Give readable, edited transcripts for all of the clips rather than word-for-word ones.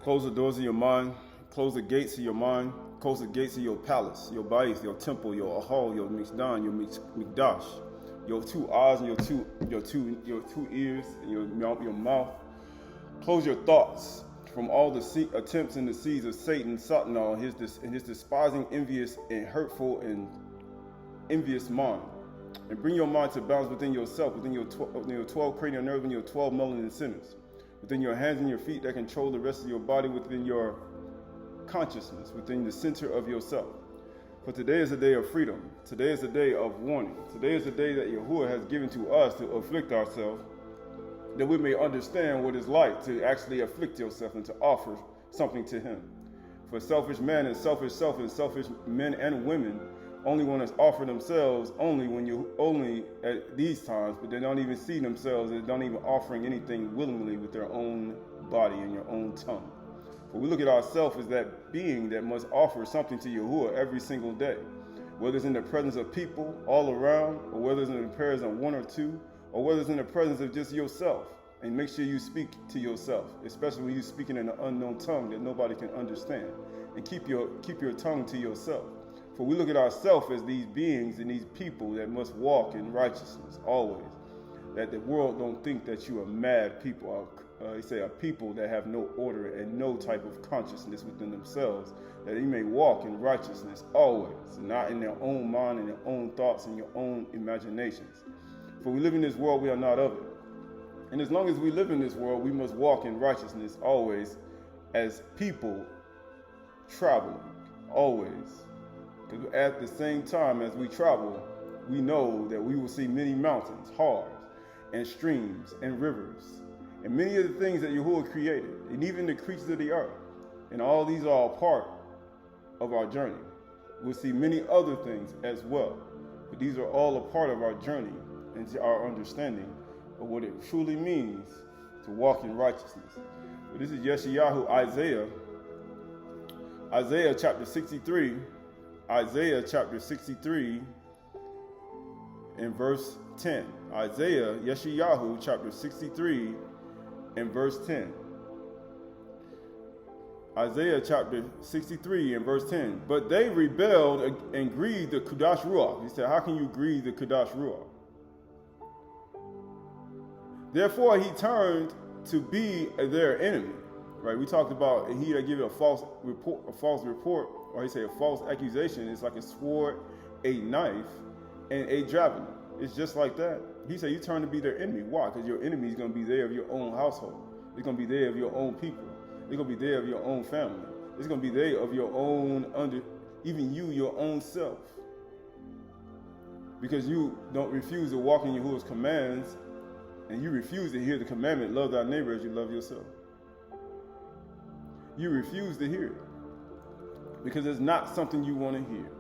Close the doors of your mind. Close the gates of your mind. Close the gates of your palace, your bayis, your temple, your ahal, your mixdan, your mikdash, your two eyes and your two ears, and your mouth. Close your thoughts from all the attempts and the seeds of Satan, Satan, his despising, envious, and hurtful and envious mind. And bring your mind to balance within yourself, within your 12 cranial nerves, within your 12 melanin centers, within your hands and your feet that control the rest of your body, within your consciousness, within the center of yourself. For today is a day of freedom. Today is a day of warning. Today is a day that Yahuwah has given to us to afflict ourselves, that we may understand what it's like to actually afflict yourself and to offer something to Him. For selfish men and selfish men and women only want to offer themselves only at these times, but they don't even see themselves as don't even offering anything willingly with their own body and your own tongue. For we look at ourselves as that being that must offer something to Yahuwah every single day, whether it's in the presence of people all around, or whether it's in the presence of one or two, or whether it's in the presence of just yourself. And make sure you speak to yourself, especially when you're speaking in an unknown tongue that nobody can understand. And keep your tongue to yourself. For we look at ourselves as these beings and these people that must walk in righteousness always. That the world don't think that you are mad people. They say a people that have no order and no type of consciousness within themselves. That they may walk in righteousness always, not in their own mind and their own thoughts and your own imaginations. For we live in this world, we are not of it. And as long as we live in this world, we must walk in righteousness always as people traveling, always. Because at the same time as we travel, we know that we will see many mountains, hard, and streams, and rivers, and many of the things that Yahuwah created, and even the creatures of the earth. And all these are a part of our journey. We'll see many other things as well. But these are all a part of our journey and to our understanding of what it truly means to walk in righteousness. But this is Yeshayahu, Isaiah chapter 63. Isaiah chapter 63 and verse 10. Isaiah, Yeshayahu chapter 63 and verse 10. Isaiah chapter 63 and verse 10. But they rebelled and grieved the Kudash Ruach. He said, how can you grieve the Kudash Ruach? Therefore he turned to be their enemy. Right? We talked about he that give a false report, or he say a false accusation. It's like a sword, a knife, and a javelin. It's just like that. He said you turn to be their enemy. Why? Because your enemy is going to be there of your own household. It's going to be there of your own people. It's going to be there of your own family. It's going to be there of your own, even you, your own self. Because you don't refuse to walk in Yahuwah's commands, and you refuse to hear the commandment, love thy neighbor as you love yourself. You refuse to hear it because it's not something you want to hear,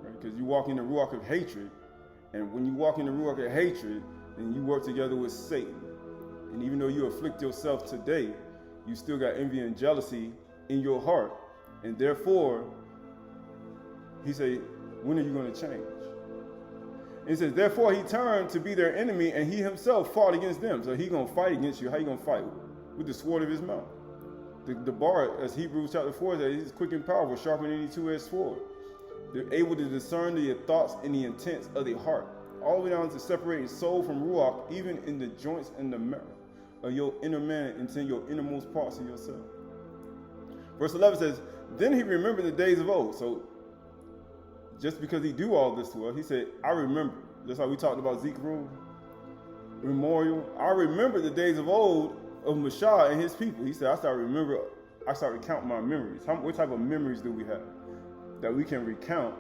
right? Because you walk in the ruach of hatred, and when you walk in the ruach of hatred, then you work together with Satan. And even though you afflict yourself today, you still got envy and jealousy in your heart, and therefore, he said, when are you going to change? And he says, therefore he turned to be their enemy, and he himself fought against them. So he's going to fight against you. How you going to fight? With the sword of his mouth. The bar, as Hebrews chapter 4 says, is quick and powerful, sharper than any two-edged sword. They're able to discern the thoughts and the intents of the heart, all the way down to separating soul from ruach, even in the joints and the marrow of your inner man into your innermost parts of yourself. Verse 11 says, then he remembered the days of old. So just because he do all this to us, he said, I remember. That's how we talked about Zikr memorial. I remember the days of old of Mashah and his people. He said, I start recounting my memories. What type of memories do we have that we can recount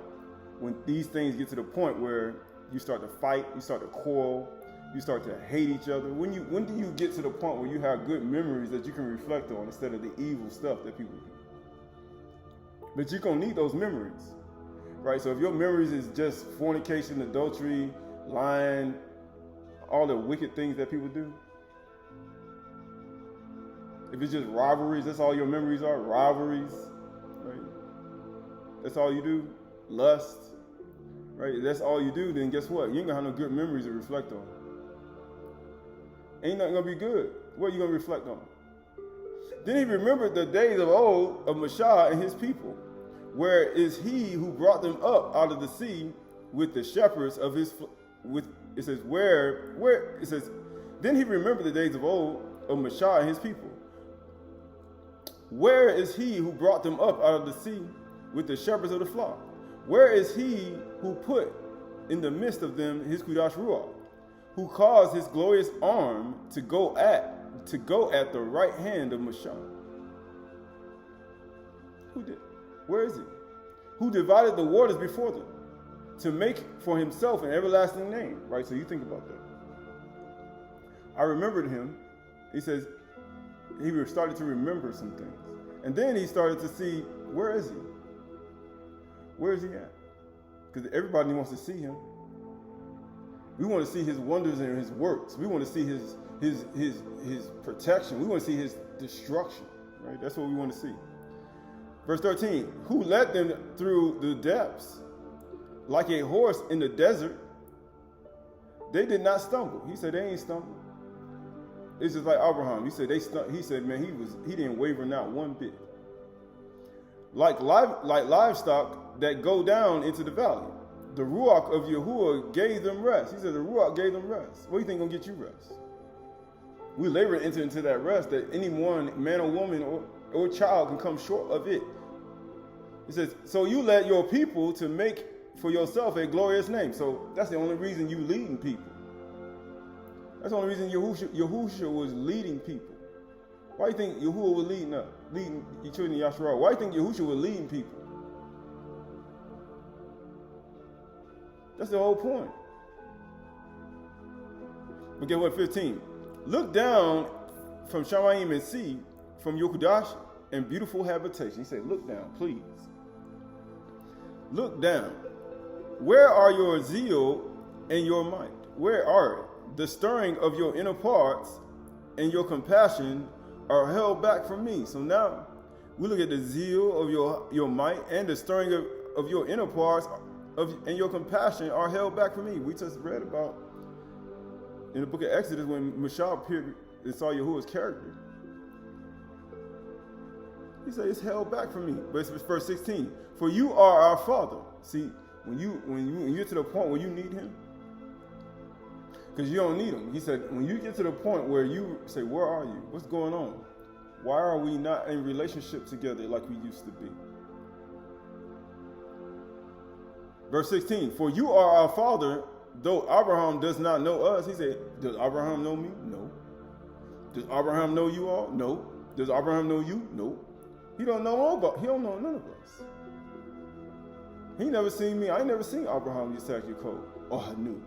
when these things get to the point where you start to fight, you start to quarrel, you start to hate each other? When do you get to the point where you have good memories that you can reflect on instead of the evil stuff that people do? But you're going to need those memories, right? So if your memories is just fornication, adultery, lying, all the wicked things that people do, if it's just rivalries, that's all your memories are, rivalries, right? That's all you do, lust, right? If that's all you do, then guess what? You ain't gonna have no good memories to reflect on. Ain't nothing gonna be good. What are you gonna reflect on? Then he remembered the days of old of Mashah and his people. Where is he who brought them up out of the sea with the shepherds of his it says it says, then he remembered the days of old of Mashah and his people. Where is he who brought them up out of the sea with the shepherds of the flock? Where is he who put in the midst of them his Kudash Ruach, who caused his glorious arm to go at the right hand of Mashah? Who did? Where is he? Who divided the waters before them to make for himself an everlasting name? Right, so you think about that. I remembered him. He says he started to remember some things. And then he started to see, where is he? Where is he at? Because everybody wants to see him. We want to see his wonders and his works. We want to see his protection. We want to see his destruction. Right? That's what we want to see. Verse 13, who led them through the depths like a horse in the desert? They did not stumble. He said they ain't stumbled. It's just like Abraham. He said, man, he didn't waver not one bit. Like livestock that go down into the valley. The Ruach of Yahuwah gave them rest. He said the Ruach gave them rest. What do you think gonna get you rest? We labor to enter into that rest that anyone, man or woman or child, can come short of it. He says, so you led your people to make for yourself a glorious name. So that's the only reason you leading people. That's the only reason Yahushua was leading people. Why do you think Yahuwah was leading your children in Yasharah? Why do you think Yahushua was leading people? That's the whole point. But get what, 15. Look down from Shamayim and see from your Kudash and beautiful habitation. He said, look down, please. Look down. Where are your zeal and your might? Where are it? The stirring of your inner parts and your compassion are held back from me. So now we look at the zeal of your might and the stirring of your inner parts and your compassion are held back from me. We just read about in the book of Exodus when Mashah appeared and saw Yahuwah's character. He said it's held back from me. But it's verse 16. For you are our Father. See, when you're to the point where you need him, because you don't need him. He said, when you get to the point where you say, where are you? What's going on? Why are we not in relationship together like we used to be? Verse 16, for you are our Father, though Abraham does not know us. He said, does Abraham know me? No. Does Abraham know you all? No. Does Abraham know you? No. He don't know none of us. He never seen me. I ain't never seen Abraham, Yitzhak, Yaakov, or Hanuk.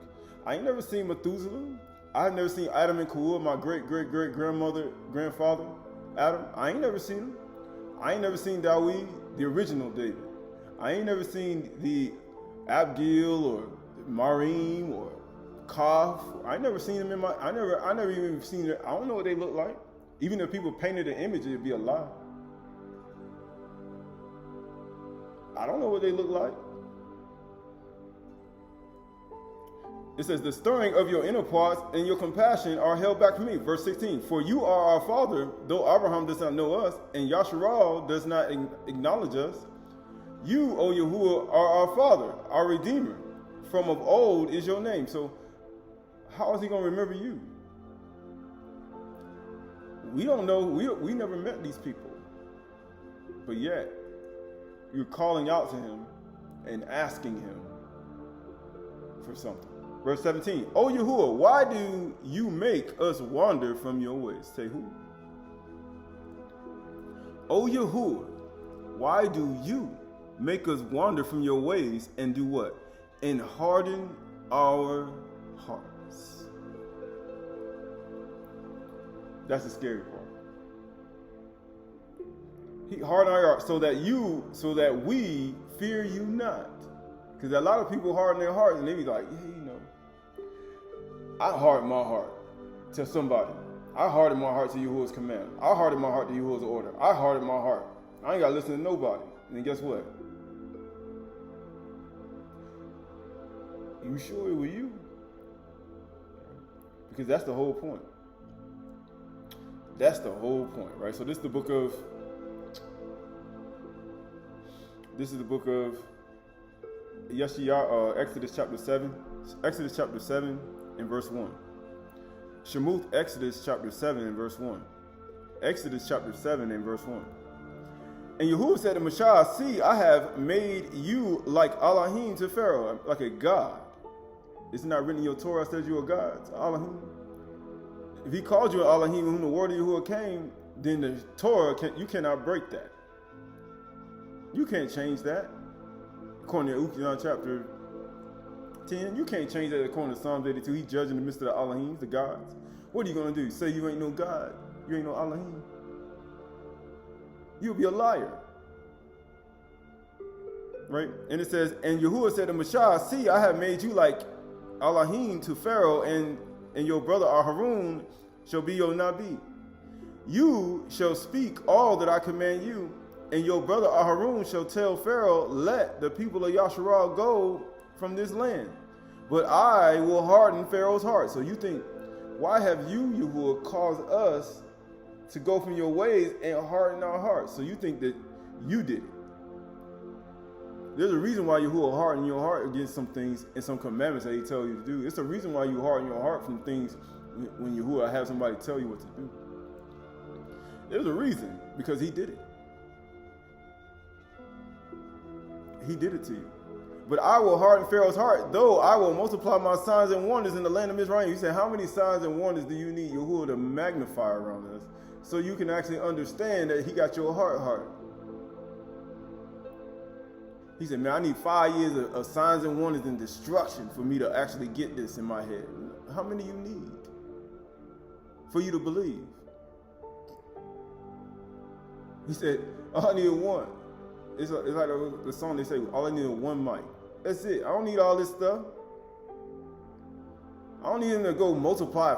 I ain't never seen Methuselah. I ain't never seen Adam and Ka'ul, my grandfather, Adam. I ain't never seen him. I ain't never seen Dawid, the original David. I ain't never seen the Abgil or Marim or Kaf. I ain't never seen them I never even seen it. I don't know what they look like. Even if people painted an image, it'd be a lie. I don't know what they look like. It says, the stirring of your inner parts and your compassion are held back from me. Verse 16, for you are our Father, though Abraham does not know us, and Yasharal does not acknowledge us. You, O Yahuwah, are our Father, our Redeemer. From of old is your name. So how is he going to remember you? We don't know. We never met these people. But yet, you're calling out to him and asking him for something. Verse 17, O Yahuwah, why do you make us wander from your ways? Say who? O Yahuwah, why do you make us wander from your ways and do what? And harden our hearts. That's the scary part. He hardened our hearts so that we fear you not. Because a lot of people harden their hearts and they be like, yeah, you know, I harden my heart to somebody. I harden my heart to Yahuwah's command. I harden my heart to Yahuwah's order. I harden my heart. I ain't got to listen to nobody. And then guess what? You sure it was you? Because that's the whole point. That's the whole point, right? So this is the book of Exodus chapter 7. Exodus chapter 7 and verse 1. Shemuth Exodus chapter 7 and verse 1. Exodus chapter 7 and verse 1. And Yahuwah said to Moshe, see, I have made you like Elohim to Pharaoh, like a god. Is it not written in your Torah says you are God, Elohim? If he called you an Elohim whom the word of Yahuwah came, then the Torah, you cannot break that. You can't change that. According to Ukiah chapter 10, you can't change that according to Psalms 82. He judged in the midst of the Elohim, the gods. What are you going to do? Say you ain't no God. You ain't no Elohim. You'll be a liar. Right? And it says, and Yahuwah said to Moshe, see, I have made you like Elohim to Pharaoh, and your brother Harun shall be your Nabi. You shall speak all that I command you, and your brother Harun shall tell Pharaoh, let the people of Yasharal go from this land. But I will harden Pharaoh's heart. So you think, why have you, Yahuwah, caused us to go from your ways and harden our hearts? So you think that you did it. There's a reason why Yahuwah harden your heart against some things and some commandments that he tells you to do. It's a reason why you harden your heart from things when Yahuwah have somebody tell you what to do. There's a reason, because he did it. He did it to you. But I will harden Pharaoh's heart, though I will multiply my signs and wonders in the land of Israel. You say, how many signs and wonders do you need Yahuwah to magnify around us so you can actually understand that he got your heart? He said, man, I need 5 years of signs and wonders and destruction for me to actually get this in my head. How many you need for you to believe? He said, all I need is one. It's like the song they say, all I need is one mic. That's it. I don't need all this stuff. I don't need him to go multiply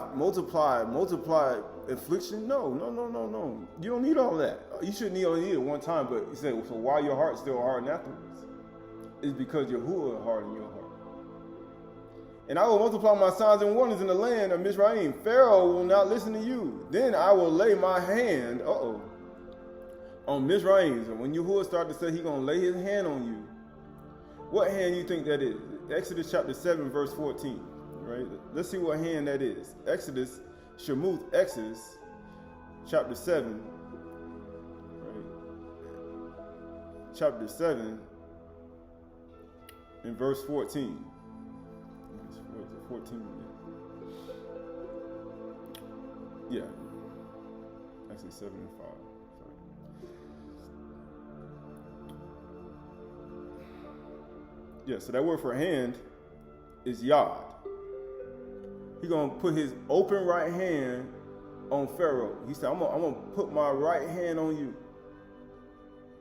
affliction. No. You don't need all that. You shouldn't only need it one time, but he said, so why your heart still hardened afterwards? It's because Yahuwah hardened your heart. And I will multiply my signs and wonders in the land of Mizraim. Pharaoh will not listen to you. Then I will lay my hand, on Mizraim. And when Yahuwah started to say he's going to lay his hand on you, what hand you think that is? Exodus chapter 7, verse 14. Right? Let's see what hand that is. Shemuth Exodus chapter 7. Right? Chapter 7 in verse 14. 14. Yeah. Actually 7 and 5. Yeah, so that word for hand is yad. He's going to put his open right hand on Pharaoh. He said, I'm going to put my right hand on you.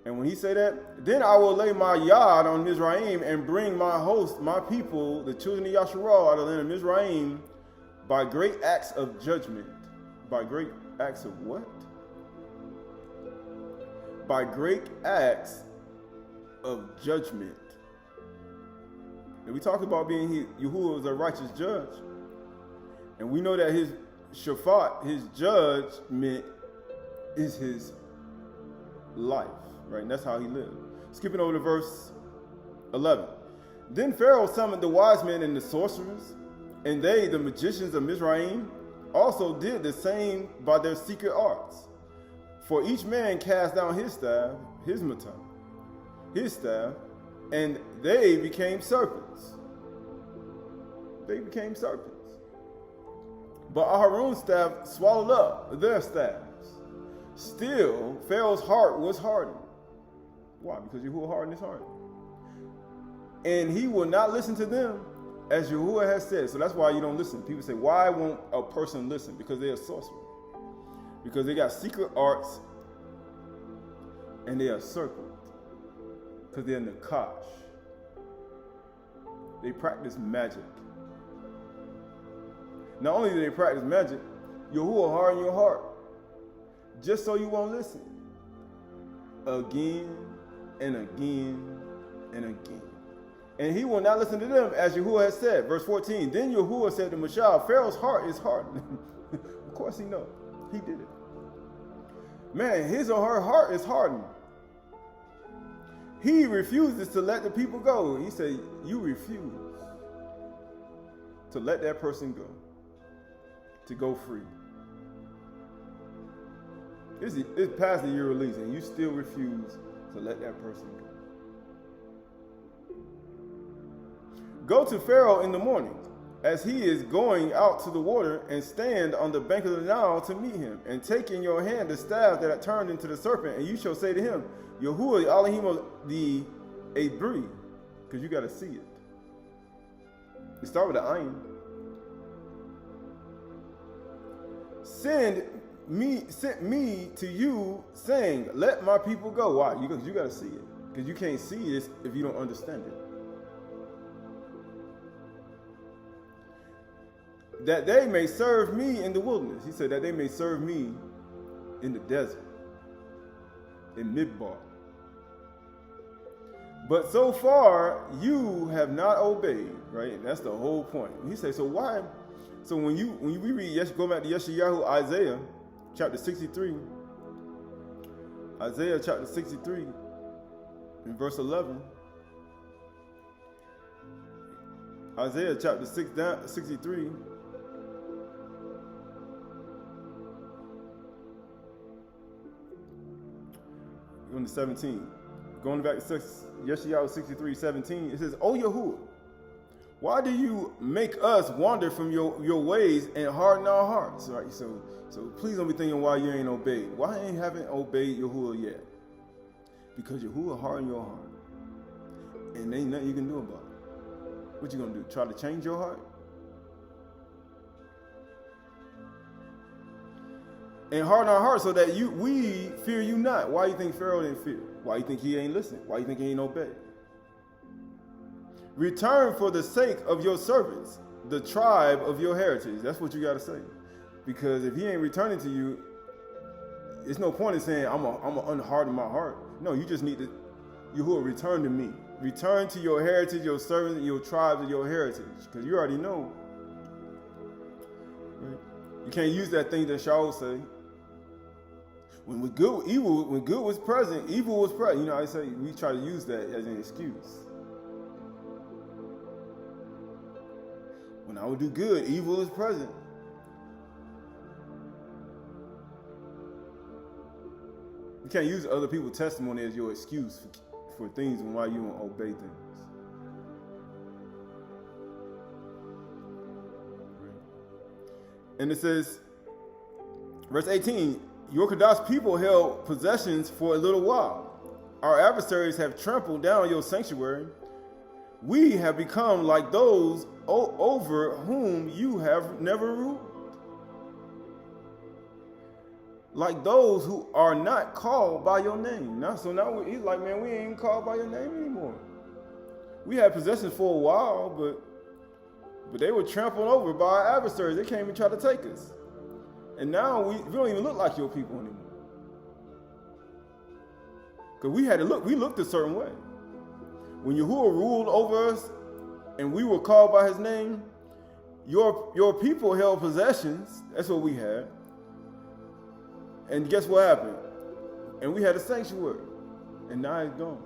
And when he said that, then I will lay my yad on Mizraim and bring my host, my people, the children of Yasharal, out of the land of Mizraim by great acts of judgment. By great acts of what? By great acts of judgment. And we talked about Yahuwah was a righteous judge. And we know that his shafat, his judgment, is his life, right? And that's how he lived. Skipping over to verse 11. Then Pharaoh summoned the wise men and the sorcerers, and they, the magicians of Mizraim, also did the same by their secret arts. For each man cast down his staff, his matah, his staff, and they became serpents. They became serpents. But Aharon's staff swallowed up their staffs. Still, Pharaoh's heart was hardened. Why? Because Yahuwah hardened his heart. And he will not listen to them, as Yahuwah has said. So that's why you don't listen. People say, why won't a person listen? Because they're a sorcerer. Because they got secret arts, and they are serpents. Because they're Nakash. They practice magic. Not only do they practice magic, Yahuwah harden your heart. Just so you won't listen. Again and again and again. And he will not listen to them, as Yahuwah has said. Verse 14. Then Yahuwah said to Moshe, Pharaoh's heart is hardened. Of course he knows. He did it. man, his or her heart is hardened. He refuses to let the people go. He said, you refuse to let that person go, to go free. It's past the year release, and you still refuse to let that person go. Go to Pharaoh in the morning, as he is going out to the water, and stand on the bank of the Nile to meet him, and take in your hand the staff that had turned into the serpent, and you shall say to him, Yahuwah Elohim the Abri, because you got to see it. You start with the ayin. Sent me to you, saying, let my people go. Why? Because you got to see it. Because you can't see this if you don't understand it. That they may serve me in the wilderness. He said that they may serve me in the desert, in Midbar. But so far you have not obeyed, right? And that's the whole point. He said, so why? So when we read, go back to Yeshayahu, Isaiah chapter 63, Isaiah chapter 63, in verse 11. Isaiah chapter 63. On the 17, going back to Yeshayahu 63:17, it says, "O Yahuwah, why do you make us wander from your ways and harden our hearts?" Right. So please don't be thinking why you ain't obeyed. Why ain't haven't obeyed Yahuwah yet? Because Yahuwah hardened your heart, and ain't nothing you can do about it. What you gonna do? Try to change your heart? And harden our hearts so that we fear you not. Why you think Pharaoh didn't fear? Why you think he ain't listening? Why you think he ain't obeyed? Return for the sake of your servants, the tribe of your heritage. That's what you got to say. Because if he ain't returning to you, it's no point in saying, I'm gonna unharden my heart. No, you just need to, Yahuwah, return to me. Return to your heritage, your servants, your tribes, and your heritage. Because you already know. Right? You can't use that thing that Shaul say. When good was present, evil was present. You know, I say we try to use that as an excuse. When I would do good, evil is present. You can't use other people's testimony as your excuse for things and why you don't obey things. And it says, verse 18, your Kadosh people held possessions for a little while. Our adversaries have trampled down your sanctuary. We have become like those over whom you have never ruled. Like those who are not called by your name. So he's like, man, we ain't called by your name anymore. We had possessions for a while, but they were trampled over by our adversaries. They came and tried to take us. And now we don't even look like your people anymore. Because we looked a certain way. When Yahuwah ruled over us and we were called by his name, your people held possessions. That's what we had. And guess what happened? And we had a sanctuary. And now it's gone.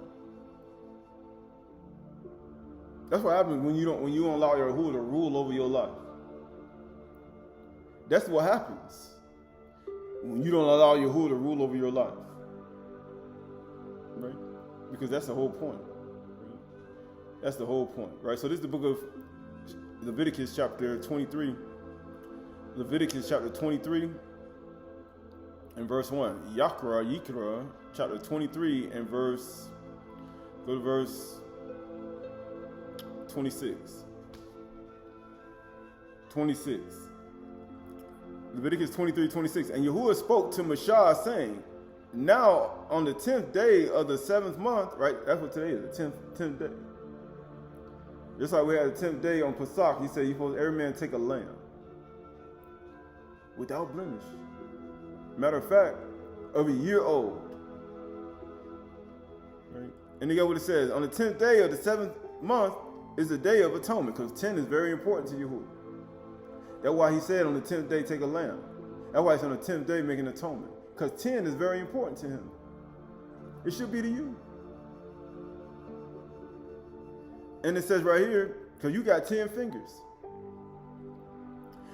That's what happens when you don't allow your Yahuwah to rule over your life. That's what happens when you don't allow Yahuwah to rule over your life. Right? Because that's the whole point. Right? That's the whole point. Right? So this is the book of Leviticus chapter 23. Leviticus chapter 23 and verse 1. Yikra, chapter 23 and go to verse 26. 26. Leviticus 23:26. And Yahuwah spoke to Moshe, saying, now on the 10th day of the 7th month, right? That's what today is, the 10th day. Just like we had the 10th day on Parach, he said, you're supposed every man take a lamb without blemish. Matter of fact, of a year old. Right? And you got what it says. On the 10th day of the 7th month is the day of atonement, because 10 is very important to Yahuwah. That's why he said on the 10th day, take a lamb. That's why it's on the 10th day making atonement. Because 10 is very important to him. It should be to you. And it says right here, because you got 10 fingers.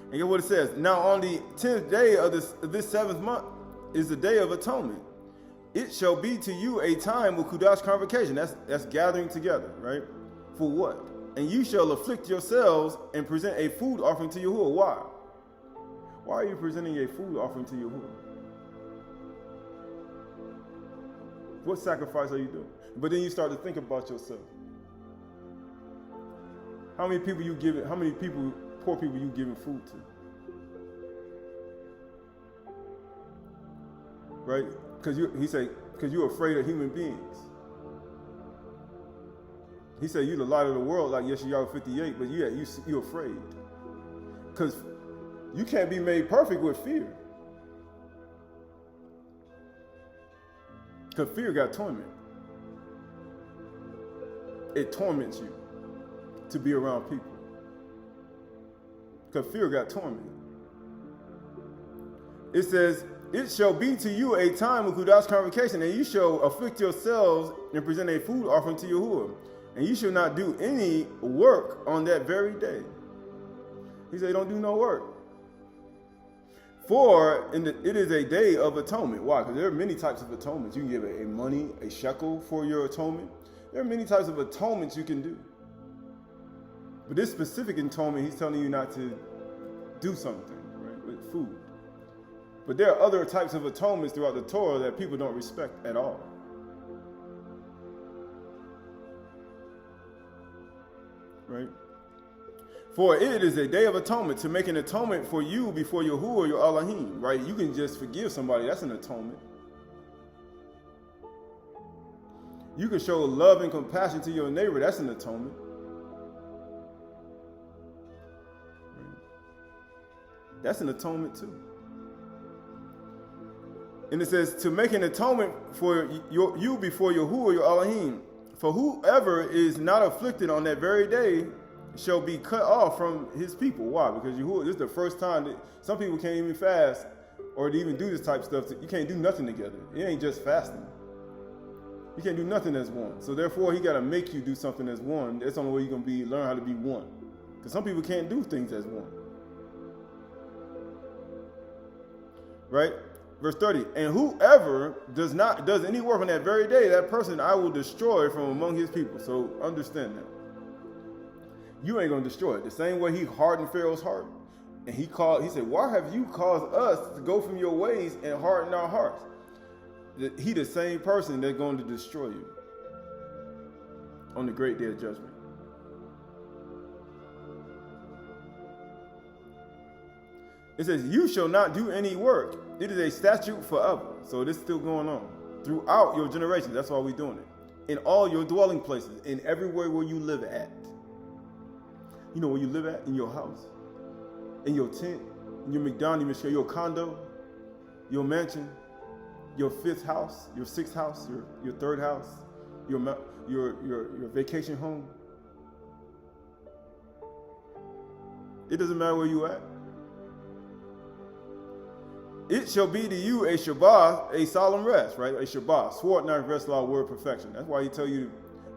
And get what it says. Now on the 10th day of this 7th month is the day of atonement. It shall be to you a time of Kudash convocation. That's gathering together, right? For what? And you shall afflict yourselves and present a food offering to Yahuwah. Why? Why are you presenting a food offering to Yahuwah? What sacrifice are you doing? But then you start to think about yourself. How many people you giving? How many people, poor people, you giving food to? Right? Because you're afraid of human beings. He said you're the light of the world, like Yeshayahu 58, but you're afraid. Because you can't be made perfect with fear. Because fear got torment. It torments you to be around people. Because fear got torment. It says, it shall be to you a time of Kudash convocation, and you shall afflict yourselves and present a food offering to Yahuwah. And you shall not do any work on that very day. He said, don't do no work. For it is a day of atonement. Why? Because there are many types of atonements. You can give a money, a shekel for your atonement. There are many types of atonements you can do. But this specific atonement, he's telling you not to do something, right, with food. But there are other types of atonements throughout the Torah that people don't respect at all. Right? For it is a day of atonement, to make an atonement for you before Yahuwah, your Elohim. Right? You can just forgive somebody. That's an atonement. You can show love and compassion to your neighbor. That's an atonement. Right? That's an atonement too. And it says, to make an atonement for you before Yahuwah, your Elohim. For whoever is not afflicted on that very day shall be cut off from his people. Why? Because Yahuwah, this is the first time that some people can't even fast or even do this type of stuff. You can't do nothing together. It ain't just fasting. You can't do nothing as one. So therefore, he got to make you do something as one. That's the only way you're going to learn how to be one. Because some people can't do things as one. Right? Verse 30, and whoever does any work on that very day, that person I will destroy from among his people. So understand that. You ain't going to destroy it. The same way he hardened Pharaoh's heart. And he said, why have you caused us to go from your ways and harden our hearts? He the same person that's going to destroy you on the great day of judgment. It says, you shall not do any work. It is a statute forever. So this is still going on throughout your generations. That's why we're doing it. In all your dwelling places, in everywhere where you live at. You know where you live at? In your house, in your tent, in your McDonald's, your condo, your mansion, your 5th house, your 6th house, your 3rd house, your vacation home. It doesn't matter where you at. It shall be to you a Shabbat, a solemn rest, right? A Shabbat, sword knife rest law, word perfection. That's why he tell you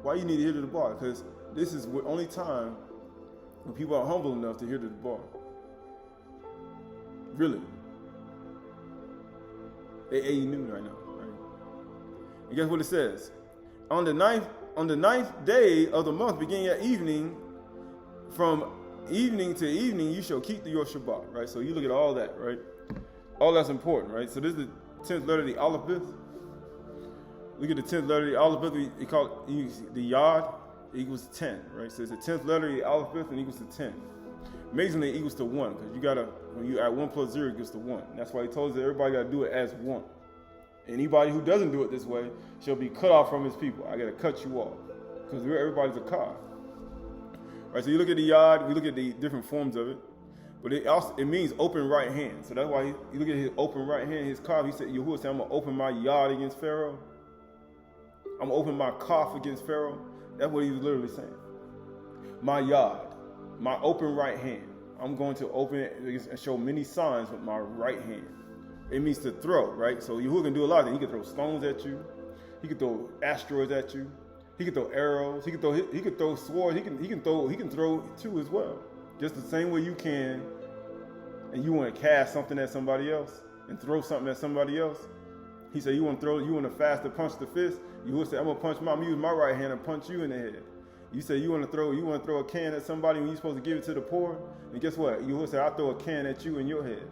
why you need to hear to the bar, because this is the only time when people are humble enough to hear to the bar. Really. They noon right now, right? And guess what it says? On the ninth day of the month, beginning at evening, from evening to evening, you shall keep your Shabbat, right? So you look at all that, right? All that's important, right? So this is the 10th letter of the Aleph. Look at the 10th letter of the Aleph. We call it the Yod equals 10, right? So it's the 10th letter of the Aleph and equals to 10. Amazingly, it equals to 1, because you gotta, when you add 1 plus 0, it gets to 1. That's why he told us that everybody gotta do it as one. Anybody who doesn't do it this way shall be cut off from his people. I gotta cut you off, because everybody's a car. Right? So you look at the Yod, we look at the different forms of it. But it means open right hand. So that's why you look at his open right hand, his calf. He said, Yahuwah said, I'm going to open my yard against Pharaoh. I'm going to open my calf against Pharaoh. That's what he was literally saying. My yard, my open right hand. I'm going to open it and show many signs with my right hand. It means to throw, right? So Yahuwah can do a lot of things. He can throw stones at you. He can throw asteroids at you. He can throw arrows. He can throw swords. He can throw too as well. Just the same way you can, and you want to cast something at somebody else and throw something at somebody else. He said you want to fast to punch the fist. Yahuwah said I'm gonna use my right hand and punch you in the head. You say you want to throw a can at somebody when you're supposed to give it to the poor, and guess what? Yahuwah said I'll throw a can at you in your head.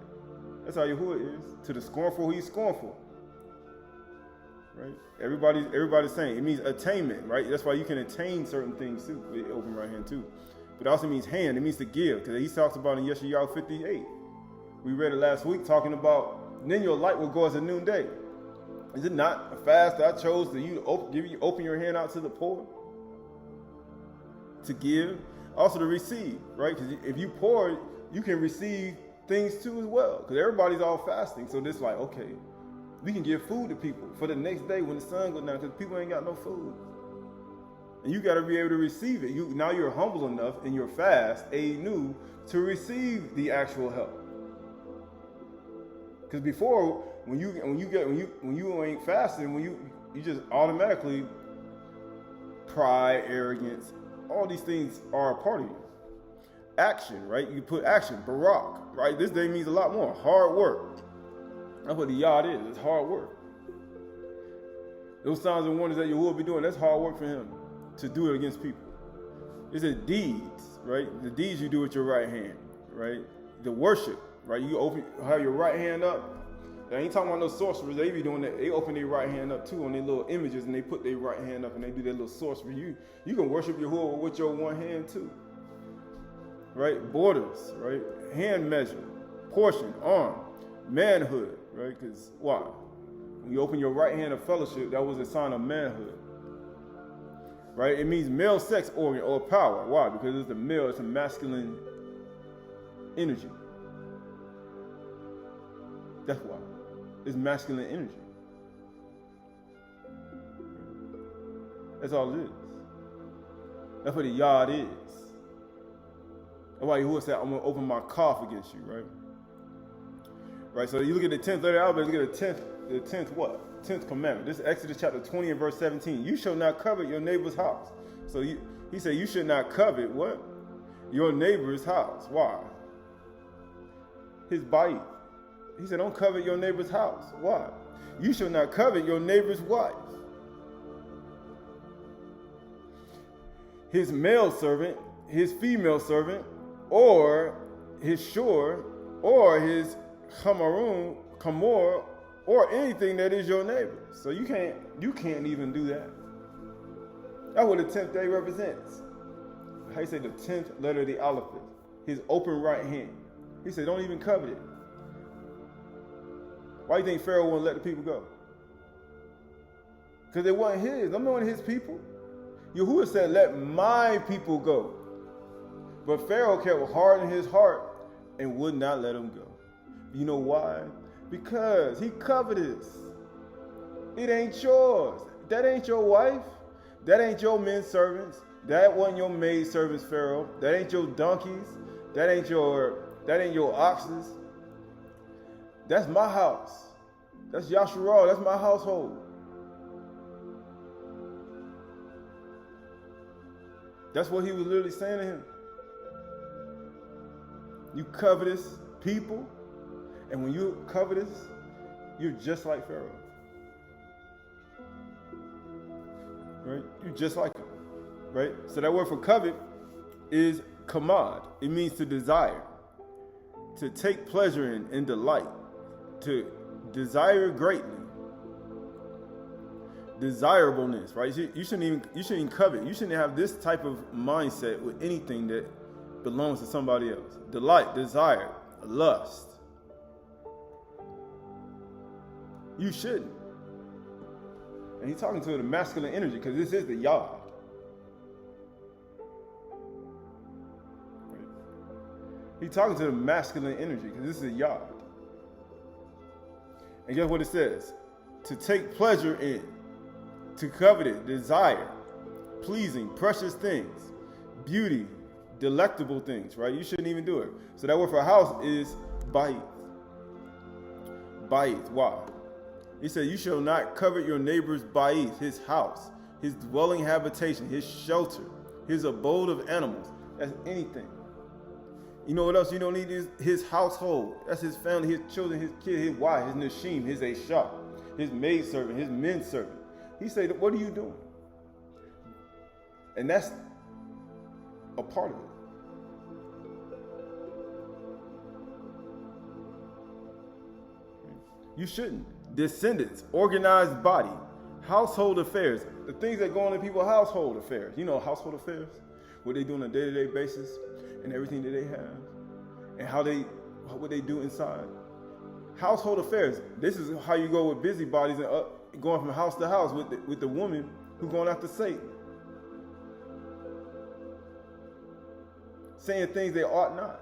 That's how Yahuwah is. To the scornful, he's scornful. Right? Everybody's saying it means attainment, right? That's why you can attain certain things too, with the open right hand too. But it also means hand. It means to give, because he talks about in Yeshayahu 58. We read it last week, talking about then your light will go as a noonday. Is it not a fast that I chose to open your hand out to the poor? To give, also to receive, right? Because if you pour, you can receive things too as well. Because everybody's all fasting, so it's like, okay, we can give food to people for the next day when the sun goes down, because people ain't got no food. And you got to be able to receive it. Now you're humble enough in your fast, new, to receive the actual help. Because before, when you ain't fasting, when you just automatically pride, arrogance, all these things are a part of you. Action, right? You put action, Parach, right? This day means a lot more. Hard work. That's what the yod is. It's hard work. Those signs and wonders that Yahuwah will be doing, that's hard work for him to do it against people. It's the deeds, right? The deeds you do with your right hand, right? The worship, right? You have your right hand up. I ain't talking about no sorcerers. They be doing that. They open their right hand up too on their little images, and they put their right hand up and they do their little sorcery. You can worship Yahuwah with your one hand too. Right? Borders, right? Hand measure, portion, arm, manhood, right? Because why? When you open your right hand of fellowship, that was a sign of manhood. Right? It means male sex organ or power. Why? Because it's a masculine energy. That's why. It's masculine energy. That's all it is. That's what the yod is. That's why Yahuwah said, I'm going to open my cough against you, right? Right, so you look at the 10th letter alphabet, look at the 10th what? 10th commandment. This is Exodus chapter 20 and verse 17. You shall not covet your neighbor's house. So he said you should not covet what? Your neighbor's house. Why? His bite. He said don't covet your neighbor's house. Why? You shall not covet your neighbor's wife. His male servant, his female servant, or his shore, or his chamor, or anything that is your neighbor. So you can't even do that. That's what the 10th day represents. How you say the 10th letter of the alphabet? His open right hand. He said, don't even covet it. Why do you think Pharaoh wouldn't let the people go? Because they weren't his. Them weren't his people. Yahuwah said, let my people go. But Pharaoh kept hard in his heart and would not let them go. You know why? Because he covetous. It ain't yours. That ain't your wife. That ain't your men servants. That wasn't your maid servants, Pharaoh. That ain't your donkeys. That ain't your oxes. That's my house. That's Yasharal. That's my household. That's what he was literally saying to him. You covetous people, and when you're covetous, you're just like Pharaoh. Right? You're just like him. Right? So that word for covet is kamad. It means to desire, to take pleasure in and delight, to desire greatly. Desirableness, right? You shouldn't covet. You shouldn't have this type of mindset with anything that belongs to somebody else. Delight, desire, lust. You shouldn't. And he's talking to the masculine energy because this is the yod. Right? He's talking to the masculine energy because this is a yod. And guess what it says? To take pleasure in, to covet it, desire, pleasing, precious things, beauty, delectable things, right? You shouldn't even do it. So that word for house is bait. bayith. Why? He said, you shall not covet your neighbor's bayith, his house, his dwelling habitation, his shelter, his abode of animals. That's anything. You know what else you don't need is his household. That's his family, his children, his kid, his wife, his nashim, his ashah, his maidservant, his menservant. He said, what are you doing? And that's a part of it. You shouldn't. Descendants, organized body, household affairs, the things that go on in people's household affairs. You know, household affairs, what they do on a day-to-day basis, and everything that they have, and what they do inside. Household affairs. This is how you go with busybodies and going from house to house with the woman who going after Satan, saying things they ought not.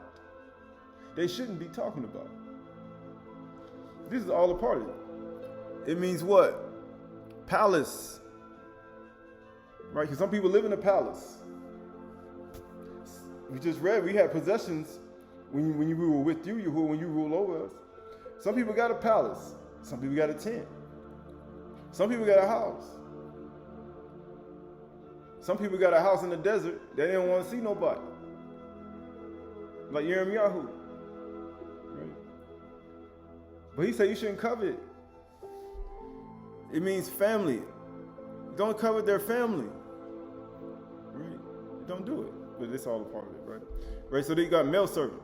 They shouldn't be talking about. This is all a part of it. It means what? Palace. Right? Because some people live in a palace. We just read we had possessions when we were with you, when you rule over us. Some people got a palace. Some people got a tent. Some people got a house. Some people got a house in the desert. They didn't want to see nobody. Like Yirmiyahu. Right? But he said you shouldn't covet. It means family. Don't covet their family. Right? Don't do it. But it's all a part of it, right? Right, so they got male servant.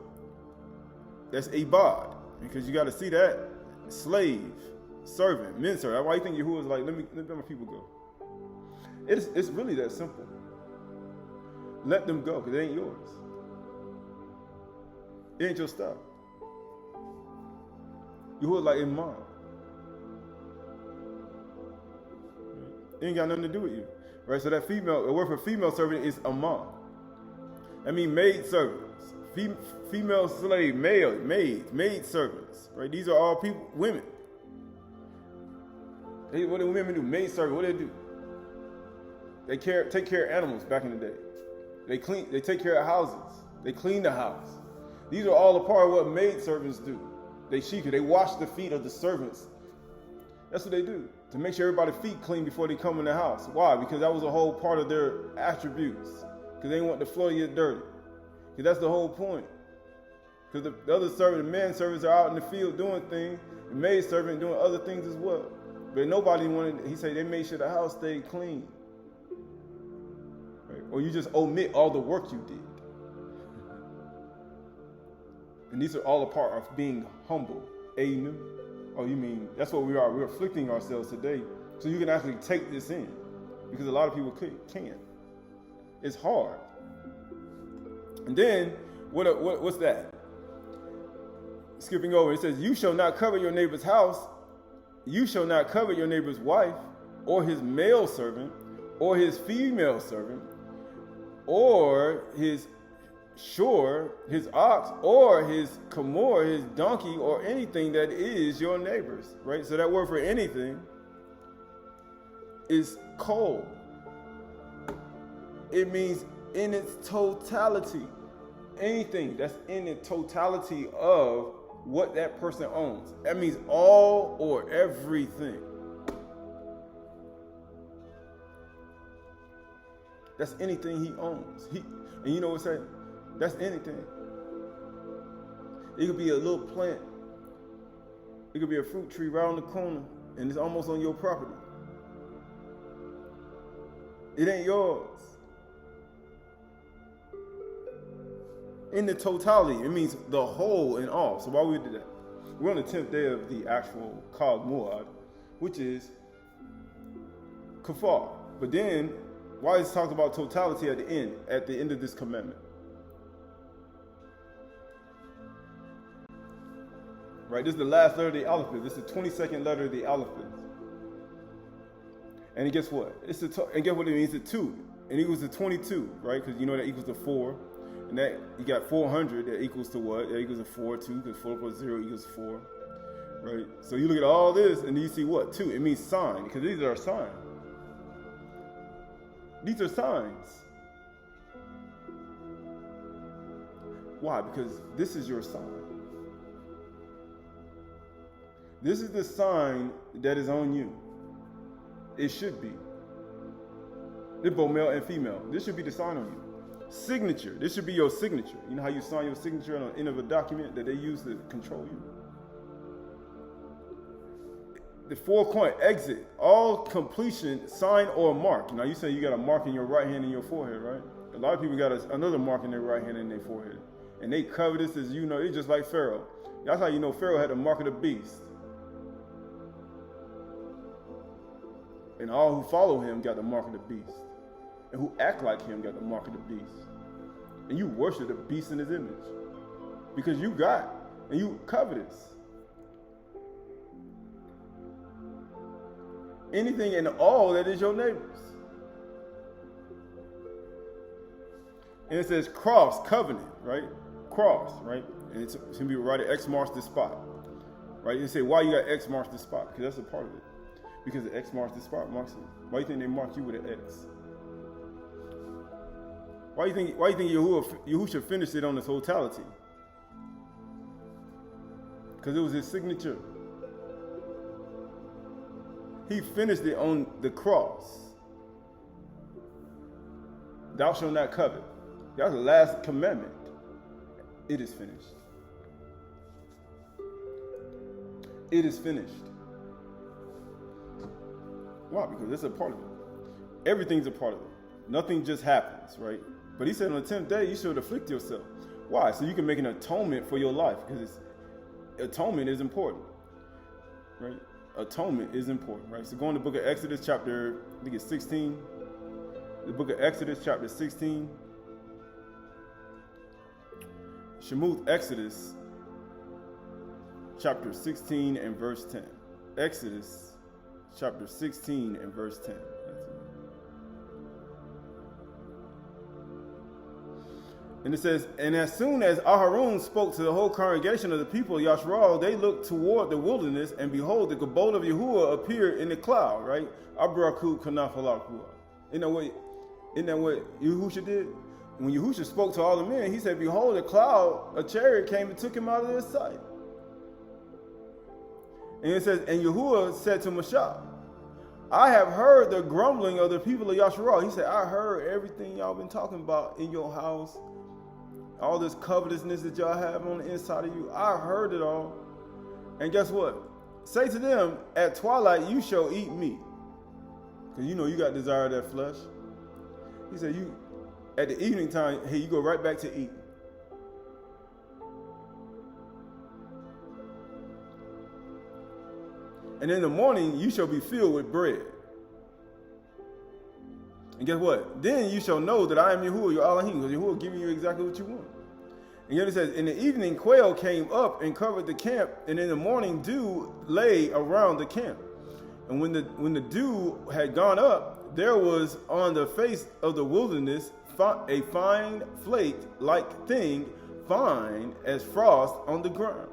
That's Ibad. Because you got to see that. Slave, servant, men servant. Why you think Yahuwah is like, let my people go? It's really that simple. Let them go, because it ain't yours. It ain't your stuff. Yahuwah like in mine. It ain't got nothing to do with you. Right? So that the word for female servant is Amon. I mean maid servants, female slave, maid servants. Right? These are all people, women. What do women do? Maid servant, what do they do? They take care of animals back in the day. They take care of houses. They clean the house. These are all a part of what maid servants do. They wash the feet of the servants. That's what they do, to make sure everybody's feet clean before they come in the house. Why? Because that was a whole part of their attributes. Because they didn't want the floor to get dirty. Because that's the whole point. Because the other servant, the men servants are out in the field doing things, the maid servant doing other things as well. But nobody wanted, he said they made sure the house stayed clean. Right? Or you just omit all the work you did. And these are all a part of being humble. Aydah. Oh, you mean, that's what we are. We're afflicting ourselves today so you can actually take this in. Because a lot of people can't. It's hard. And then, what's that? Skipping over, it says, you shall not covet your neighbor's house. You shall not covet your neighbor's wife, or his male servant, or his female servant, or his shore, his ox, or his chamor, his donkey, or anything that is your neighbor's, right? So that word for anything is kol. It means in its totality. Anything that's in the totality of what that person owns. That means all or everything. That's anything he owns. And you know what I'm saying? That's anything. It could be a little plant. It could be a fruit tree right on the corner, and it's almost on your property. It ain't yours. In the totality, it means the whole and all. So why we did that? We're on the 10th day of the actual Chag Moed, which is Kaphar. But then, why is it talking about totality at the end of this commandment? Right, this is the last letter of the alphabet. This is the 22nd letter of the alphabet. And guess what? And guess what it means? It's 2. And it equals to 22, right? Because you know that equals to 4. And that you got 400, that equals to what? That equals to 4, 2, because 4 plus 0 equals 4. Right? So you look at all this, and you see what? 2. It means sign, because these are signs. These are signs. Why? Because this is your sign. This is the sign that is on you. It should be. They're both male and female. This should be the sign on you. Signature. This should be your signature. You know how you sign your signature on the end of a document that they use to control you? The 4-point exit. All completion, sign or mark. Now you say you got a mark in your right hand and your forehead, right? A lot of people got another mark in their right hand and their forehead. And they cover this as you know. It's just like Pharaoh. That's how you know Pharaoh had the mark of the beast. And all who follow him got the mark of the beast. And who act like him got the mark of the beast. And you worship the beast in his image. Because you got, and you covetous. Anything and all that is your neighbor's. And it says cross, covenant, right? Cross, right? And it's going to be right at X marks the spot. Right? You say, why you got X marks the spot? Because that's a part of it. Because the X marks the spot marks it. Why do you think they mark you with an X? Why do you think Yahushua finished it on the totality? Because it was his signature. He finished it on the cross. Thou shalt not covet. That's the last commandment. It is finished. It is finished. Why? Because it's a part of it. Everything's a part of it. Nothing just happens, right? But he said on the 10th day, you should afflict yourself. Why? So you can make an atonement for your life, because atonement is important, right? Atonement is important, right? So go in the book of Exodus chapter, I think it's 16. The book of Exodus chapter 16. Shemuth Exodus chapter 16 and verse 10. Exodus chapter 16 and verse 10. And it says, and as soon as Aharon spoke to the whole congregation of the people of Yasharal, they looked toward the wilderness, and behold, the Kabod of Yahuwah appeared in the cloud, right? Abraku kanafalakua. Isn't that what Yahushua did? When Yahushua spoke to all the men, he said, behold, a cloud, a chariot came and took him out of their sight. And it says, and Yahuwah said to Moshe, I have heard the grumbling of the people of Yasharal. He said, I heard everything y'all been talking about in your house. All this covetousness that y'all have on the inside of you. I heard it all. And guess what? Say to them, at twilight you shall eat meat. Because you know you got desire of that flesh. He said, you at the evening time, hey, you go right back to eating. And in the morning you shall be filled with bread. And guess what? Then you shall know that I am Yahuwah, your Elohim, because Yahuwah will give you exactly what you want. And then it says, in the evening quail came up and covered the camp, and in the morning dew lay around the camp. And when the dew had gone up, there was on the face of the wilderness a fine flake-like thing, fine as frost on the ground.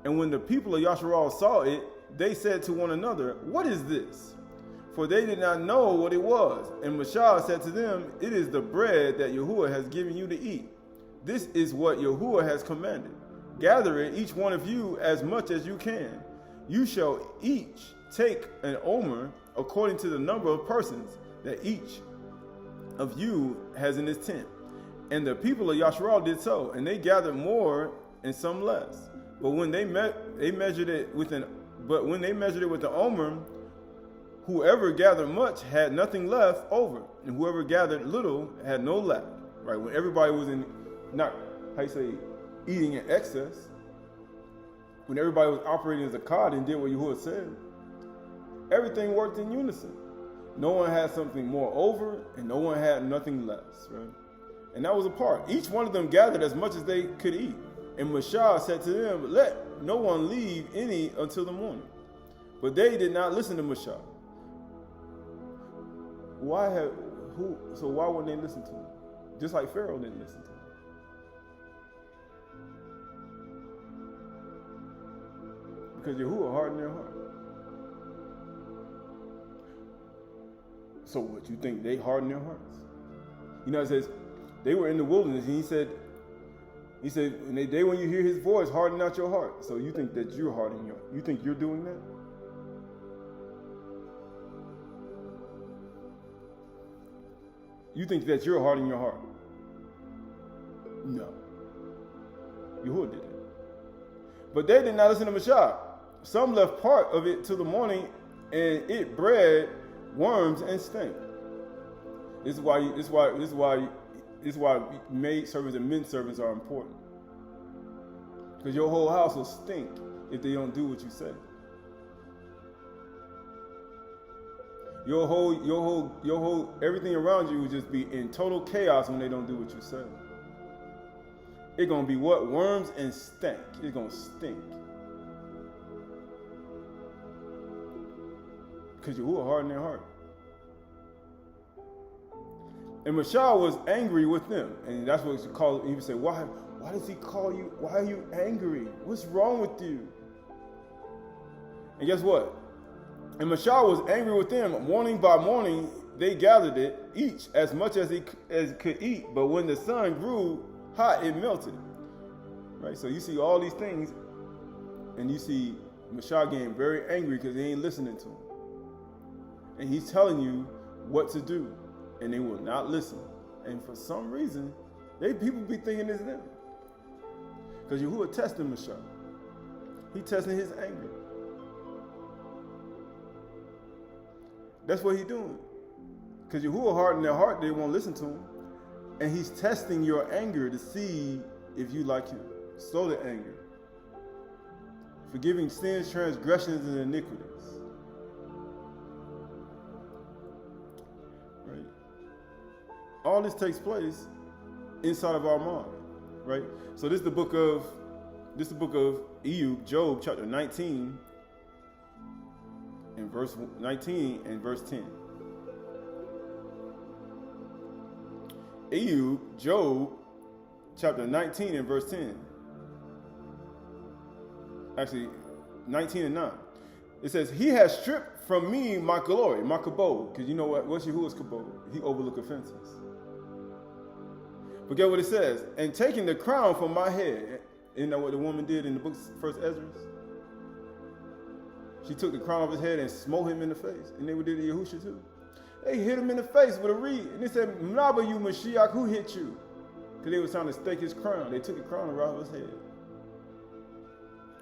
And when the people of Yasharal saw it, they said to one another, what is this? For they did not know what it was. And Moshe said to them, it is the bread that Yahuwah has given you to eat. This is what Yahuwah has commanded. Gather it, each one of you, as much as you can. You shall each take an omer according to the number of persons that each of you has in his tent. And the people of Yasharal did so, and they gathered more and some less. But when they measured it with the omer, whoever gathered much had nothing left over, and whoever gathered little had no lack. Right? When everybody was eating in excess, when everybody was operating as a cod and did what Yahuwah said, everything worked in unison. No one had something more over, and no one had nothing less. Right? And that was a part. Each one of them gathered as much as they could eat. And Moshe said to them, let no one leave any until the morning. But they did not listen to Moshe. So why wouldn't they listen to him? Just like Pharaoh didn't listen to him. Because Yahuwah hardened their heart. So what, you think they hardened their hearts? You know, it says they were in the wilderness, and he said, He said, in the day when you hear his voice, harden not your heart. So you think that you're hardening your heart. You think you're doing that? You think that you're hardening your heart? No. Yahuwah did it. But they did not listen to Mashiach. Some left part of it till the morning, and it bred worms and stank. This is why maid servants and men servants are important. Because your whole house will stink if they don't do what you say. Your whole everything around you will just be in total chaos when they don't do what you say. It's gonna be what? Worms and stank. It's gonna stink. Because Yahuwah hardened their heart. And Mashiach was angry with them. And that's what he called. He would say, why does he call you? Why are you angry? What's wrong with you? And guess what? And Mashiach was angry with them. Morning by morning, they gathered it, each as much as could eat. But when the sun grew hot, it melted. Right? So you see all these things, and you see Mashiach getting very angry because they ain't listening to him. And he's telling you what to do, and they will not listen. And for some reason, people be thinking it's them. Because Yahuwah testing Mashiach. He testing his anger. That's what he's doing. Because Yahuwah hardened their heart, they won't listen to him. And he's testing your anger to see if you like him. Slow to anger. Forgiving sins, transgressions, and iniquities. Right? All this takes place inside of our mind. Right? So this is the book of Job, chapter 19. In verse 19 and verse 10. Job, chapter 19 and verse 10. Actually, 19 and 9. It says, he has stripped from me my glory, my kabod. Because you know what? What's Yahuwah's kabod? He overlook offenses. But get what it says. And taking the crown from my head. Isn't that what the woman did in the book First Ezra? She took the crown off his head and smote him in the face. And they did it to Yahushua too. They hit him in the face with a reed. And they said, Mnaba you Mashiach, who hit you? Because they were trying to stake his crown. They took the crown and off his head.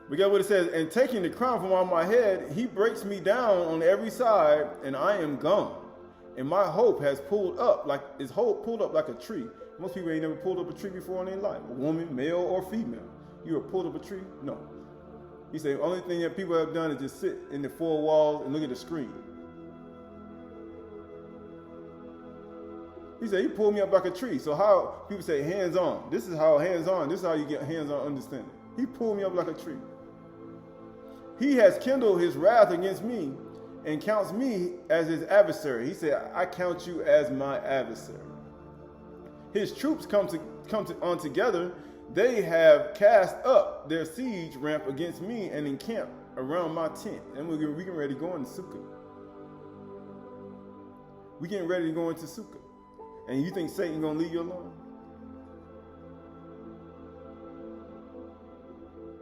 We got what it says, and taking the crown from on my head, he breaks me down on every side, and I am gone. And my hope has pulled up like a tree. Most people ain't never pulled up a tree before in their life. A woman, male or female. You ever pulled up a tree? No. He said the only thing that people have done is just sit in the four walls and look at the screen. He said he pulled me up like a tree. So how people say hands on. This is how hands on. This is how you get hands on understanding. He pulled me up like a tree. He has kindled his wrath against me and counts me as his adversary. He said, I count you as my adversary. His troops come on together. They have cast up their siege ramp against me and encamp around my tent. And we getting ready to go into Sukkah. We getting ready to go into Sukkah. And you think Satan gonna leave you alone?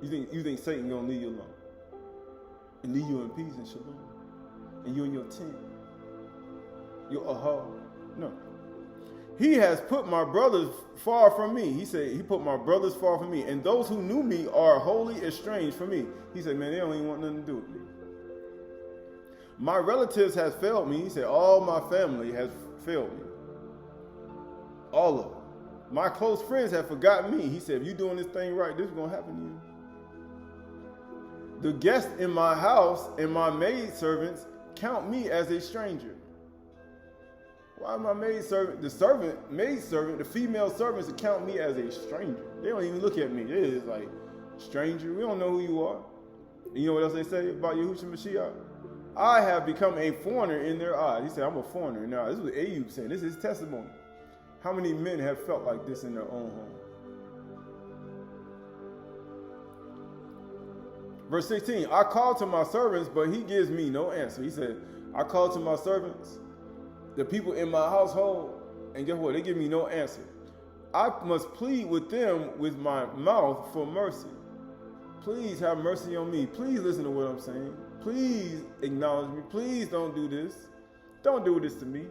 You think Satan gonna leave you alone? And leave you in peace and shalom? And you in your tent? Your ahal? No. He has put my brothers far from me. He said, he put my brothers far from me. And those who knew me are wholly estranged from me. He said, man, they don't even want nothing to do with me. My relatives have failed me. He said, all my family has failed me. All of them. My close friends have forgotten me. He said, if you're doing this thing right, this is going to happen to you. The guests in my house and my maidservants count me as a stranger. Why my maidservant, the female servants count me as a stranger? They don't even look at me. It is like, stranger, we don't know who you are. And you know what else they say about Yahushua Mashiach? I have become a foreigner in their eyes. He said, I'm a foreigner. Now, this is what Ayub said. This is his testimony. How many men have felt like this in their own home? Verse 16, I called to my servants, but he gives me no answer. He said, I called to my servants, the people in my household, and guess what? They give me no answer. I must plead with them with my mouth for mercy. Please have mercy on me. Please listen to what I'm saying. Please acknowledge me. Please don't do this. Don't do this to me.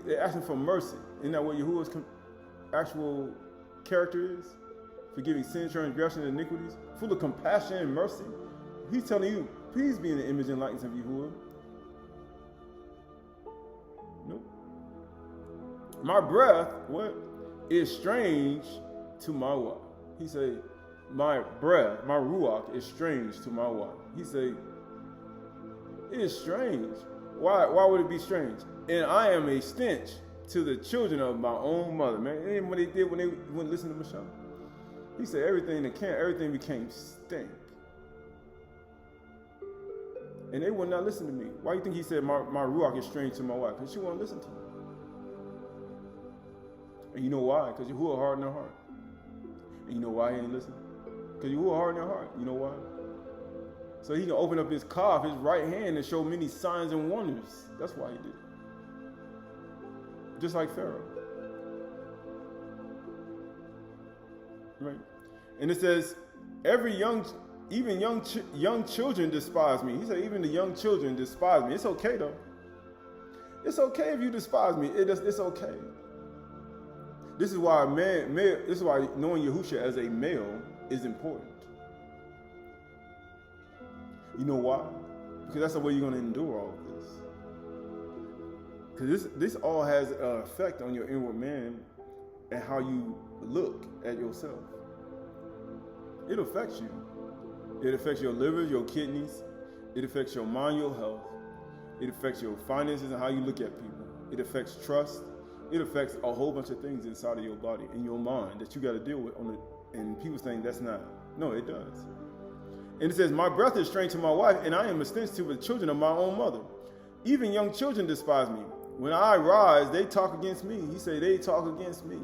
They're asking for mercy. Isn't that what Yahuwah's actual character is? Forgiving sin, transgression, and iniquities. Full of compassion and mercy. He's telling you, please be in the image and likeness of Yahuwah. Nope. My breath, is strange to my wife. He said, my breath, my ruach is strange to my wife. He said, it is strange. Why would it be strange? And I am a stench to the children of my own mother. Man, and what they did when they wouldn't listen to Michelle? He said everything became stink. And they would not listen to me. Why do you think he said my ruach is strange to my wife? Because she won't listen to me. And you know why? Because Yahuwah hardened her heart. And you know why he ain't listening? Because Yahuwah hardened her heart. You know why? So he can open up his calf, his right hand, and show many signs and wonders. That's why he did it. Just like Pharaoh. Right? And it says, even young children despise me. He said, even the young children despise me. It's okay though. It's okay if you despise me. It's okay. This is why this is why knowing Yahusha as a male is important. You know why? Because that's the way you're going to endure all of this. Because this all has an effect on your inward man and how you look at yourself. It affects you. It affects your liver, your kidneys. It affects your mind, your health. It affects your finances and how you look at people. It affects trust. It affects a whole bunch of things inside of your body and your mind that you got to deal with and people think that's not. No, it does. And it says, my breath is strange to my wife, and I am a stench to the children of my own mother. Even young children despise me. When I rise, they talk against me. He said, they talk against me.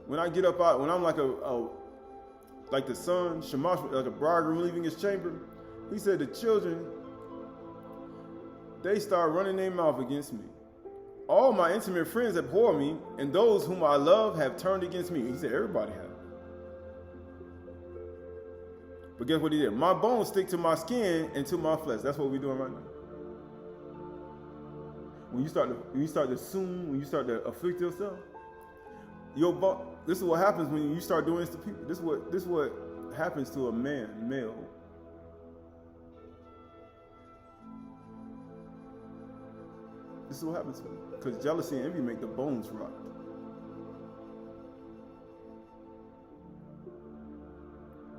When I get up out, when I'm like like the son, Shamash, like a bridegroom leaving his chamber, he said the children, they start running their mouth against me. All my intimate friends abhor me, and those whom I love have turned against me. He said, everybody has. But guess what he did? My bones stick to my skin and to my flesh. That's what we're doing right now. When you start to assume, when you start to afflict yourself, this is what happens when you start doing this to people. This is what happens to a male. This is what happens to him. Because jealousy and envy make the bones rot.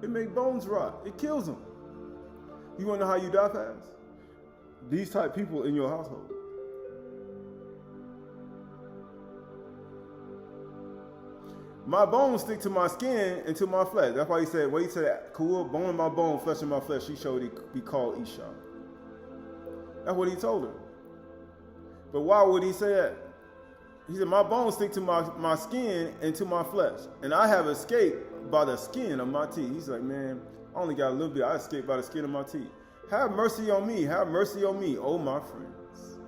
It makes bones rot. It kills them. You want to know how you die fast? These type people in your household. My bones stick to my skin and to my flesh. That's why he said, when he said, cool, bone in my bone, flesh in my flesh, he showed he be called Isha. That's what he told her. But why would he say that? He said, my bones stick to my skin and to my flesh. And I have escaped by the skin of my teeth. He's like, man, I only got a little bit. I escaped by the skin of my teeth. Have mercy on me. Have mercy on me, oh my friends.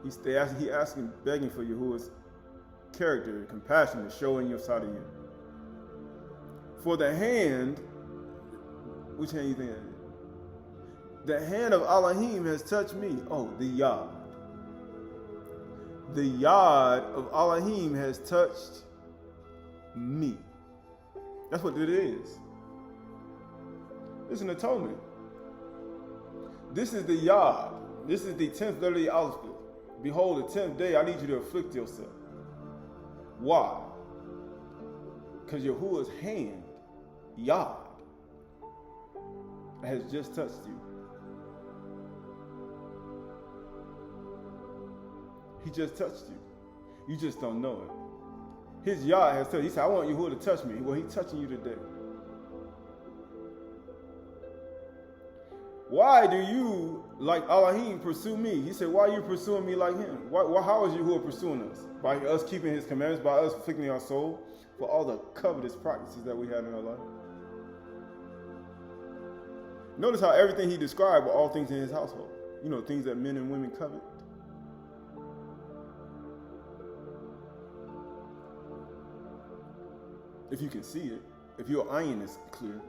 He asking, begging for Yahuwah's character, compassion to show in your side of you. For the hand, which hand you think that is? The hand of Elohim has touched me. Oh, the Yod. The Yod of Elohim has touched me. That's what it is. It's an atonement. This is the Yod. This is the 10th letter of the alphabet. Behold, the 10th day, I need you to afflict yourself. Why? Because Yahuwah's hand, Yod, has just touched you. He just touched you. You just don't know it. His Yod has touched you. He said, I want Yahuwah to touch me. Well, he's touching you today. Why do you, like Elohim, pursue me? He said, why are you pursuing me like him? How is Yahuwah pursuing us? By us keeping his commandments, by us afflicting our soul for all the covetous practices that we had in our life. Notice how everything he described were all things in his household. You know, things that men and women covet. if you can see it, if your iron is clear.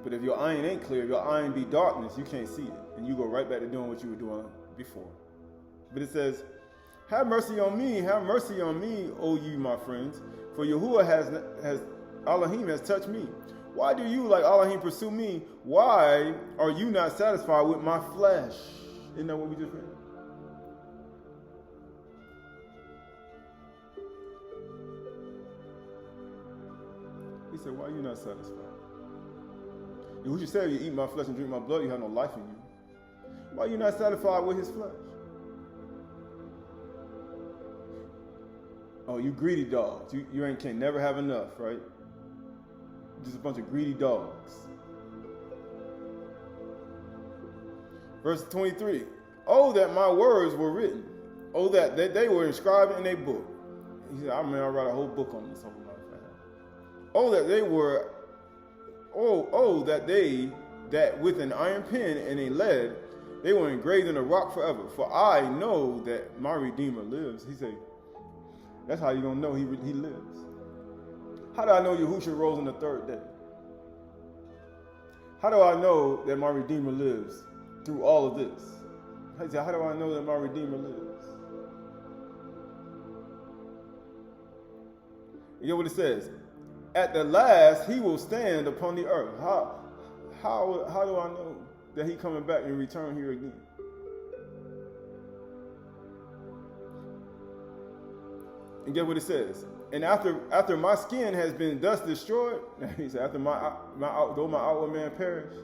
But if your iron ain't clear, if your iron be darkness, you can't see it. And you go right back to doing what you were doing before. But it says, have mercy on me, O you, my friends, for Yahuwah has Elohim has touched me. Why do you, like Elohim, pursue me? Why are you not satisfied with my flesh? Isn't that what we just read? He said, why are you not satisfied? Yahushua said, you eat my flesh and drink my blood, you have no life in you. Why are you not satisfied with his flesh? Oh, you greedy dogs. You can't never have enough, right? Just a bunch of greedy dogs. Verse 23. Oh, that my words were written. Oh, that they were inscribed in a book. He said, I remember I wrote a whole book on this. Oh, that they were, that with an iron pen and a lead, they were engraved in a rock forever. For I know that my Redeemer lives. He said, that's how you're going to know he lives. How do I know Yahushua rose on the third day? How do I know that my Redeemer lives through all of this? He said, how do I know that my Redeemer lives? You get what it says? At the last, he will stand upon the earth. How do I know that he coming back and return here again? And get what it says. And after my skin has been thus destroyed, he said, after though my outward man perish,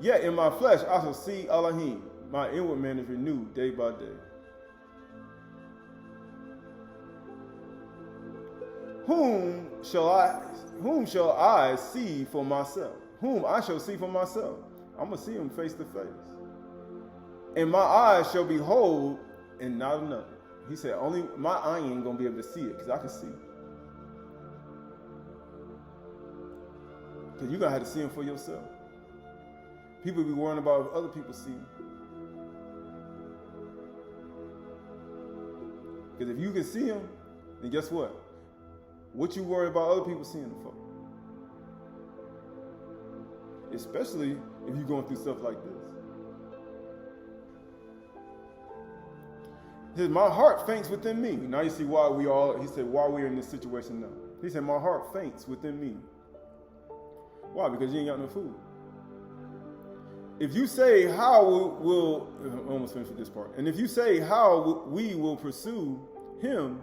yet in my flesh I shall see Elohim. My inward man is renewed day by day. Whom shall I see for myself? Whom I shall see for myself? I'm going to see him face to face. And my eyes shall behold and not another. He said, only my eye ain't going to be able to see it because I can see. Because you're going to have to see him for yourself. People be worrying about if other people see him. Because if you can see him, then guess what? What you worry about other people seeing him for? Especially if you're going through stuff like this. He said, my heart faints within me. Now you see why he said, why we're in this situation now. He said, my heart faints within me. Why? Because you ain't got no food. If you say how we'll almost finished with this part. And if you say how we will pursue him,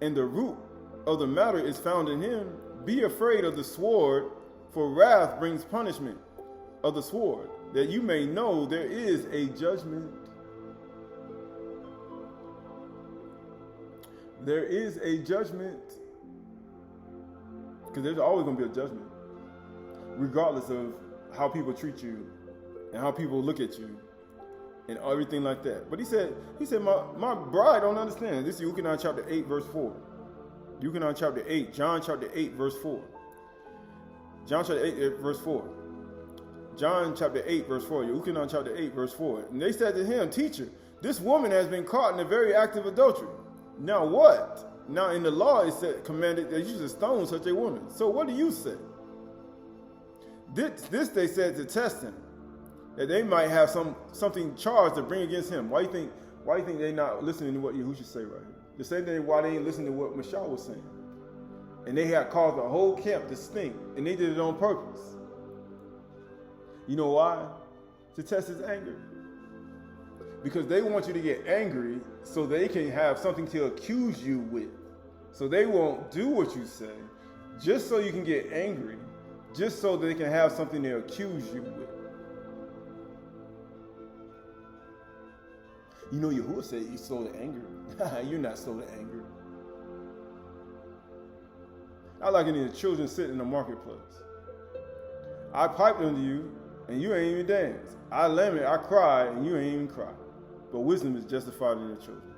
and the root of the matter is found in him, be afraid of the sword, for wrath brings punishment of the sword, that you may know there is a judgment. There is a judgment. Because there's always going to be a judgment. Regardless of how people treat you and how people look at you and everything like that. But he said, my bride don't understand. This is Yuchanan chapter 8, verse 4. Yuchanan chapter 8, John chapter 8, verse 4. John chapter 8, verse 4. John chapter 8, verse 4. Yuchanan chapter 8, verse 4. And they said to him, Teacher, this woman has been caught in a very act of adultery. Now what? Now in the law it said, commanded that you should stone such a woman. So what do you say? This they said to test him, that they might have something charged to bring against him. Why do you think they're not listening to what Yahushua say right here? The same thing why they ain't listening to what Mashal was saying. And they had caused the whole camp to stink, and they did it on purpose. You know why? To test his anger. Because they want you to get angry so they can have something to accuse you with. So they won't do what you say, just so you can get angry, just so they can have something to accuse you with. You know, Yahuwah said he's slow to anger. You're not slow to anger. I like it when the children sit in the marketplace. I piped unto you, and you ain't even dance. I lament, I cry, and you ain't even cry. But wisdom is justified in the children.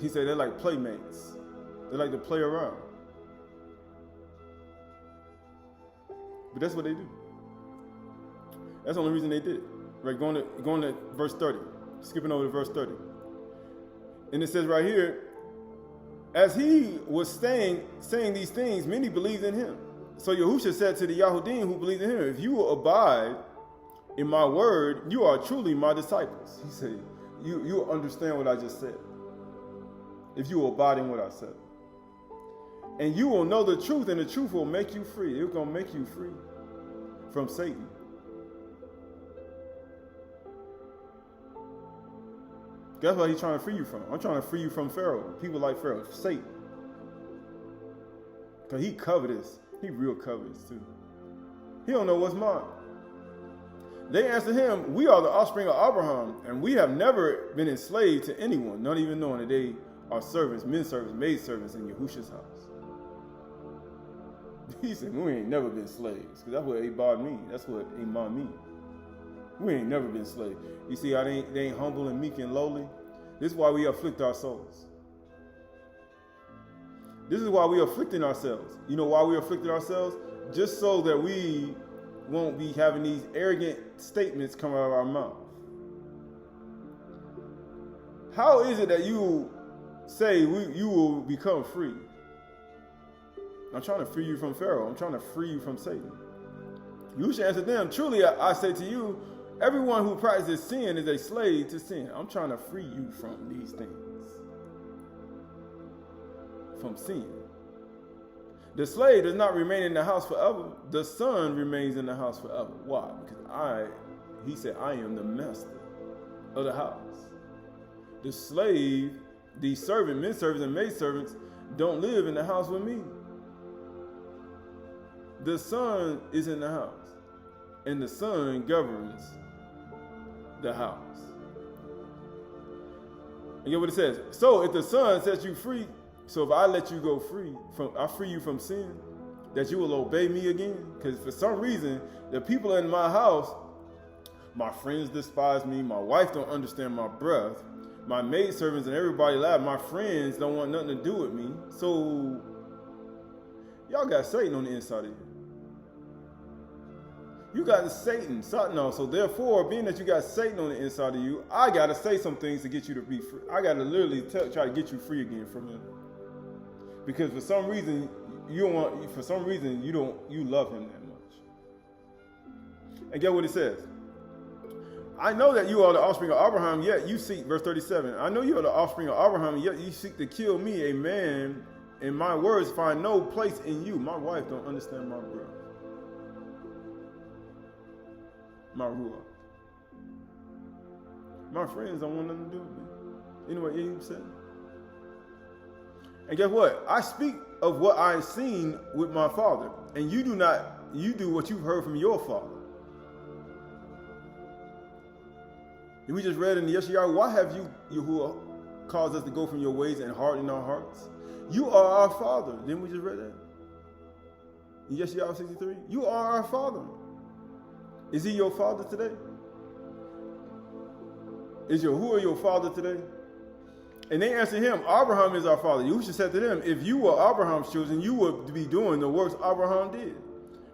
He said they're like playmates. They like to play around. But that's what they do. That's the only reason they did it. Right, going to verse 30. Skipping over to verse 30. And it says right here, As he was saying these things, many believed in him. So Yahusha said to the Yahudim who believed in him, if you will abide in my word, you are truly my disciples. He said, you will understand what I just said. If you will abide in what I said. And you will know the truth, and the truth will make you free. It's going to make you free from Satan. That's what he's trying to free you from. I'm trying to free you from Pharaoh. People like Pharaoh, Satan. Because he covetous. He real covetous too. He don't know what's mine. They answered him, we are the offspring of Abraham, and we have never been enslaved to anyone, not even knowing that they are servants, men servants, maid servants in Yahusha's house. He said, we ain't never been slaves. Because that's what Aydah means. That's what Iman means. We ain't never been slaves. You see how they ain't humble and meek and lowly? This is why we afflict our souls. This is why we are afflicting ourselves. You know why we are afflicting ourselves? Just so that we won't be having these arrogant statements come out of our mouth. How is it that you say you will become free? I'm trying to free you from Pharaoh. I'm trying to free you from Satan. You should answer them, truly I say to you, everyone who practices sin is a slave to sin. I'm trying to free you from these things. From sin. The slave does not remain in the house forever. The son remains in the house forever. Why? Because he said, I am the master of the house. The slave, the servant, men servants and maid servants don't live in the house with me. The son is in the house, and the son governs the house. And get what it says. So if the son sets you free, so if I let you go free, I free you from sin, that you will obey me again. Because for some reason, the people in my house, my friends despise me, my wife don't understand my breath, my maidservants and everybody laugh, my friends don't want nothing to do with me. So y'all got Satan on the inside of you. You got Satan, so therefore, being that you got Satan on the inside of you, I got to say some things to get you to be free. I got to literally try to get you free again from him. Because for some reason, you love him that much. And get what it says. I know that you are the offspring of Abraham, yet you seek, verse 37, I know you are the offspring of Abraham, yet you seek to kill me, a man, and my words find no place in you. My wife don't understand my breath. My ruach. My friends don't want nothing to do with me. You know what Eve said? And guess what? I speak of what I've seen with my father, and you do what you've heard from your father. And we just read in the Yeshayah, why have you Yahuwah caused us to go from your ways and harden our hearts? You are our father. Didn't we just read that? In Yeshayah 63, you are our father. Is he your father today? Is Yahuwah your father today? And they answered him, Abraham is our father. Yahusha said to them, if you were Abraham's children, you would be doing the works Abraham did.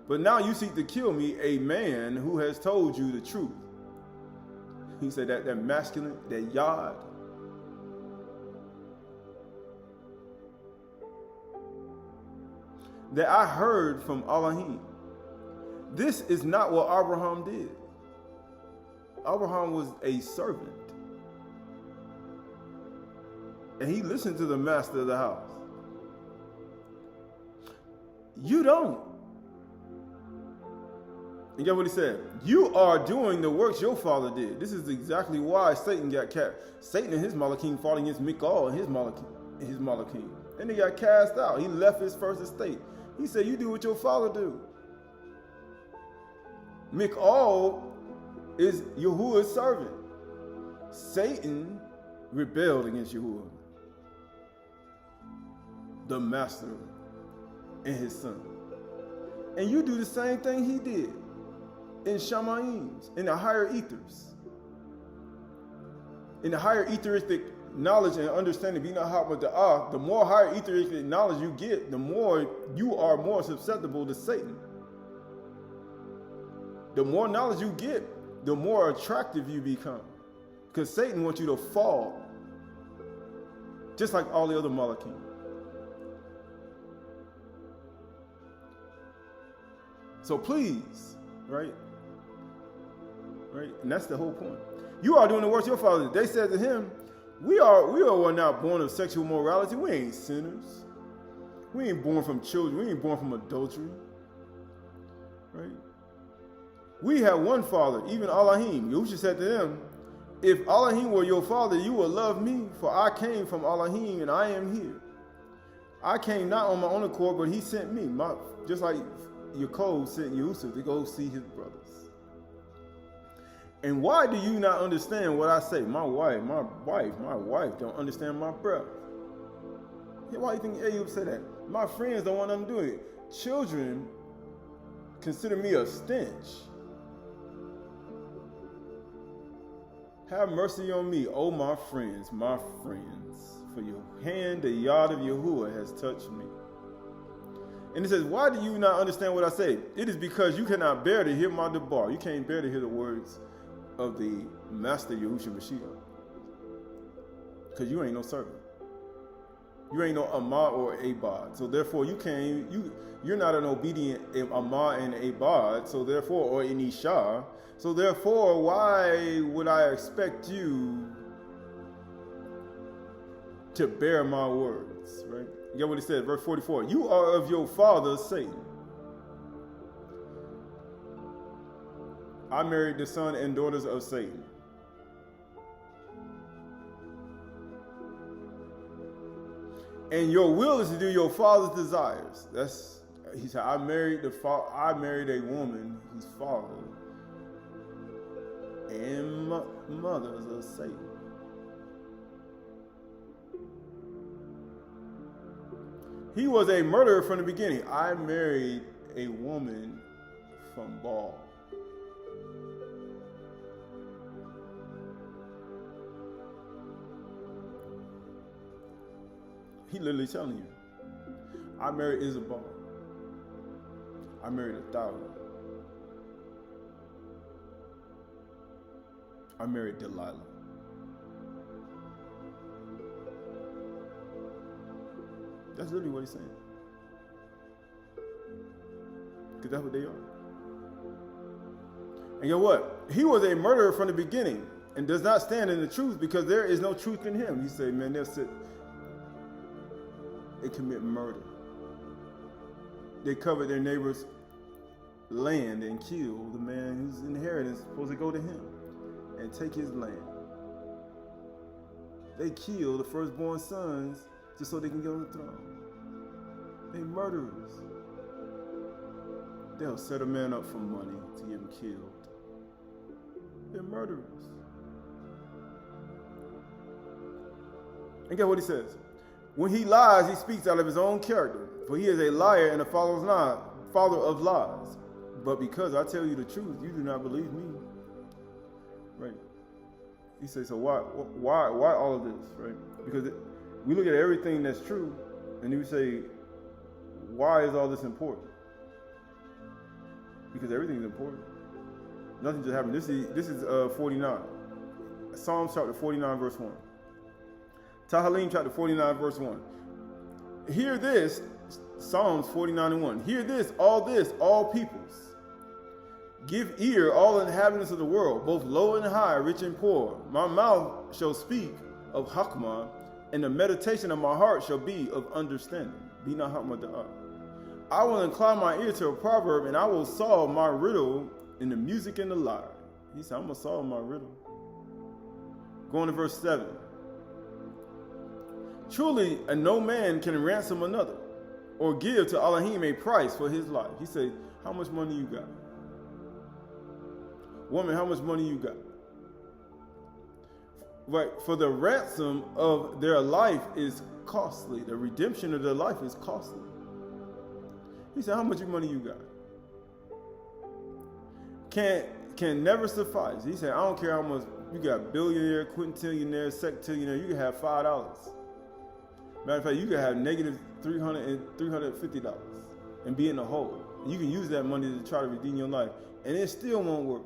But now you seek to kill me, a man who has told you the truth. He said that masculine, that yod. That I heard from Elohim. This is not what Abraham did. Abraham was a servant. And he listened to the master of the house. You don't. And get what he said? You are doing the works your father did. This is exactly why Satan got cast. Satan and his Malachim fought against Michael and his Malachim. And they got cast out. He left his first estate. He said, you do what your father do. Michael is Yahuwah's servant. Satan rebelled against Yahuwah, the master, and his son. And you do the same thing he did in Shamayim, in the higher ethers. In the higher etheric knowledge and understanding, be not hot with the more higher etheric knowledge you get, the more you are more susceptible to Satan. The more knowledge you get, the more attractive you become. Because Satan wants you to fall. Just like all the other Malachim. So please, right? Right? And that's the whole point. You are doing the works of your father. They said to him, we are not born of sexual morality. We ain't sinners. We ain't born from children. We ain't born from adultery. Right? We have one father, even Elohim. Yahusha said to them, if Elohim were your father, you would love me, for I came from Elohim and I am here. I came not on my own accord, but he sent me. Just like Yaakov sent Yusuf to go see his brothers. And why do you not understand what I say? My wife don't understand my breath. Why do you think Ayub said that? My friends don't want them to do it. Children consider me a stench. Have mercy on me, oh my friends, for your hand, the yard of Yahuwah has touched me. And it says, why do you not understand what I say? It is because you cannot bear to hear my debar. You can't bear to hear the words of the Master Yahushua Mashiach. Because you ain't no servant. You ain't no Amah or Abad. So therefore you're not an obedient Amah and Abad, so therefore, or an Isha. So therefore, why would I expect you to bear my words, right? You get what he said, verse 44. You are of your father, Satan. I married the son and daughters of Satan. And your will is to do your father's desires. He said, I married a woman whose father and mothers of Satan. He was a murderer from the beginning. I married a woman from Baal. He literally telling you, I married Isabel. I married 1,000. I married Delilah. That's literally what he's saying. Because that's what they are. And you know what? He was a murderer from the beginning and does not stand in the truth because there is no truth in him. He said, man, they commit murder. They covet their neighbor's land and kill the man whose inheritance is supposed to go to him and take his land. They kill the firstborn sons just so they can get on the throne. They murderers. They'll set a man up for money to get him killed. They're murderers. And get what he says. When he lies, he speaks out of his own character, for he is a liar and a father of lies. But because I tell you the truth, you do not believe me. Right? He says, so why all of this, right? Because we look at everything that's true, and you say, why is all this important? Because everything is important. Nothing just happened. This is 49. Psalms chapter 49, verse 1. Tahalim chapter 49, verse 1. Hear this, Psalms 49 and 1. Hear this, all peoples. Give ear, all inhabitants of the world, both low and high, rich and poor. My mouth shall speak of Hakmah, and the meditation of my heart shall be of understanding. Be not Hakmah da'ah. I will incline my ear to a proverb, and I will solve my riddle in the music and the lyre. He said, I'm going to solve my riddle. Going to verse 7. Truly, no man can ransom another or give to Elohim a price for his life. He said, how much money you got? Woman, how much money you got? Right, for the ransom of their life is costly. The redemption of their life is costly. He said, how much money you got? Can never suffice. He said, I don't care how much you got, billionaire, quintillionaire, sectillionaire, you can have $5. Matter of fact, you can have negative $300 and $350 and be in the hole. You can use that money to try to redeem your life, and it still won't work.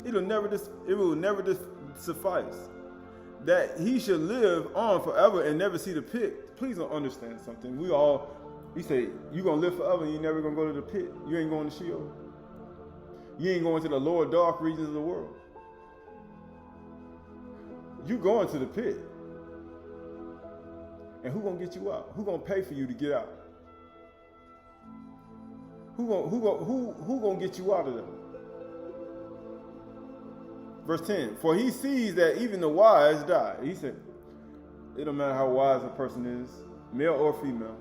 It will never suffice. That he should live on forever and never see the pit. Please don't understand something. We all He said, you're going to live forever and you're never going to go to the pit. You ain't going to Sheol. You ain't going to the lower dark regions of the world. You going to the pit. And who going to get you out? Who going to pay for you to get out? Who going to get you out of there? Verse 10, for he sees that even the wise die. He said, it don't matter how wise a person is, male or female,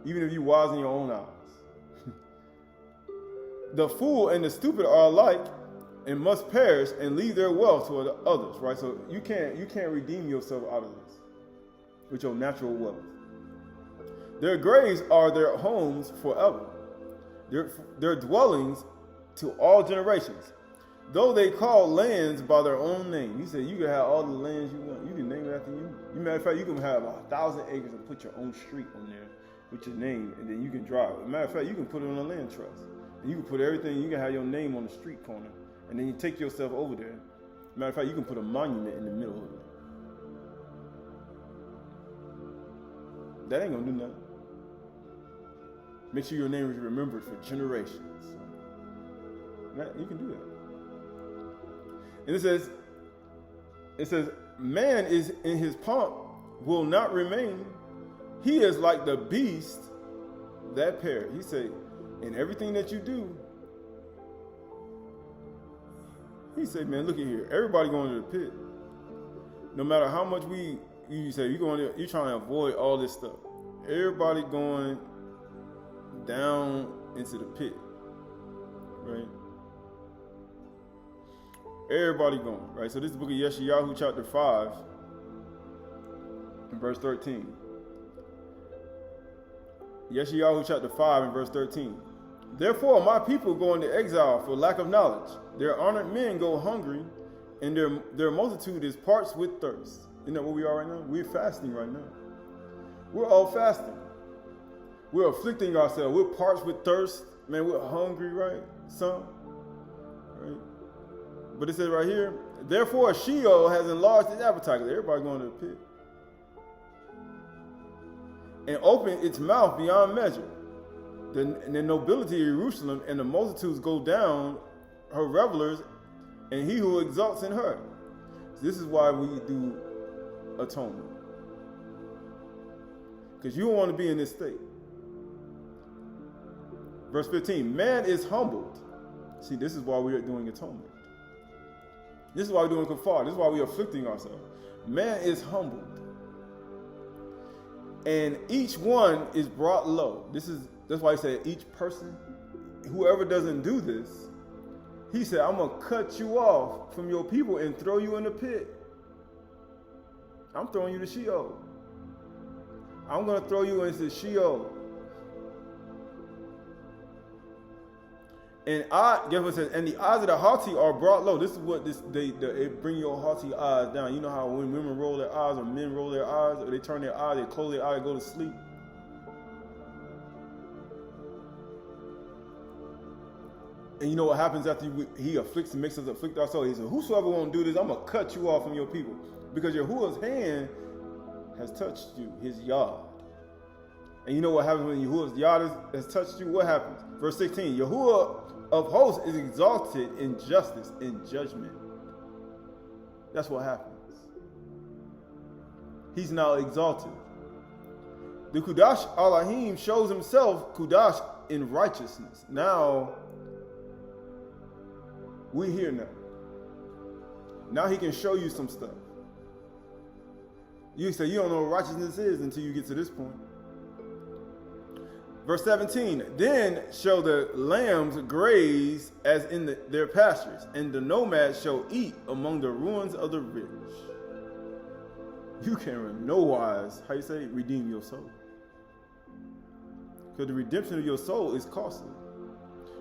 even if you wise in your own eyes. The fool and the stupid are alike and must perish and leave their wealth to others, right? So you can't redeem yourself out of this with your natural wealth. Their graves are their homes forever, their dwellings to all generations. Though they call lands by their own name. He said you can have all the lands you want. You can name it after you. Matter of fact, you can have 1,000 acres and put your own street on there with your name, and then you can drive. Matter of fact, you can put it on a land trust. And you can put everything, you can have your name on the street corner, and then you take yourself over there. Matter of fact, you can put a monument in the middle of it. That ain't gonna do nothing. Make sure your name is remembered for generations. Man, you can do that. And it says, man is in his pomp will not remain. He is like the beast that perish. He said, in everything that you do, he said, man, look at here. Everybody going to the pit. No matter how much you say you're trying to avoid all this stuff. Everybody going down into the pit, right? Everybody going, right? So this is the book of Yeshayahu, chapter 5, and verse 13. Yeshayahu, chapter 5, and verse 13. Therefore, my people go into exile for lack of knowledge. Their honored men go hungry, and their multitude is parched with thirst. Isn't that what we are right now? We're fasting right now. We're all fasting. We're afflicting ourselves. We're parched with thirst. Man, we're hungry, right? Some, right? But it says right here, therefore Sheol has enlarged its appetite. Everybody going to the pit. And opened its mouth beyond measure. The nobility of Jerusalem and the multitudes go down, her revelers, and he who exalts in her. So this is why we do atonement. Because you don't want to be in this state. Verse 15, man is humbled. See, this is why we are doing atonement. This is why we're doing Kaphar. This is why we're afflicting ourselves. Man is humbled. And each one is brought low. That's why he said each person, whoever doesn't do this, he said, I'm going to cut you off from your people and throw you in the pit. I'm throwing you to Sheol. I'm going to throw you into Sheol. And guess what it says? And the eyes of the haughty are brought low. This is what it bring your haughty eyes down. You know how when women roll their eyes or men roll their eyes, or they turn their eyes, they close their eyes, and go to sleep. And you know what happens after he afflicts and makes us afflict ourselves? He said, whosoever won't do this, I'm going to cut you off from your people. Because Yahuwah's hand has touched you, his yard. And you know what happens when Yahuwah's yard has touched you? What happens? Verse 16, Yahuwah of hosts is exalted in justice, in judgment. That's what happens. He's now exalted. The Kudash Elohim shows himself Kudash in righteousness. Now, we're here now. Now he can show you some stuff. You say you don't know what righteousness is until you get to this point. Verse 17, then shall the lambs graze as in their pastures, and the nomads shall eat among the ruins of the rich. You can in no wise, how you say, redeem your soul. Because the redemption of your soul is costly.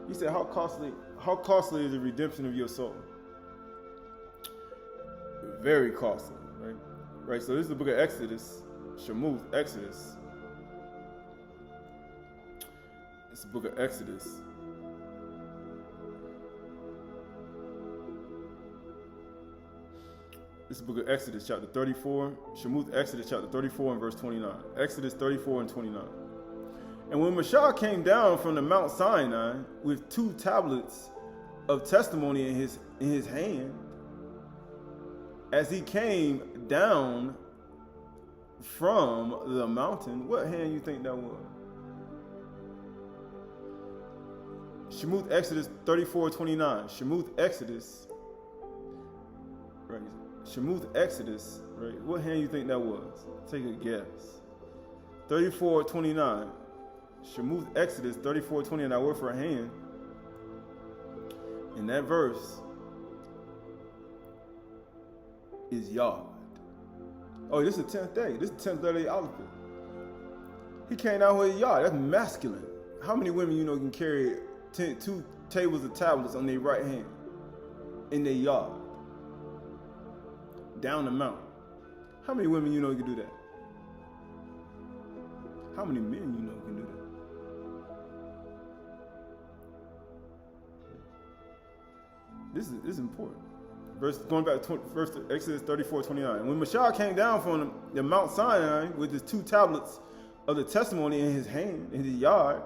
He said, how costly is the redemption of your soul? Very costly, right? Right, so this is the book of Exodus, Shemuth, Exodus. It's the book of Exodus. This is the book of Exodus, chapter 34. Shemuth, Exodus, chapter 34 and verse 29. Exodus 34 and 29. And when Mashah came down from the Mount Sinai with 2 tablets of testimony in his hand, as he came down from the mountain, what hand you think that was? Shemuth Exodus 34:29. Shemuth Exodus, right? Shemuth Exodus, right? What hand you think that was? Take a guess. 34:29. Shemuth Exodus 34:20. That word for a hand. In that verse is Yod. Oh, this is the 10th day. This is the 10th day of the Alphabet. He came out with Yod. That's masculine. How many women you know can carry 2 tables of tablets on their right hand in their Yod down the mountain? How many women you know can do that? How many men you know can do that? This is important. Going back to Exodus 34:29. When Mashah came down from the Mount Sinai with his 2 tablets of the testimony in his hand, in his Yod,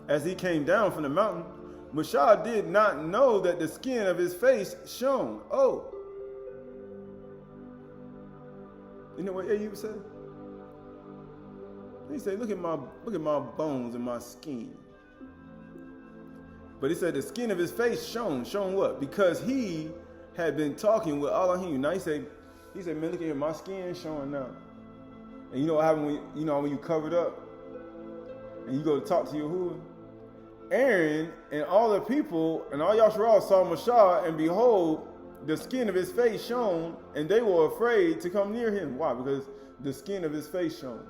as he came down from the mountain, Mashah did not know that the skin of his face shone. Oh. You know what Aydah said? He said, look at my bones and my skin. But he said the skin of his face shone. Shone what? Because he had been talking with Elohim. Now he said, man, look at here, my skin showing now. And you know what happened when you covered up and you go to talk to Yahuwah? Aaron and all the people and all Yasharal saw Mashah, and behold, the skin of his face shone, and they were afraid to come near him. Why? Because the skin of his face shone.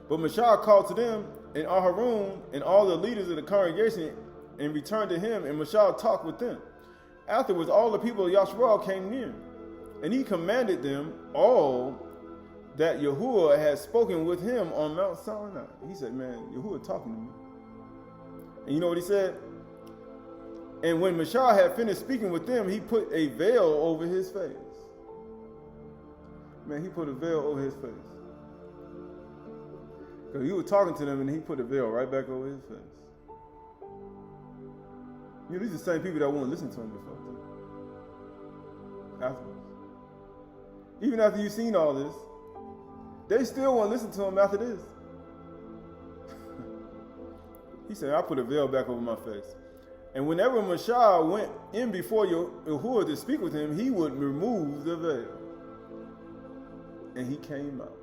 But Mashah called to them, and Aharon and all the leaders of the congregation, and returned to him, and Mashah talked with them. Afterwards, all the people of Yasharal came near, and he commanded them all that Yahuwah had spoken with him on Mount Sinai. He said, man, Yahuwah talking to me. And you know what he said? And when Mashah had finished speaking with them, he put a veil over his face. Man, he put a veil over his face. Because he was talking to them and he put a veil right back over his face. You know, these are the same people that won't listen to him before. Afterwards. Even after you've seen all this, they still won't listen to him after this. He said, I put a veil back over my face. And whenever Mashah went in before Yahuwah to speak with him, he would remove the veil. And he came out.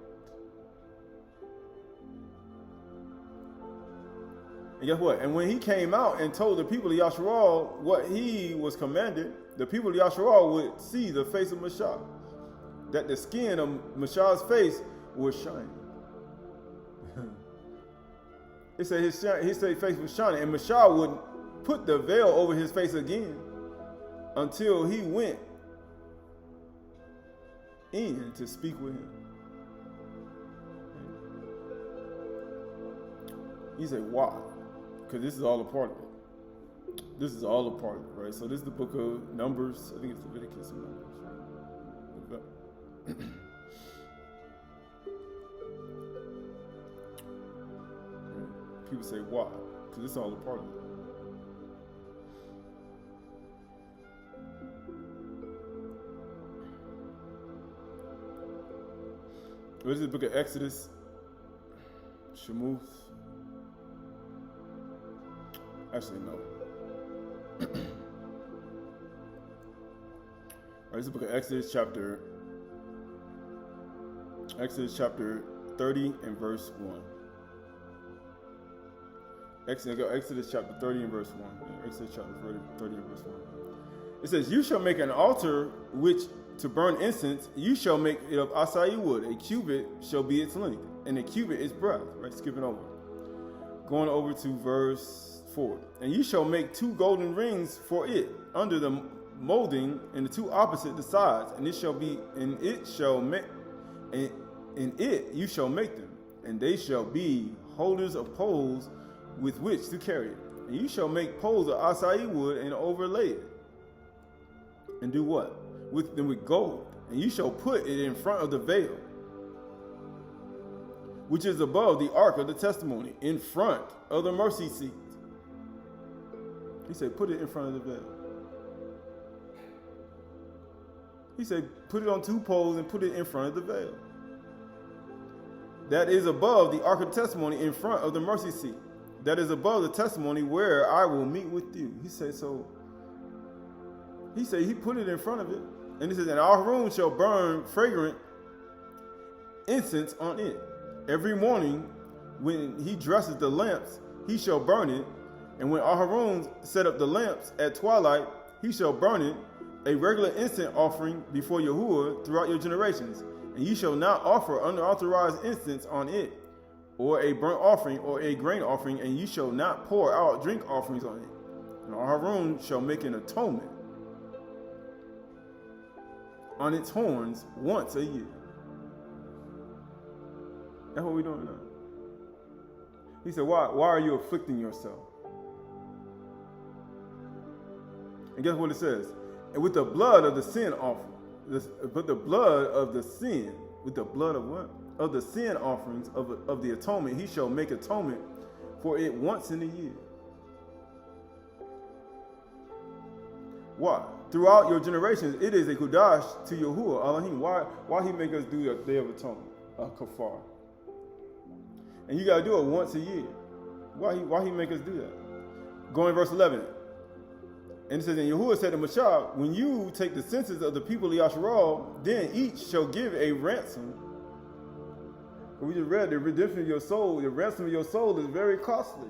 And guess what? And when he came out and told the people of Yasharal what he was commanded, the people of Yasharal would see the face of Mashah, that the skin of Mashah's face was shining. He said his face was shining, and Mashah would put the veil over his face again until he went in to speak with him. He said, why? Because this is all a part of it. This is all a part of it, right? So this is the book of Numbers. I think it's Leviticus and Numbers, right? People say, why? Because it's all a part of it. What is the book of Exodus? Shemuth? Actually, no. All right, this is the book of Exodus chapter 30 and verse 1. Exodus chapter 30 and verse 1. Exodus chapter 30 and verse 1. It says, you shall make an altar which to burn incense, you shall make it of acai wood. A cubit shall be its length, and a cubit its breadth. Right, skipping over. Going over to verse 4. And you shall make 2 golden rings for it under the molding in the 2 opposite the sides, and you shall make them, and they shall be holders of poles with which to carry it. And you shall make poles of acai wood and overlay it. And do what? With gold. And you shall put it in front of the veil. which is above the ark of the testimony, in front of the mercy seat. He said, put it in front of the veil. He said, put it on 2 poles and put it in front of the veil. That is above the ark of the testimony, in front of the mercy seat. That is above the testimony where I will meet with you. He said, he put it in front of it. And he says, and Aharon shall burn fragrant incense on it. Every morning when he dresses the lamps, he shall burn it. And when Aharon set up the lamps at twilight, he shall burn it, a regular incense offering before Yahuwah throughout your generations. And ye shall not offer unauthorized incense on it, or a burnt offering, or a grain offering, and ye shall not pour out drink offerings on it. And Aharon shall make an atonement on its horns once a year. That's what we're doing now. He said, why are you afflicting yourself? And guess what it says? And with the blood of the sin offering, but the blood of the sin, with the blood of what? Of the sin offerings of the atonement, he shall make atonement for it once in a year. Why? Throughout your generations, it is a Kudash to Yahuwah Elohim. Why he make us do the Day of Atonement, Kaphar? And you got to do it once a year. Why he make us do that? Going verse 11. And it says, and Yahuwah said to Mashah, when you take the census of the people of Yasharal, then each shall give a ransom. We just read the redemption of your soul. The ransom of your soul is very costly.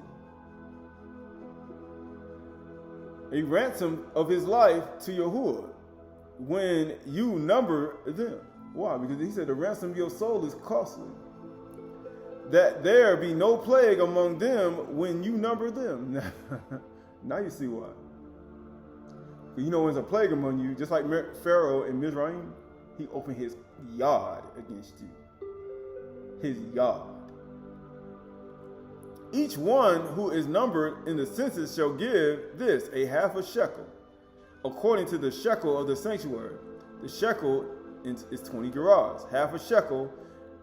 A ransom of his life to Yahuwah when you number them. Why? Because he said the ransom of your soul is costly. That there be no plague among them when you number them. Now you see why. You know, when there's a plague among you, just like Pharaoh in Mizraim, he opened his yard against you. His yard. Each one who is numbered in the census shall give this, a half a shekel, according to the shekel of the sanctuary. The shekel is 20 gerahs, half a shekel,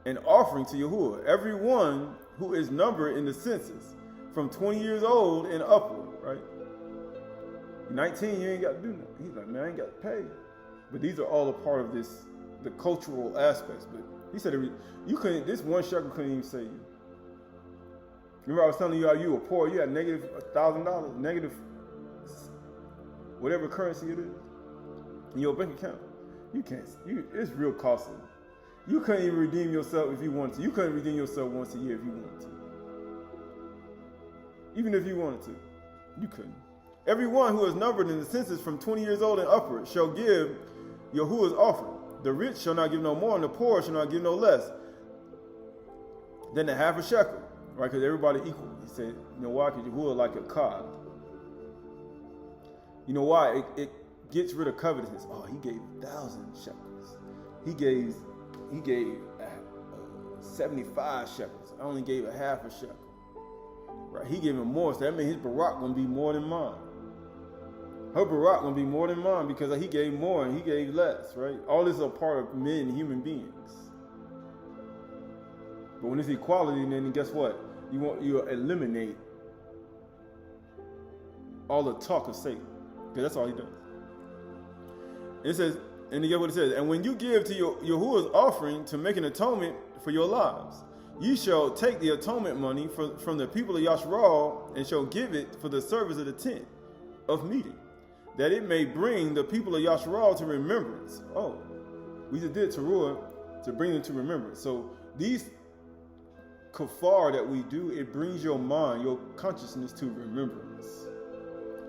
an offering to Yahuwah. Every one who is numbered in the census, from 20 years old and upward, right? 19, you ain't got to do nothing. He's like, man, I ain't got to pay. But these are all a part of this, the cultural aspects. But he said, you couldn't, this one shekel couldn't even save you. Remember I was telling you how you were poor, you had negative $1,000, negative whatever currency it is in your bank account. You can't, it's real costly. You couldn't even redeem yourself if you wanted to. You couldn't redeem yourself once a year if you wanted to. Even if you wanted to, you couldn't. Everyone who is numbered in the census from 20 years old and upward shall give Yahuwah's offering. The rich shall not give no more, and the poor shall not give no less than the half a shekel, right? Because everybody equal. He said, you know why? Because Yahuwah like a cod. You know why? It gets rid of covetousness. Oh, he gave 1,000 shekels. He gave 75 shekels. I only gave a half a shekel. Right? He gave him more, so that means his Parach gonna be more than mine. Her Parach gonna be more than mine because he gave more and he gave less, right? All this is a part of men, human beings. But when it's equality, then guess what? You eliminate all the talk of Satan, because that's all he does. And it says, and you get what it says. And when you give to Yahuwah's offering to make an atonement for your lives, ye shall take the atonement money from the people of Yasharal and shall give it for the service of the tent of meeting, that it may bring the people of Yasharal to remembrance. Oh, we just did Turah to bring them to remembrance. So these Kaphar that we do, it brings your mind, your consciousness to remembrance.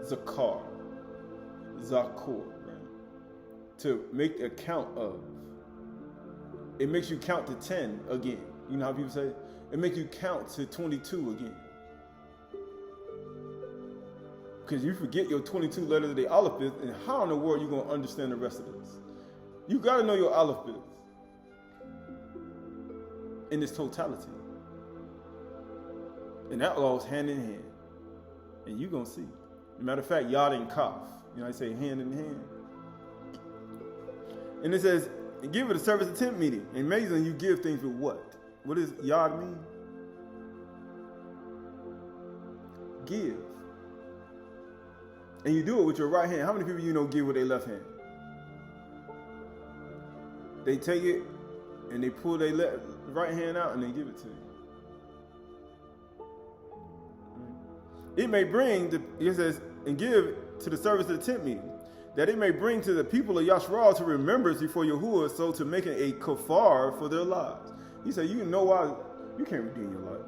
Zakar, Zakor, right? To make a count of. It makes you count to 10 again. You know how people say? It makes you count to 22 again. Because you forget your 22 letters of the alphabet, and how in the world are you going to understand the rest of this? You got to know your alphabet in its totality. And that goes hand in hand. And you're going to see. Matter of fact, Yad and Kaf. You know, I say hand in hand. And it says, and give it a service of tent meeting. And amazingly, you give things with what? What does yad mean? Give. And you do it with your right hand. How many people you know give with their left hand? They take it and they pull their right hand out and they give it to you. It may bring, it says, and give to the service of the tent meeting, that it may bring to the people of Yasharal to remembrance before Yahuwah, so to make it a Kaphar for their lives. He said, you know why you can't redeem your life.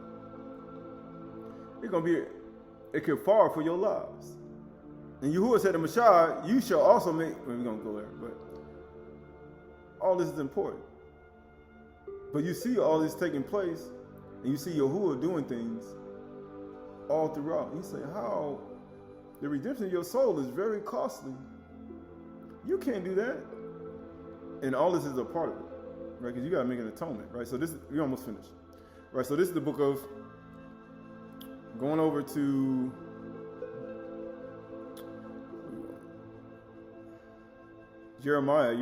It's going to be a Kaphar for your lives. And Yahuwah said to Mashah, you shall also make, well, we're going to go there, but all this is important. But you see all this taking place, and you see Yahuwah doing things all throughout. He said, how the redemption of your soul is very costly. You can't do that. And all this is a part of it, right? Because you got to make an atonement, right? So this, we almost finished, right? So this is the book of, going over to Jeremiah,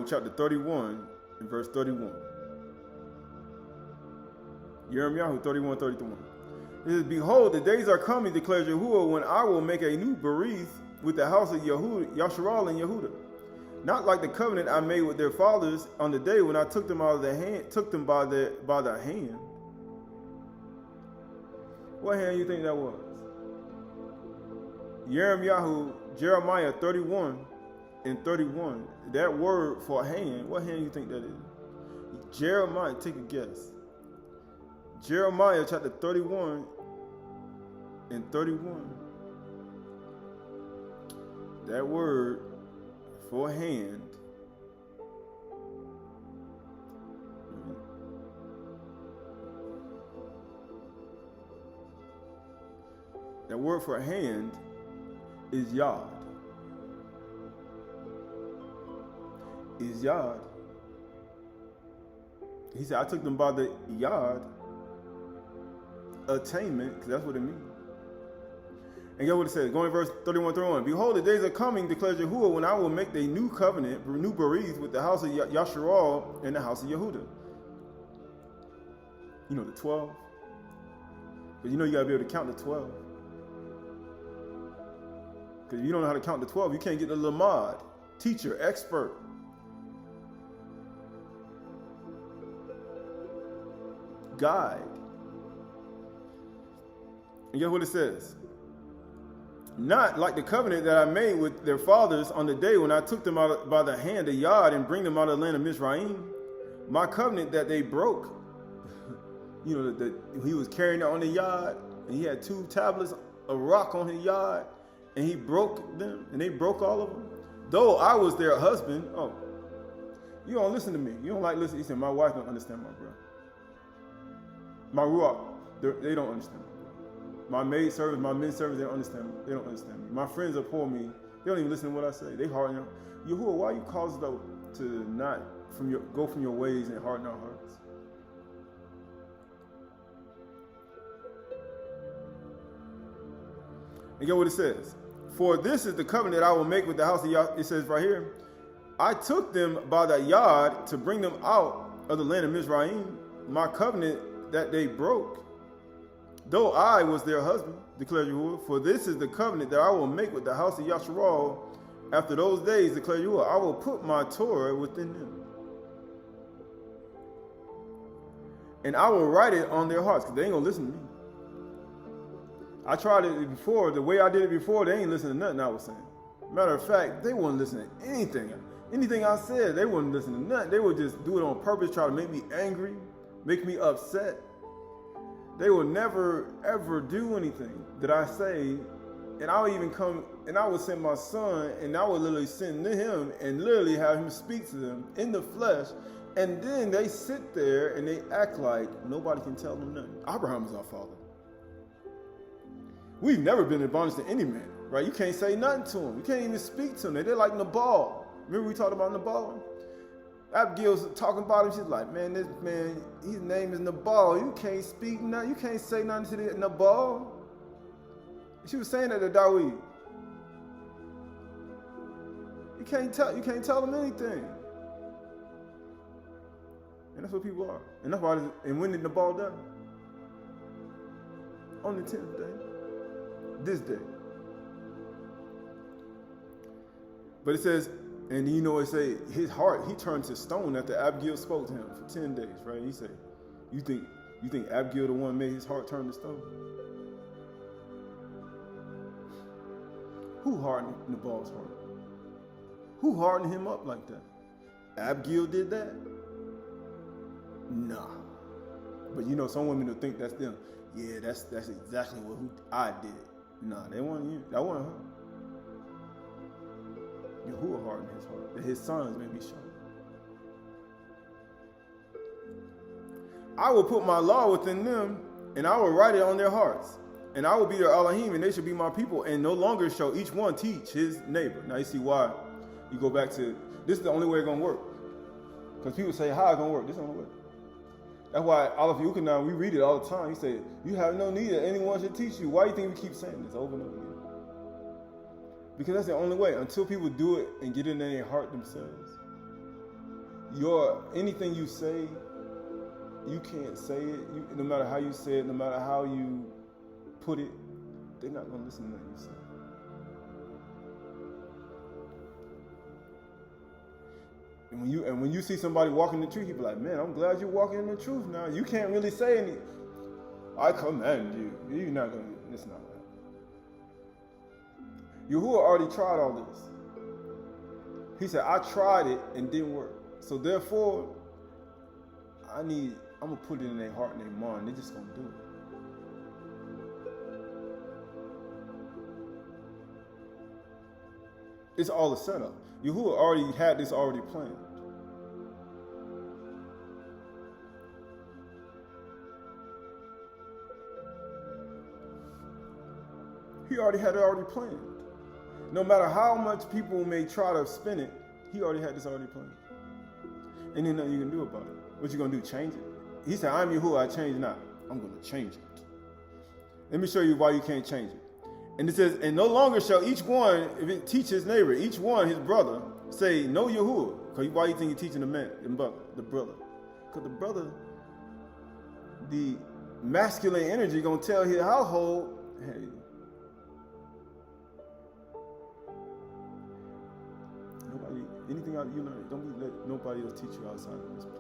chapter 31 and verse 31. Jeremiah 31, 31. It says, behold, the days are coming, declares Yahuwah, when I will make a new berith with the house of Yasharal and Yehuda. Not like the covenant I made with their fathers on the day when I took them out of the hand, took them by the hand. What hand do you think that was? Jeremiah 31 and 31. That word for hand, what hand do you think that is? Jeremiah, take a guess. Jeremiah chapter 31 and 31. That word for hand. That word for hand is yad. Is yad. He said, I took them by the yad, attainment, because that's what it means. And guess what it says? Going to verse 31, 31. Behold, the days are coming, declares Yahuwah, when I will make a new covenant, new berith with the house of Yasharal and the house of Yehuda. You know, the 12. But you know you got to be able to count the 12. Because if you don't know how to count the 12, you can't get the lamad, teacher, expert. Guide. And guess what it says? Not like the covenant that I made with their fathers on the day when I took them out by the hand of Yad and bring them out of the land of Mizraim. My covenant that they broke. You know, that he was carrying it on the Yad, and he had 2 tablets of rock on his Yad, and he broke them, and they broke all of them. Though I was their husband. Oh, you don't listen to me. You don't like listening. He said, my wife don't understand my brother. My ruach, they don't understand me. My maid servants, my men servants, they don't understand me. They don't understand me. My friends abhor me. They don't even listen to what I say. They harden up. Yahuwah, why you cause us to not go from your ways and harden our hearts? And get what it says. For this is the covenant I will make with the house of Yah. It says right here, I took them by the yard to bring them out of the land of Mizraim. My covenant that they broke. Though I was their husband, declared Yahuwah, for this is the covenant that I will make with the house of Yasharal after those days, declared Yahuwah, I will put my Torah within them. And I will write it on their hearts, because they ain't going to listen to me. I tried it before. The way I did it before, they ain't listening to nothing I was saying. Matter of fact, they wouldn't listen to anything. Anything I said, they wouldn't listen to nothing. They would just do it on purpose, try to make me angry, make me upset. They will never, ever do anything that I say. And I would even come, and I would send my son, and I would literally send to him and literally have him speak to them in the flesh. And then they sit there and they act like nobody can tell them nothing. Abraham is our father. We've never been in bondage to any man, right? You can't say nothing to them. You can't even speak to them. They're like Nabal. Remember we talked about Nabal? Abigail's talking about him. She's like, man, this man, his name is Nabal. You can't speak nothing. You can't say nothing to the Nabal. She was saying that to Dawid. You can't tell them anything. And that's what people are. And that's why. And when did the ball die? On the 10th day. This day. But it says, and you know it say his heart, he turned to stone after Abigail spoke to him for 10 days, right? He said, you think Abigail the one made his heart turn to stone? Who hardened Nabal's heart? Who hardened him up like that? Abigail did that? Nah. But you know, some women will think that's them. Yeah, that's exactly what I did. Nah, they wasn't you. That wasn't her. Yahuwah hardened his heart, that his sons may be shown. I will put my law within them, and I will write it on their hearts. And I will be their Elohim, and they shall be my people, and no longer shall each one teach his neighbor. Now you see why you go back to, this is the only way it's going to work. Because people say, how it's going to work? This is the only way. That's why all of you can now, we read it all the time. He said, you have no need that anyone should teach you. Why do you think we keep saying this over and over again? Because that's the only way. Until people do it and get it in their heart themselves. Anything you say, you can't say it. No matter how you say it, no matter how you put it, they're not going to listen to what you say. And when you see somebody walking the truth, you be like, man, I'm glad you're walking in the truth now. You can't really say anything. I command you. You're not going to, it's not right. Yahuwah already tried all this. He said, I tried it and didn't work. So therefore, I'm going to put it in their heart and their mind. They're just going to do it. It's all a setup. Yahuwah already had this already planned. He already had it already planned. No matter how much people may try to spin it, he already had this already planned. And then nothing you can do about it. What you going to do, change it? He said, I'm Yahuwah, I change not. I'm going to change it. Let me show you why you can't change it. And it says, and no longer shall each one, if it teach his neighbor, each one his brother, say, no Yahuwah. Because why you think you're teaching the brother? Because the brother, the masculine energy going to tell his household, hey, anything out you learn, don't let nobody else teach you outside of this place.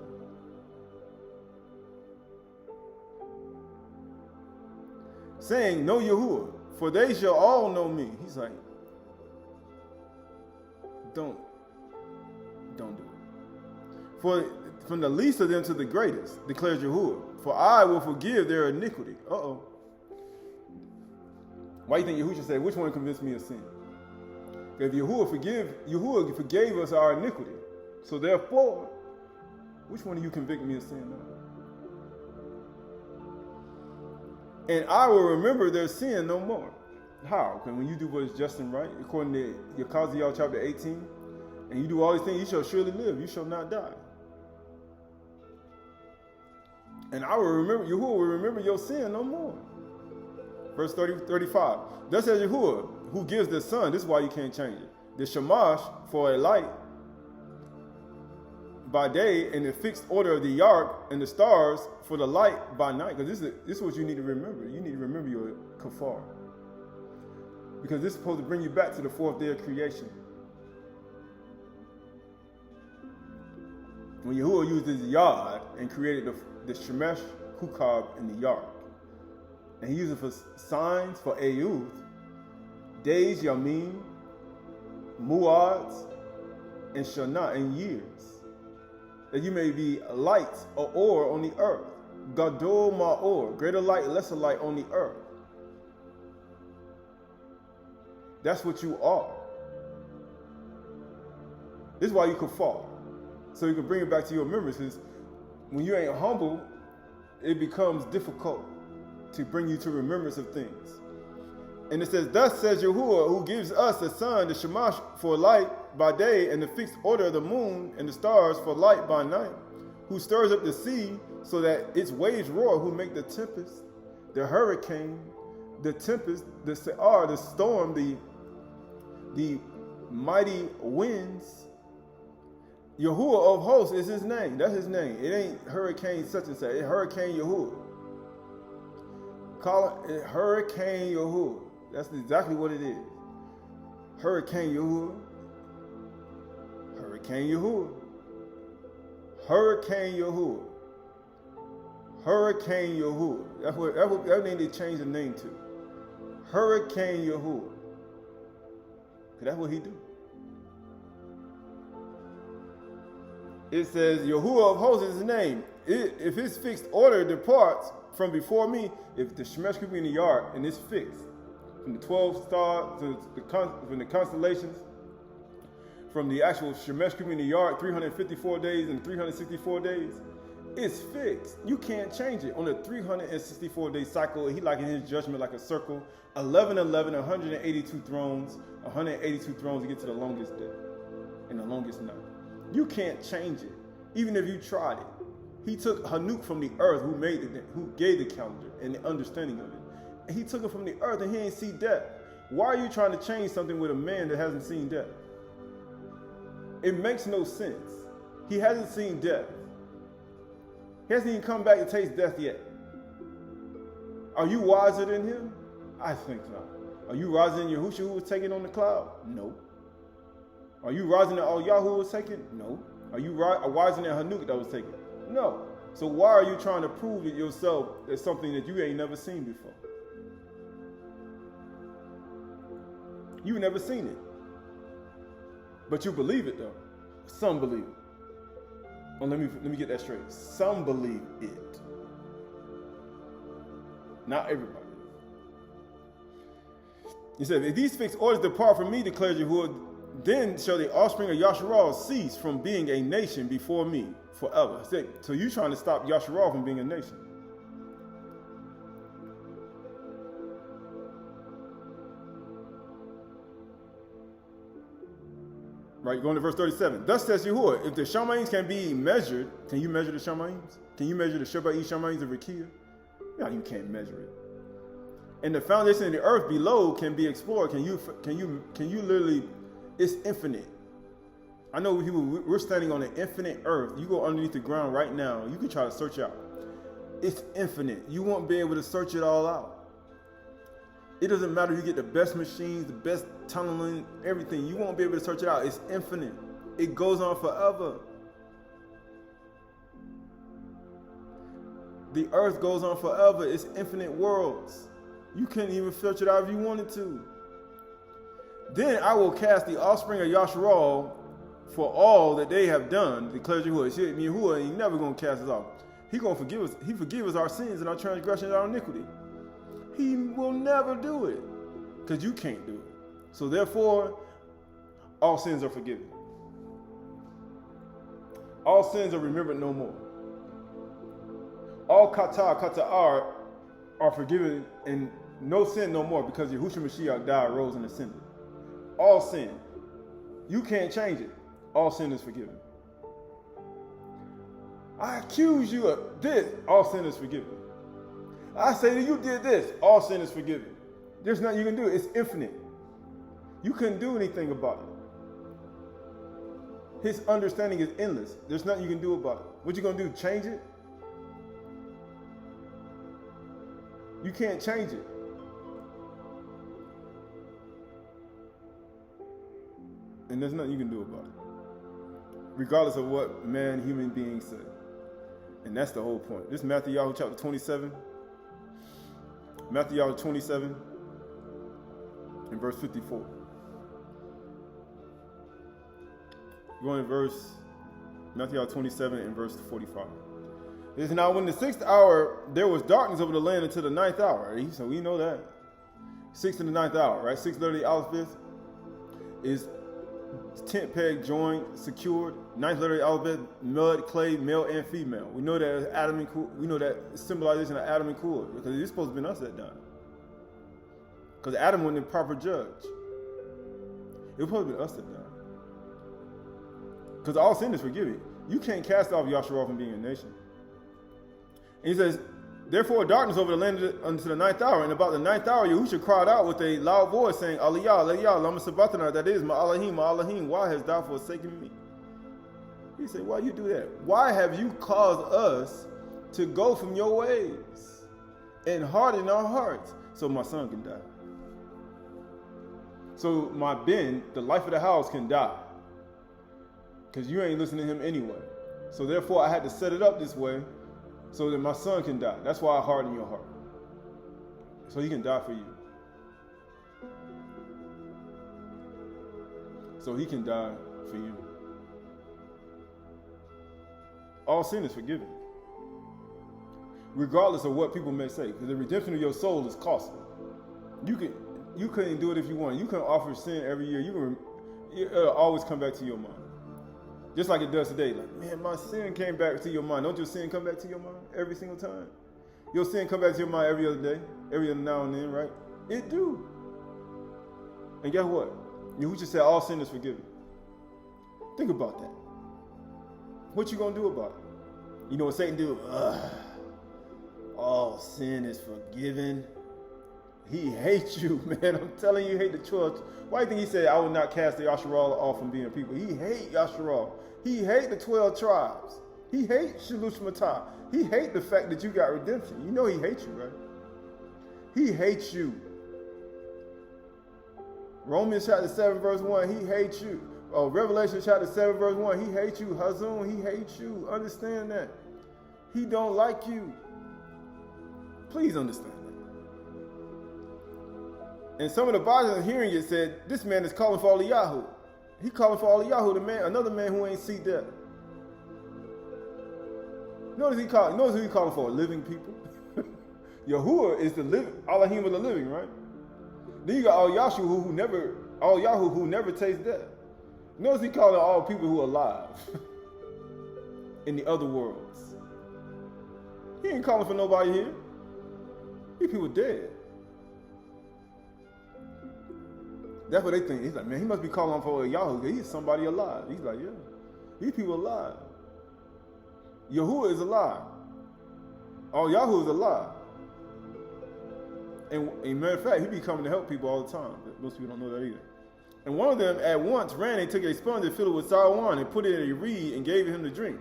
Saying, know Yahuwah, for they shall all know me. He's like, don't do it. For from the least of them to the greatest, declares Yahuwah, for I will forgive their iniquity. Uh-oh. Why do you think Yahuwah said, which one convinced me of sin? If Yahuwah forgave us our iniquity. So therefore, which one of you convict me of sin now? And I will remember their sin no more. How? Because when you do what is just and right, according to Yekaziel chapter 18, and you do all these things, you shall surely live. You shall not die. And I will remember, Yahuwah will remember your sin no more. Verse 35. Thus says Yahuwah, who gives the sun, this is why you can't change it, the shamash for a light by day, and the fixed order of the yark and the stars for the light by night. Because this is what you need to remember. You need to remember your Kaphar. Because this is supposed to bring you back to the fourth day of creation. When Yahuwah used his yard and created the shemesh, kukab, and the yark. And he used it for signs, for Ayuth, days, Yamim, Muads, and Shana, and years, that you may be light or ore on the earth. Gadol ma'or, greater light, lesser light on the earth. That's what you are. This is why you could fall. So you can bring it back to your remembrances. When you ain't humble, it becomes difficult to bring you to remembrance of things. And it says, thus says Yahuwah, who gives us the sun, the shamash, for light by day, and the fixed order of the moon and the stars for light by night, who stirs up the sea so that its waves roar, who make the tempest, the hurricane, the tempest, the storm, the mighty winds. Yahuwah of hosts is his name. That's his name. It ain't Hurricane such and such. It's Hurricane Yahuwah. Call it Hurricane Yahuwah. That's exactly what it is. Hurricane Yahuwah. Hurricane Yahuwah. Hurricane Yahuwah. Hurricane Yahuwah. That's name they changed the name to. Hurricane Yahuwah. That's what he do. It says, Yahuwah of hosts is his name. If his fixed order departs from before me, if the Shemesh could be in the yard and it's fixed, from the 12 stars, from the constellations, from the actual Shemesh could be in the yard, 354 days and 364 days, it's fixed. You can't change it. On a 364-day cycle, he like in his judgment like a circle, 11, 182 thrones, 182 thrones to get to the longest day and the longest night. You can't change it, even if you tried it. He took Hanuk from the earth, who gave the calendar and the understanding of it. And he took it from the earth and he ain't see death. Why are you trying to change something with a man that hasn't seen death? It makes no sense. He hasn't seen death. He hasn't even come back to taste death yet. Are you wiser than him? I think not. Are you wiser than Yahushua who was taken on the cloud? No. Are you wiser than Aydah who was taken? No. Are you wiser than Hanuk that was taken? No. So why are you trying to prove it yourself as something that you ain't never seen before? You've never seen it. But you believe it though. Some believe it. Oh, let me get that straight. Some believe it. Not everybody. He said, if these fixed orders depart from me, declares Yahuwah, then shall the offspring of Yasharal cease from being a nation before me forever. So you trying to stop Yasharal from being a nation. Right, going to verse 37. Thus says Yahuwah, if the Shamayim can be measured, can you measure the Shamayim? Can you measure the Shaby'ay Chdsh of Rekia? No, you can't measure it. And the foundation of the earth below can be explored. Can you literally, it's infinite. I know we're standing on an infinite earth. You go underneath the ground right now, you can try to search out. It's infinite. You won't be able to search it all out. It doesn't matter if you get the best machines, the best tunneling, everything. You won't be able to search it out. It's infinite. It goes on forever. The earth goes on forever. It's infinite worlds. You can't even search it out if you wanted to. Then I will cast the offspring of Yasharal for all that they have done, declares Yahuwah. Yahuwah ain't never going to cast us off. He going to forgive us. He forgives us our sins and our transgressions and our iniquity. He will never do it because you can't do it. So therefore, all sins are forgiven. All sins are remembered no more. All Kaphar are forgiven and no sin no more because Yahushua Mashiach died, rose, and ascended. All sin. You can't change it. All sin is forgiven. I accuse you of this. All sin is forgiven. I say that you did this. All sin is forgiven. There's nothing you can do. It's infinite. You couldn't do anything about it. His understanding is endless. There's nothing you can do about it. What you going to do? Change it? You can't change it. And there's nothing you can do about it. Regardless of what human beings say. And that's the whole point. This is Matthew chapter 27. Matthew 27 and verse 54. Going to Matthew 27 and verse 45. It says, now when the 6th hour, there was darkness over the land until the 9th hour. Right? So we know that. 6th and the 9th hour, right? 6 letter of the alphabet is tent peg, joined, secured. 9th letter of the alphabet, mud, clay, male and female. We know that Adam and Kuh, we know that symbolization of Adam and Kuh, because it's supposed to be us that done. Because Adam wasn't the proper judge. It was supposed to be us that done. Because all sin is forgiven. You can't cast off Yasharal from being a nation. And he says, Therefore darkness over the land unto the ninth hour. And about the ninth hour, Yahusha cried out with a loud voice, saying, Aliyah, Aliyah, lama sabachthani, that is, my Elohim, why hast thou forsaken me? He said, why you do that? Why have you caused us to go from your ways and harden our hearts so my son can die? So my Ben, the life of the house, can die. Because you ain't listening to him anyway. So therefore I had to set it up this way so that my son can die. That's why I harden your heart. So he can die for you. So he can die for you. All sin is forgiven, regardless of what people may say, because the redemption of your soul is costly. You couldn't do it if you want. You can offer sin every year. It'll always come back to your mind, just like it does today. Like, man, my sin came back to your mind. Don't your sin come back to your mind every single time? Your sin come back to your mind every other day, every other now and then, right? It do. And guess what? Yahushua said all sin is forgiven. Think about that. What you gonna do about it? You know what Satan do? All sin is forgiven. He hates you, man. I'm telling you, he hate the 12. Why do you think he said, I will not cast the Yasharal off from being people? He hate Yasharal. He hate the 12 tribes. He hate Shalush Matah. He hate the fact that you got redemption. You know he hates you, right? He hates you. Romans chapter 7 verse 1, he hates you. Revelation chapter 7 verse 1, he hates you. Hazun, he hates you. Understand that. He don't like you. Please understand that. And some of the bodies hearing it said, this man is calling for Eliyahu. He calling for Eliyahu, the man, another man who ain't see death. Notice who he calling for? Living people. Yahuwah is the living, Elohim of the living, right? Then you got Al-Yashu who never taste death. Notice he calling all people who are alive in the other worlds. He ain't calling for nobody here. These people dead. That's what they think. He's like, man, he must be calling for Yahoo. He's somebody alive. He's like, yeah, these people alive. Yahuwah is alive. Yahoo is alive. And matter of fact, he be coming to help people all the time. But most people don't know that either. And one of them at once ran and took a sponge and filled it with sour wine and put it in a reed and gave him to drink.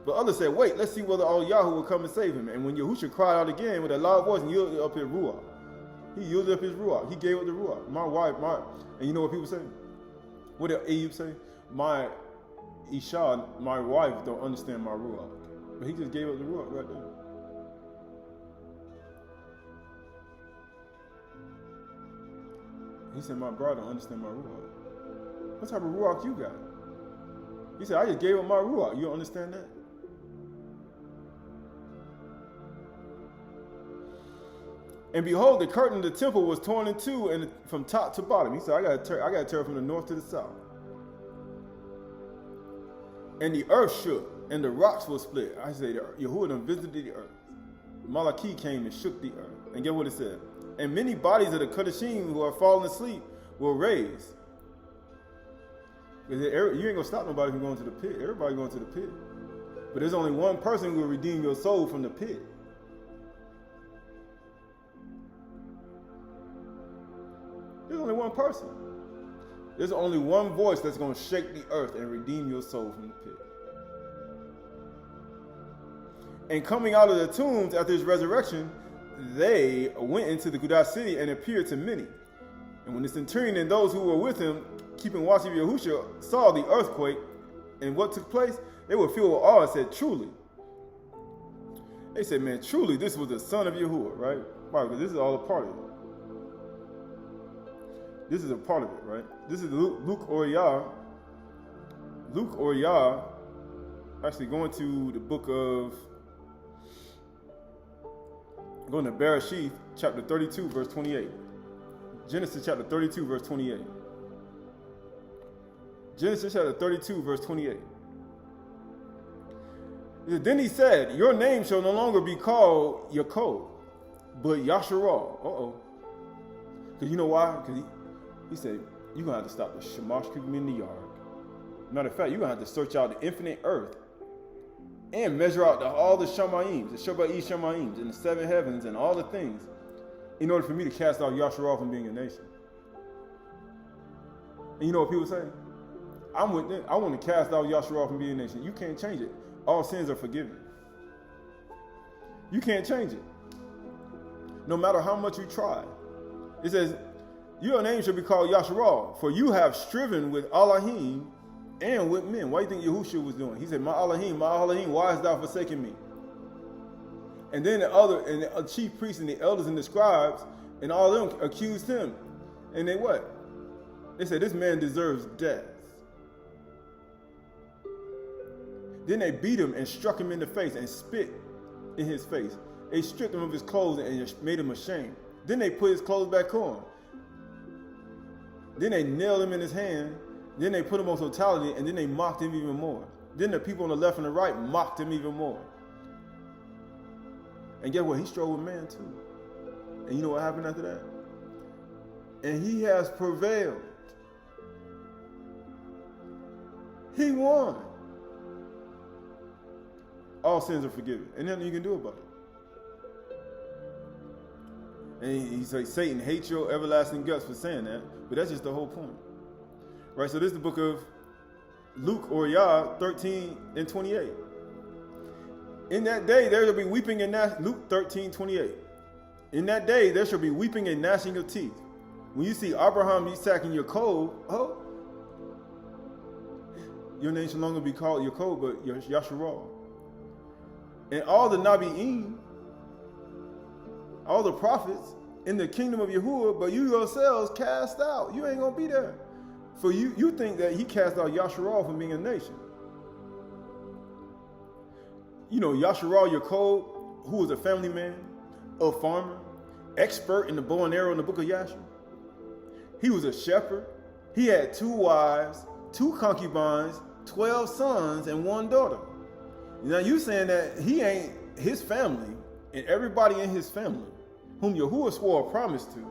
But others said, wait, let's see whether Yahoo will come and save him. And when Yahushua cried out again with a loud voice and yielded up his ruach. He yielded up his ruach. He gave up the ruach. My wife, and you know what people say? What did Ayub say? My Isha, my wife, don't understand my ruach. But he just gave up the ruach right there. He said, my brother don't understand my ruach. What type of ruach you got? He said, I just gave up my ruach. You don't understand that? And behold, the curtain of the temple was torn in two and from top to bottom. He said, I got to tear from the north to the south. And the earth shook, and the rocks were split. I said, Yahuwah done visited the earth. Malachi came and shook the earth. And get what it said? And many bodies of the Kadeshim who are fallen asleep were raised. Because you ain't going to stop nobody from going to the pit. Everybody going to the pit. But there's only one person who will redeem your soul from the pit. There's only one person. There's only one voice that's going to shake the earth and redeem your soul from the pit. And coming out of the tombs after his resurrection, they went into the Kudah city and appeared to many. And when the centurion and those who were with him, keeping watch of Yahushua, saw the earthquake and what took place, they were filled with awe and said, truly. They said, man, truly, this was the son of Yahuwah, right? Why? Because this is all a part of it. This is a part of it, right? This is Luke or Yah, actually going to the book of, going to Bereshith, chapter 32, verse 28. Genesis chapter 32, verse 28. Genesis chapter 32, verse 28. Then he said, your name shall no longer be called Yaakov, but Yasharal. Uh-oh. Because you know why? Because he said, you're going to have to stop the Shamash people in the yard. Matter of fact, you're going to have to search out the infinite earth and measure out all the Shamayim, the Shaby'ay Chdsh, and the 7 heavens, and all the things, in order for me to cast out Yasharal from being a nation. And you know what people say? I'm with them. I want to cast out Yasharal from being a nation. You can't change it. All sins are forgiven. You can't change it. No matter how much you try. It says, your name should be called Yasharal, for you have striven with Elohim and with men. Why do you think Yahushua was doing? He said, my Elohim, why hast thou forsaken me? And then the chief priests and the elders and the scribes and all of them accused him. And they what? They said, this man deserves death. Then they beat him and struck him in the face and spit in his face. They stripped him of his clothes and made him ashamed. Then they put his clothes back on. Then they nailed him in his hand. Then they put him on totality, and then they mocked him even more. Then the people on the left and the right mocked him even more. And guess what? He struggled with man too. And you know what happened after that? And he has prevailed. He won. All sins are forgiven. And nothing you can do about it. And he says, Satan hates your everlasting guts for saying that. But that's just the whole point. Right, so this is the book of Luke or Yah 13 and 28. In that day there shall be weeping and gnashing. Luke 13:28. In that day there shall be weeping and gnashing of teeth. When you see Abraham, Isaac, and Jacob, your name shall no longer be called Jacob, but Yasharal. And all the Nabi'im, all the prophets in the kingdom of Yahuwah, but you yourselves cast out. You ain't gonna be there. For you think that he cast out Yasharal from being a nation. You know, Yasharal Jacob, who was a family man, a farmer, expert in the bow and arrow in the book of Yashar. He was a shepherd. He had 2 wives, 2 concubines, 12 sons, and 1 daughter. Now you saying that he ain't his family and everybody in his family, whom Yahuwah swore a promise to,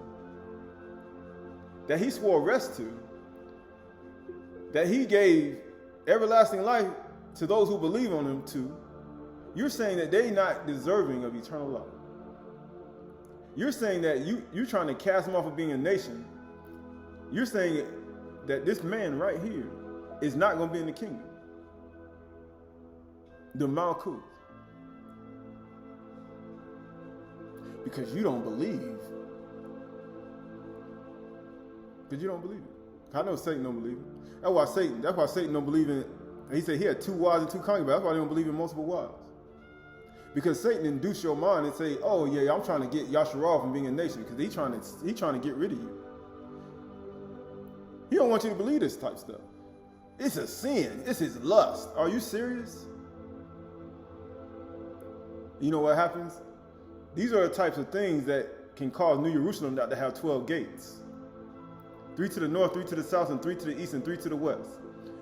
that he swore rest to, that he gave everlasting life to those who believe on him to, you're saying that they're not deserving of eternal life. You're saying that you're trying to cast them off of being a nation. You're saying that this man right here is not going to be in the kingdom. The Malkuth. Because you don't believe. Because you don't believe it. I know Satan don't believe it. That's why Satan don't believe in it. He said he had 2 wives and 2 concubines. That's why they don't believe in multiple wives. Because Satan induced your mind and say, oh yeah, I'm trying to get Yasharal from being a nation because he's trying to get rid of you. He don't want you to believe this type stuff. It's a sin. It's his lust. Are you serious? You know what happens? These are the types of things that can cause New Jerusalem not to have 12 gates. 3 to the north, 3 to the south, and 3 to the east, and 3 to the west.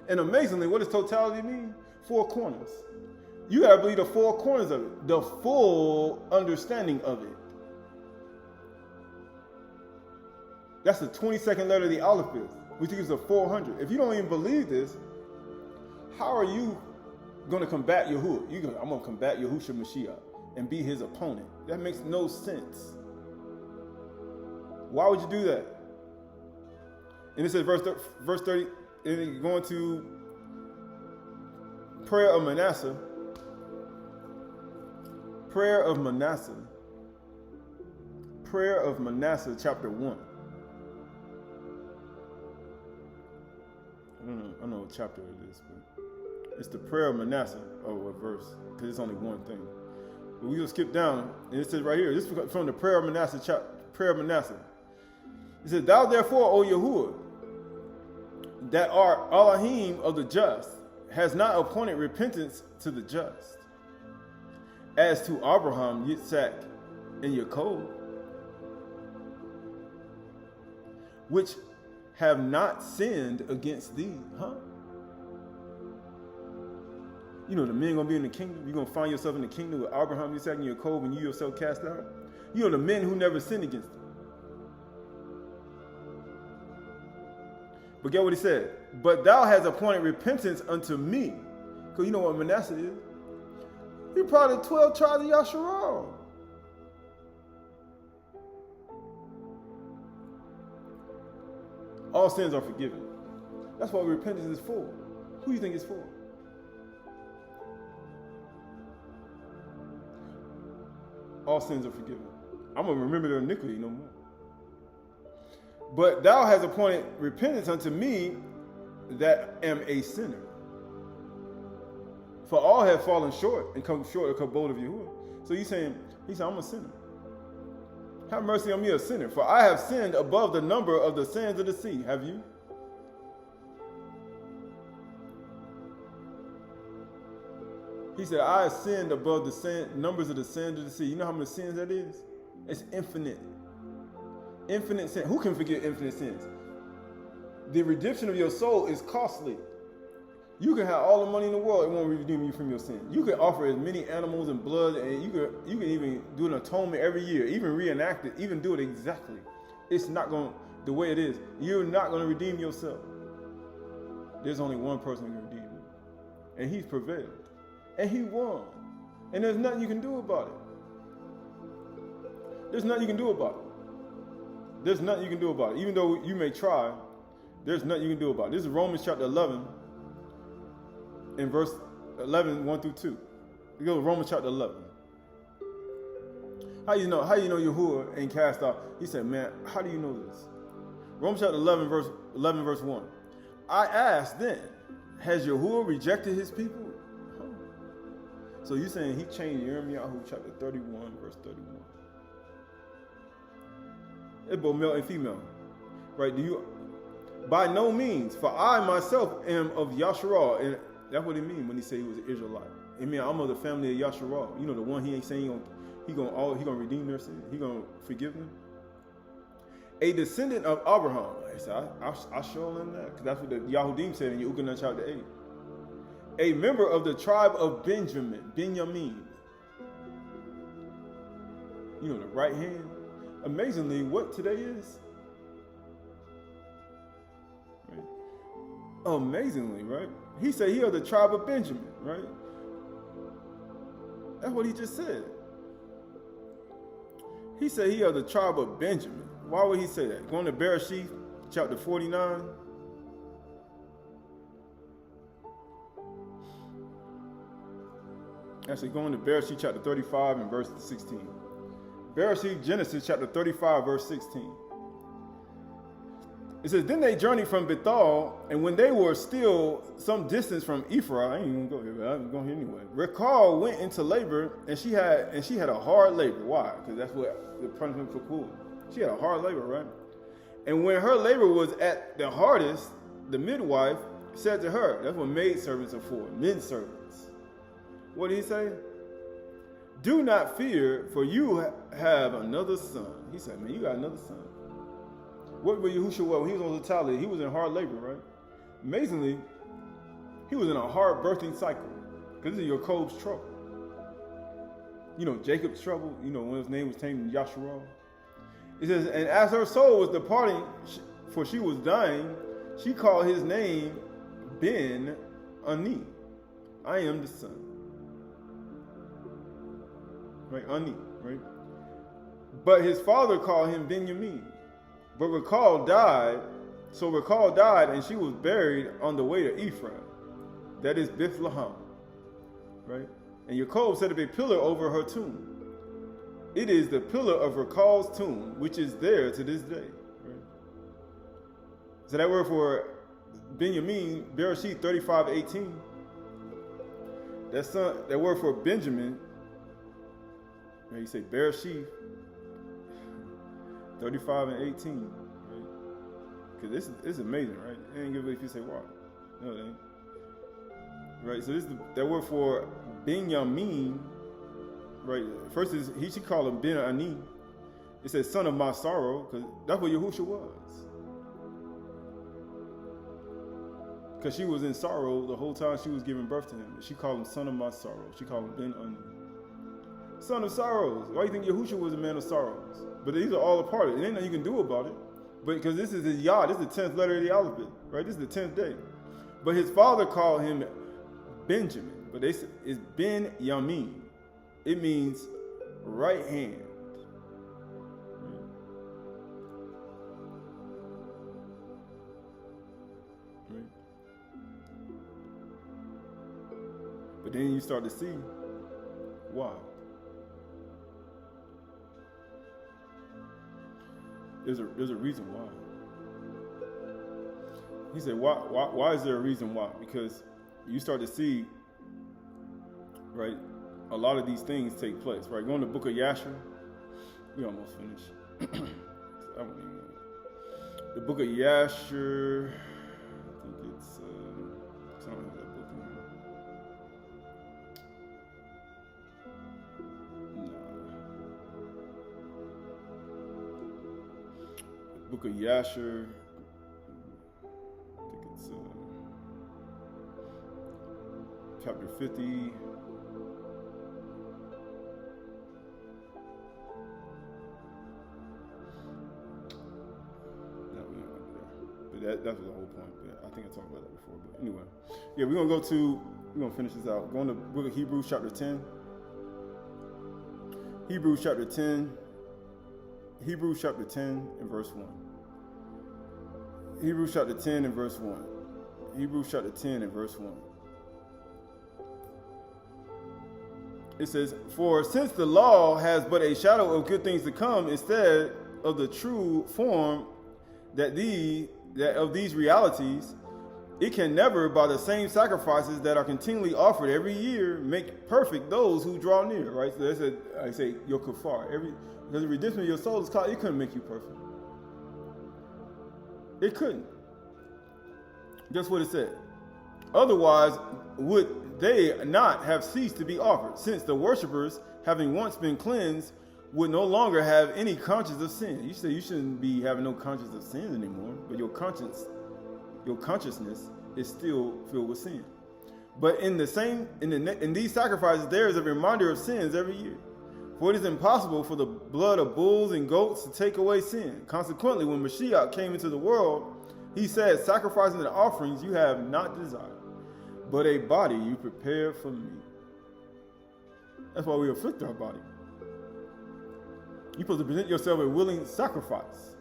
And amazingly, what does totality mean? 4 corners. You gotta believe the 4 corners of it, the full understanding of it. That's the 22nd letter of the alphabet, which gives a 400. If you don't even believe this, how are you going to combat Yahuwah? I'm going to combat Yahushua Mashiach and be his opponent. That makes no sense. Why would you do that? And it says, verse 30, and going to prayer of Manasseh. Prayer of Manasseh. Prayer of Manasseh, chapter 1. I don't know what chapter it is, but it's the prayer of Manasseh. Oh, what verse? Because it's only one thing. But we'll skip down, and it says right here, this is from the prayer of Manasseh, prayer of Manasseh. It says, thou therefore, O Yahuwah, that art Elohim of the just, has not appointed repentance to the just, as to Abraham, Yitzhak, and Jacob, which have not sinned against thee. You know, the men gonna be in the kingdom. You're gonna find yourself in the kingdom with Abraham, Yitzhak, and Jacob, and you yourself cast out. You know, the men who never sinned against them. But get what he said. But thou hast appointed repentance unto me. Because you know what Manasseh is? You're part of the 12 tribes of Yasharal. All sins are forgiven. That's what repentance is for. Who do you think it's for? All sins are forgiven. I'm going to remember their iniquity no more. But thou hast appointed repentance unto me that am a sinner. For all have fallen short and come short of the kabod of Yahuwah. So he's saying, I'm a sinner. Have mercy on me, a sinner. For I have sinned above the number of the sands of the sea. Have you? He said, I have sinned above the numbers of the sands of the sea. You know how many sins that is? It's infinite. Infinite sin. Who can forget infinite sins? The redemption of your soul is costly. You can have all the money in the world, it won't redeem you from your sin. You can offer as many animals and blood, and you can even do an atonement every year, even reenact it, even do it exactly. It's not going the way it is. You're not going to redeem yourself. There's only one person who can redeem you, and he's prevailed, and he won, and there's nothing you can do about it. There's nothing you can do about it. There's nothing you can do about it. Even though you may try, there's nothing you can do about it. This is Romans chapter 11. In verse 11, 1 through 2. You go to Romans chapter 11. How you know Yahuwah ain't cast out? He said, man, how do you know this? Romans chapter 11, verse 1. I ask then, has Yahuwah rejected his people? Huh. So you saying he changed Yirmiyahu chapter 31, verse 31. It's both male and female. Right? By no means, for I myself am of Yasharal, and that's what it means when he said he was an Israelite. It means I'm of the family of Yasharal. You know, the one he ain't saying he gonna redeem their sin. He gonna forgive them. A descendant of Abraham. He said, I show him that. Because that's what the Yahudim said in Yukanah chapter 8. A member of the tribe of Benjamin. You know, the right hand. Amazingly, what today is? Right? Amazingly, right? He said he of the tribe of Benjamin, right? That's what he just said. He said he of the tribe of Benjamin. Why would he say that? Going to Bereshit, chapter 49. Actually, going to Bereshit, chapter 35 and verse 16. Bereshit, Genesis, chapter 35, verse 16. It says, then they journeyed from Bethel, and when they were still some distance from Ephraim, I ain't even go here, but I'm going here anyway. Rechel went into labor, and she had a hard labor. Why? Because that's what the punishment for cruelty. She had a hard labor, right? And when her labor was at the hardest, the midwife said to her, that's what maidservants are for, men servants. What did he say? Do not fear, for you have another son. He said, man, you got another son. What were Yahushua when he was on the toilet? He was in hard labor, right? Amazingly, he was in a hard birthing cycle. Because this is Jacob's trouble. You know, Jacob's trouble, you know, when his name was tamed Yasharal. It says, and as her soul was departing, for she was dying, she called his name Ben Ani. I am the son. Right? Ani, right? But his father called him Benjamin. But Rechel died, and she was buried on the way to Ephraim. That is Bethlehem. Right? And Jacob set up a pillar over her tomb. It is the pillar of Rechel's tomb, which is there to this day. Right? So that word for Benjamin, Bereshit 35:18. That word for Benjamin, you say Bereshit 35 and 18, right? Because this is amazing, right? It ain't good if you say why. No, it ain't. Right, so this is that word for Benjamin, right? First is he should call him Ben Ani. It says son of my sorrow, because that's what Yahushua was. Because she was in sorrow the whole time she was giving birth to him. She called him son of my sorrow. She called him Ben Ani. Son of sorrows. Why do you think Yahushua was a man of sorrows? But these are all a part of it. It ain't nothing you can do about it. But because this is his Yah, this is the 10th letter of the alphabet, right? This is the 10th day. But his father called him Benjamin, but it's Ben Yamin. It means right hand. Right. But then you start to see why. There's a reason why. He said, why is there a reason why? Because you start to see, right, a lot of these things take place, right? Go in the book of Yasher. We almost finished. The book of Yasher, I think it's, I don't have that book in here. The book of Yasher, I think it's chapter 50. That was the whole point. But I think I talked about that before. But anyway, yeah, we're gonna finish this out. Go in the book of Hebrews chapter 10. Hebrews chapter 10. Hebrews chapter 10 and verse 1. Hebrews chapter 10 and verse 1. Hebrews chapter 10 and verse 1. It says, "For since the law has but a shadow of good things to come, instead of the true form that of these realities, it can never, by the same sacrifices that are continually offered every year, make perfect those who draw near." Right? So that's I say your Kaphar. Because the redemption of your soul is called, it couldn't make you perfect. It couldn't. That's what it said. Otherwise, would they not have ceased to be offered, since the worshipers, having once been cleansed, would no longer have any conscience of sin. You say you shouldn't be having no conscience of sin anymore, but your consciousness is still filled with sin. But in these sacrifices, there is a reminder of sins every year. For it is impossible for the blood of bulls and goats to take away sin. Consequently, when Mashiach came into the world, he said, "Sacrificing and offerings you have not desired, but a body you prepared for me." That's why we afflict our body. You're supposed to present yourself a willing sacrifice,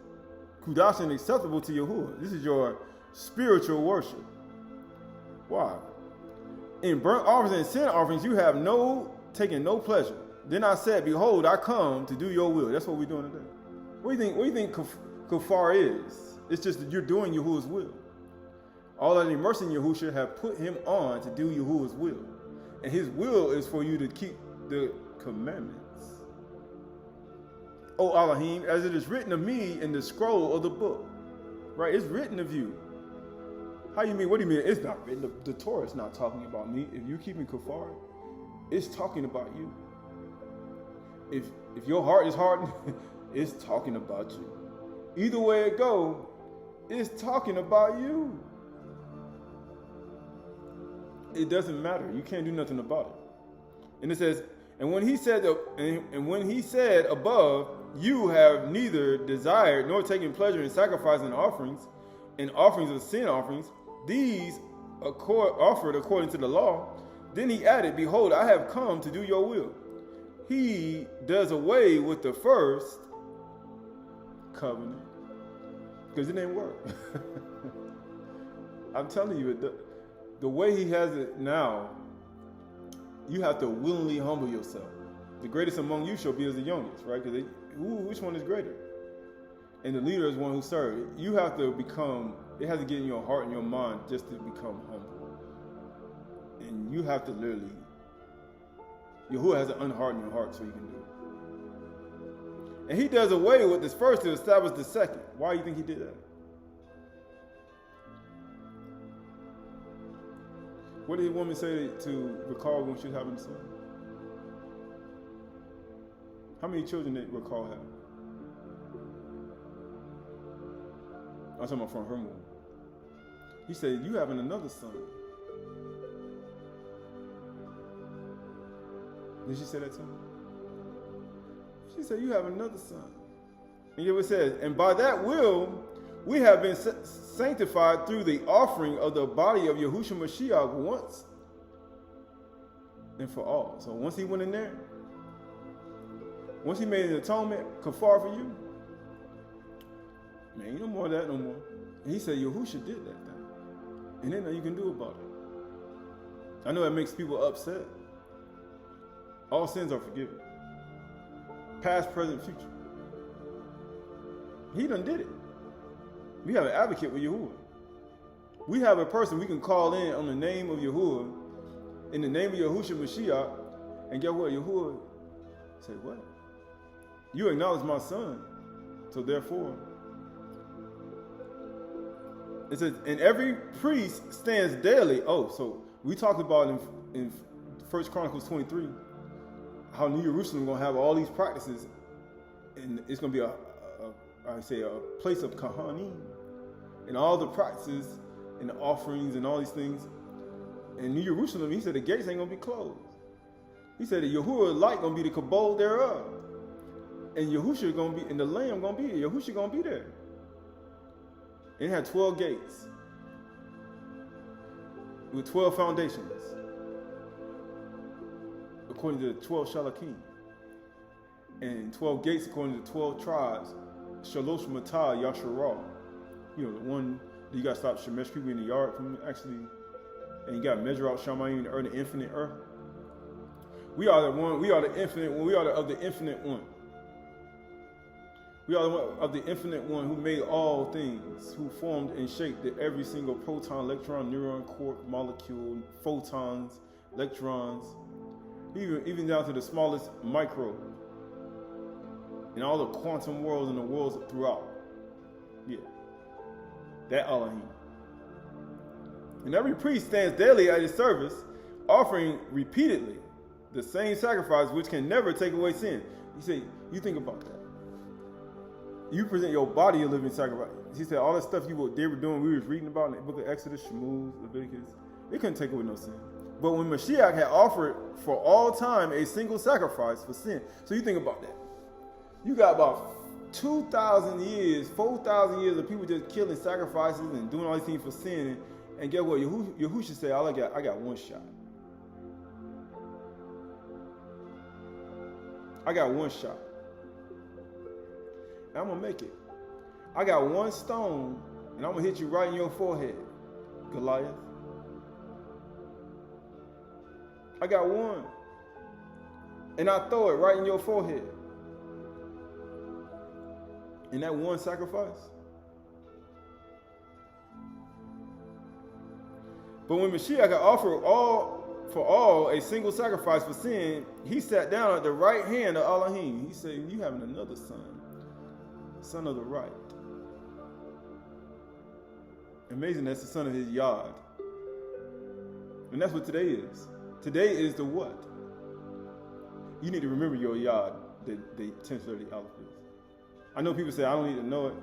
kudash and acceptable to Yahuwah. This is your spiritual worship. Why? In burnt offerings and sin offerings, you have taken no pleasure. Then I said, "Behold, I come to do your will." That's what we're doing today. What do you think Kaphar is? It's just that you're doing Yahuwah's will. All that immersing Yahushua have put him on to do Yahuwah's will. And his will is for you to keep the commandments. "O Elohim, as it is written of me in the scroll of the book." Right? It's written of you. How you mean? What do you mean? It's not written. The Torah is not talking about me. If you're keeping Kaphar, it's talking about you. If your heart is hardened, it's talking about you. Either way it go, it's talking about you. It doesn't matter. You can't do nothing about it. And it says, and when he said above, "You have neither desired nor taken pleasure in sacrifices and offerings of sin offerings, these offered according to the law," then he added, "Behold, I have come to do your will." He does away with the first covenant because it didn't work. I'm telling you, the way he has it now, you have to willingly humble yourself. The greatest among you shall be as the youngest, right? Because which one is greater? And the leader is one who serves. You have to it has to get in your heart and your mind just to become humble. And you have to literally, Yahuwah has to unharden your heart so you can do it. And he does away with this first to establish the second. Why do you think he did that? What did the woman say to recall when she was having a son? How many children did Recall have? I'm talking about from her womb. He said, "You having another son." Did she say that to him? She said, "You have another son." And it says, "And by that will, we have been sanctified through the offering of the body of Yahushua Mashiach once and for all." So once he went in there, Once he made an atonement, Kaphar for you, man, ain't no more of that no more. And he said, Yahusha did that thing. And ain't nothing you can do about it. I know that makes people upset. All sins are forgiven. Past, present, future. He done did it. We have an advocate with Yahuwah. We have a person we can call in on the name of Yahuwah, in the name of Yahushua Mashiach, and get what? Yahuwah say, what? You acknowledge my son, so therefore, it says, and every priest stands daily. Oh, so we talked about in 1 Chronicles 23, how New Jerusalem is going to have all these practices, and it's going to be a place of Kahanim, and all the practices and the offerings and all these things. In New Jerusalem, he said the gates ain't going to be closed. He said the Yahuwah light going to be the kabod thereof. And Yahushua going to be, and the Lamb going to be there. Yahushua going to be there. And it had 12 gates with 12 foundations, according to the 12 Shalakim. And 12 gates according to 12 tribes. Shalosh Matah Yasharah. You know, the one that you got to stop Shemesh people in the yard from actually, and you got to measure out Shamayim, the infinite earth. We are the one, we are the infinite one, we are of the infinite one. We are the one of the infinite one who made all things, who formed and shaped every single proton, electron, neuron, quark, molecule, photons, electrons, even down to the smallest microbe, and all the quantum worlds and the worlds throughout. Yeah. That Elohim. And every priest stands daily at his service, offering repeatedly the same sacrifice which can never take away sin. You say, you think about that. You present your body a living sacrifice. He said all that stuff they were doing, we was reading about in the book of Exodus, Shemuz, Leviticus, it couldn't take away no sin. But when Mashiach had offered for all time a single sacrifice for sin, so you think about that. You got about 2,000 years, 4,000 years of people just killing sacrifices and doing all these things for sin. And get what? Yahushua said, I got one shot. I got one shot. And I'm going to make it. I got one stone, and I'm going to hit you right in your forehead, Goliath. I got one. And I throw it right in your forehead. In that one sacrifice. But when Mashiach had offered for all a single sacrifice for sin, he sat down at the right hand of Elohim. He said, you having another son of the right. Amazing, that's the son of his yard. And that's what today is. Today is the what? You need to remember your yard, the 1030 alphabet. I know people say, I don't need to know it.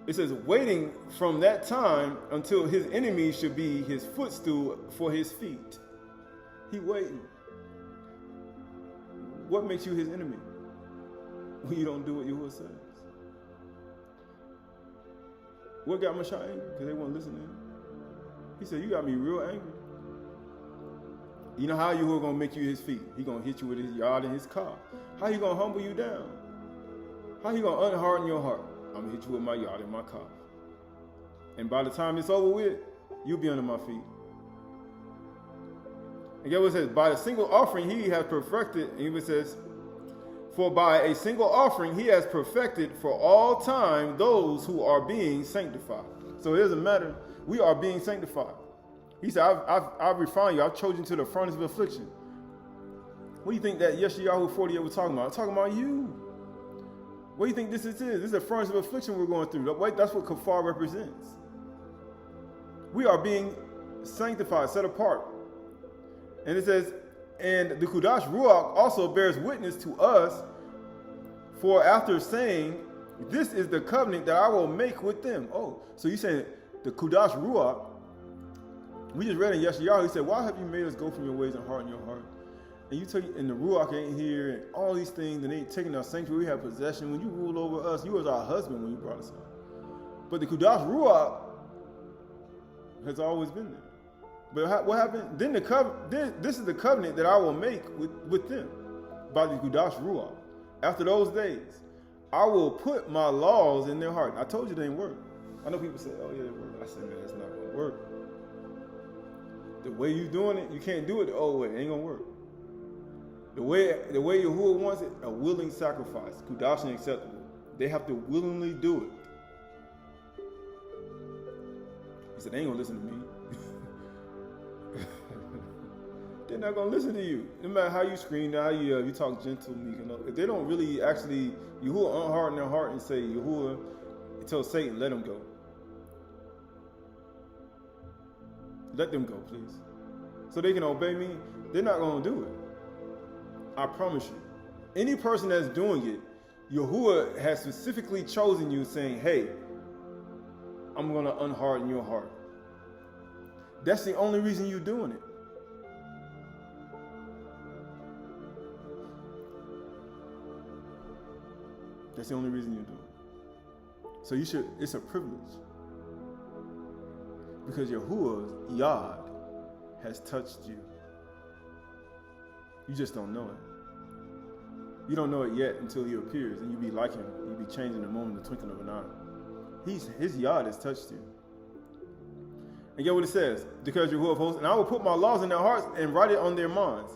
It says, waiting from that time until his enemy should be his footstool for his feet. He waiting. What makes you his enemy? When you don't do what Yahuwah says. What got Mashiach angry? Because they won't listen to him. He said, you got me real angry. You know how Yahuwah going to make you his feet? He going to hit you with his yard and his car. How he going to humble you down? How he going to unharden your heart? I'm going to hit you with my yard and my car. And by the time it's over with, you'll be under my feet. And guess what it says? By the single offering he has perfected, and it says, for by a single offering he has perfected for all time those who are being sanctified. So here's a matter. We are being sanctified. He said, I've refined you. I've chosen you to the furnace of affliction. What do you think that Yeshayahu 48 was talking about? I'm talking about you. What do you think this is? This is a furnace of affliction we're going through. That's what Kaphar represents. We are being sanctified, set apart. And it says, and the Kudash Ruach also bears witness to us, for after saying, this is the covenant that I will make with them. Oh, so you saying the Kudash Ruach, we just read in Yeshayahu, he said, why have you made us go from your ways and harden your heart? And you take, and the Ruach ain't here, and all these things, and they ain't taking our sanctuary, we have possession. When you ruled over us, you was our husband when you brought us out. But the Kudash Ruach has always been there. But what happened? Then this is the covenant that I will make with them by the Kudash Ruach. After those days, I will put my laws in their heart. I told you they ain't work. I know people say, oh yeah, they work. I said, man, it's not going to work. The way you doing it, you can't do it the old way. It ain't going to work. The way Yahuwah wants it, a willing sacrifice, Kudash and acceptable. They have to willingly do it. He said, they ain't going to listen to me. They're not going to listen to you. No matter how you scream, how you talk gentle, meek, if they don't really actually, Yahuwah unharden their heart and say, Yahuwah, tell Satan, let them go. Let them go, please. So they can obey me. They're not going to do it. I promise you. Any person that's doing it, Yahuwah has specifically chosen you saying, hey, I'm going to unharden your heart. That's the only reason you're doing it. That's the only reason you're doing it. So it's a privilege. Because Yahuwah's Yad has touched you. You just don't know it. You don't know it yet until he appears and you be like him. You be changing the moment, the twinkling of an eye. His Yad has touched you. And get what it says. Because Yahuwah of hosts, and I will put my laws in their hearts and write it on their minds.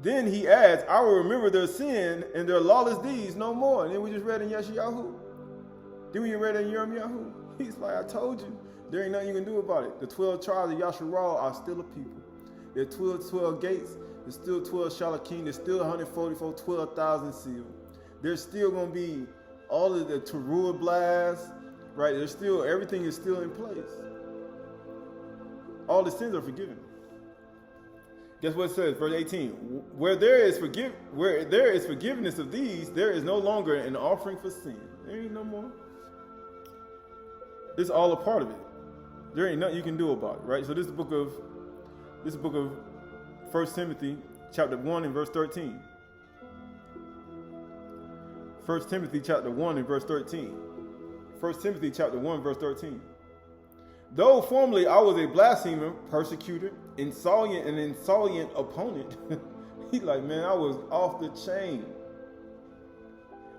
Then he adds, I will remember their sin and their lawless deeds no more. And then we just read in Yeshayahu. Then we read in Yirmiyahu. He's like, I told you. There ain't nothing you can do about it. The 12 tribes of Yasharal are still a people. There are 12 gates. There's still 12 Shalakim. There's still 144, 12,000 sealed. There's still going to be all of the Turah blasts, right? There's still, everything is still in place. All the sins are forgiven. Guess what it says, verse 18? Where there is forgiveness of these, there is no longer an offering for sin. There ain't no more. It's all a part of it. There ain't nothing you can do about it, right? So this is the book of 1 Timothy, chapter 1 and verse 13. 1 Timothy chapter 1 and verse 13. 1 Timothy chapter 1 verse 13. Though formerly I was a blasphemer, persecutor, an insolent opponent. He's like, man, I was off the chain.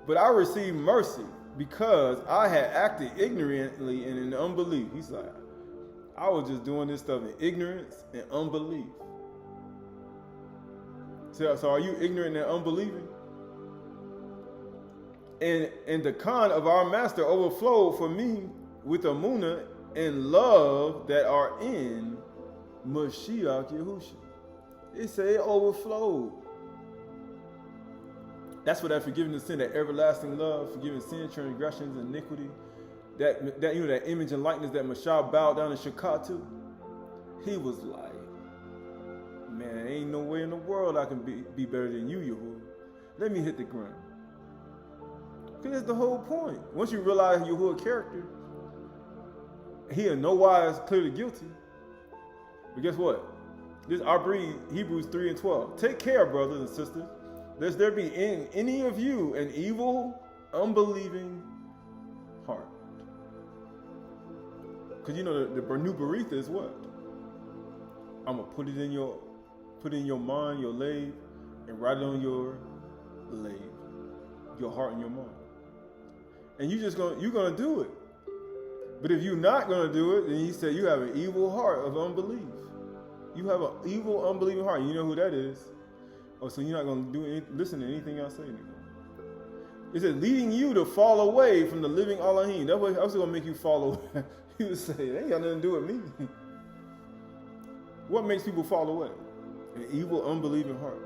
But I received mercy because I had acted ignorantly and in unbelief. He's like, I was just doing this stuff in ignorance and unbelief. So are you ignorant and unbelieving? And the khan of our master overflowed for me with amunah and love that are in Mashiach Yahusha. It say it overflowed. That's what that forgiveness of sin, that everlasting love, forgiving sin, transgressions, iniquity, that image and likeness that Mashiach bowed down and shakah to. He was like, man, ain't no way in the world I can be better than you, Yahuwah. Let me hit the ground. Because that's the whole point. Once you realize Yahuwah's character, he in no wise clearly guilty. But guess what? I read Hebrews 3 and 12. Take care, brothers and sisters, lest there be in any of you an evil, unbelieving heart. Because you know the new Beretha is what? I'm gonna put it in your mind, your lave, and write it on your lave, your heart and your mind. And you're gonna do it. But if you're not gonna do it, then he said you have an evil heart of unbelief. You have an evil, unbelieving heart. You know who that is? Oh, so you're not gonna listen to anything I say anymore. It says leading you to fall away from the living Elohim. That's what I was gonna make you fall away. He would say, it ain't got nothing to do with me. What makes people fall away? An evil, unbelieving heart.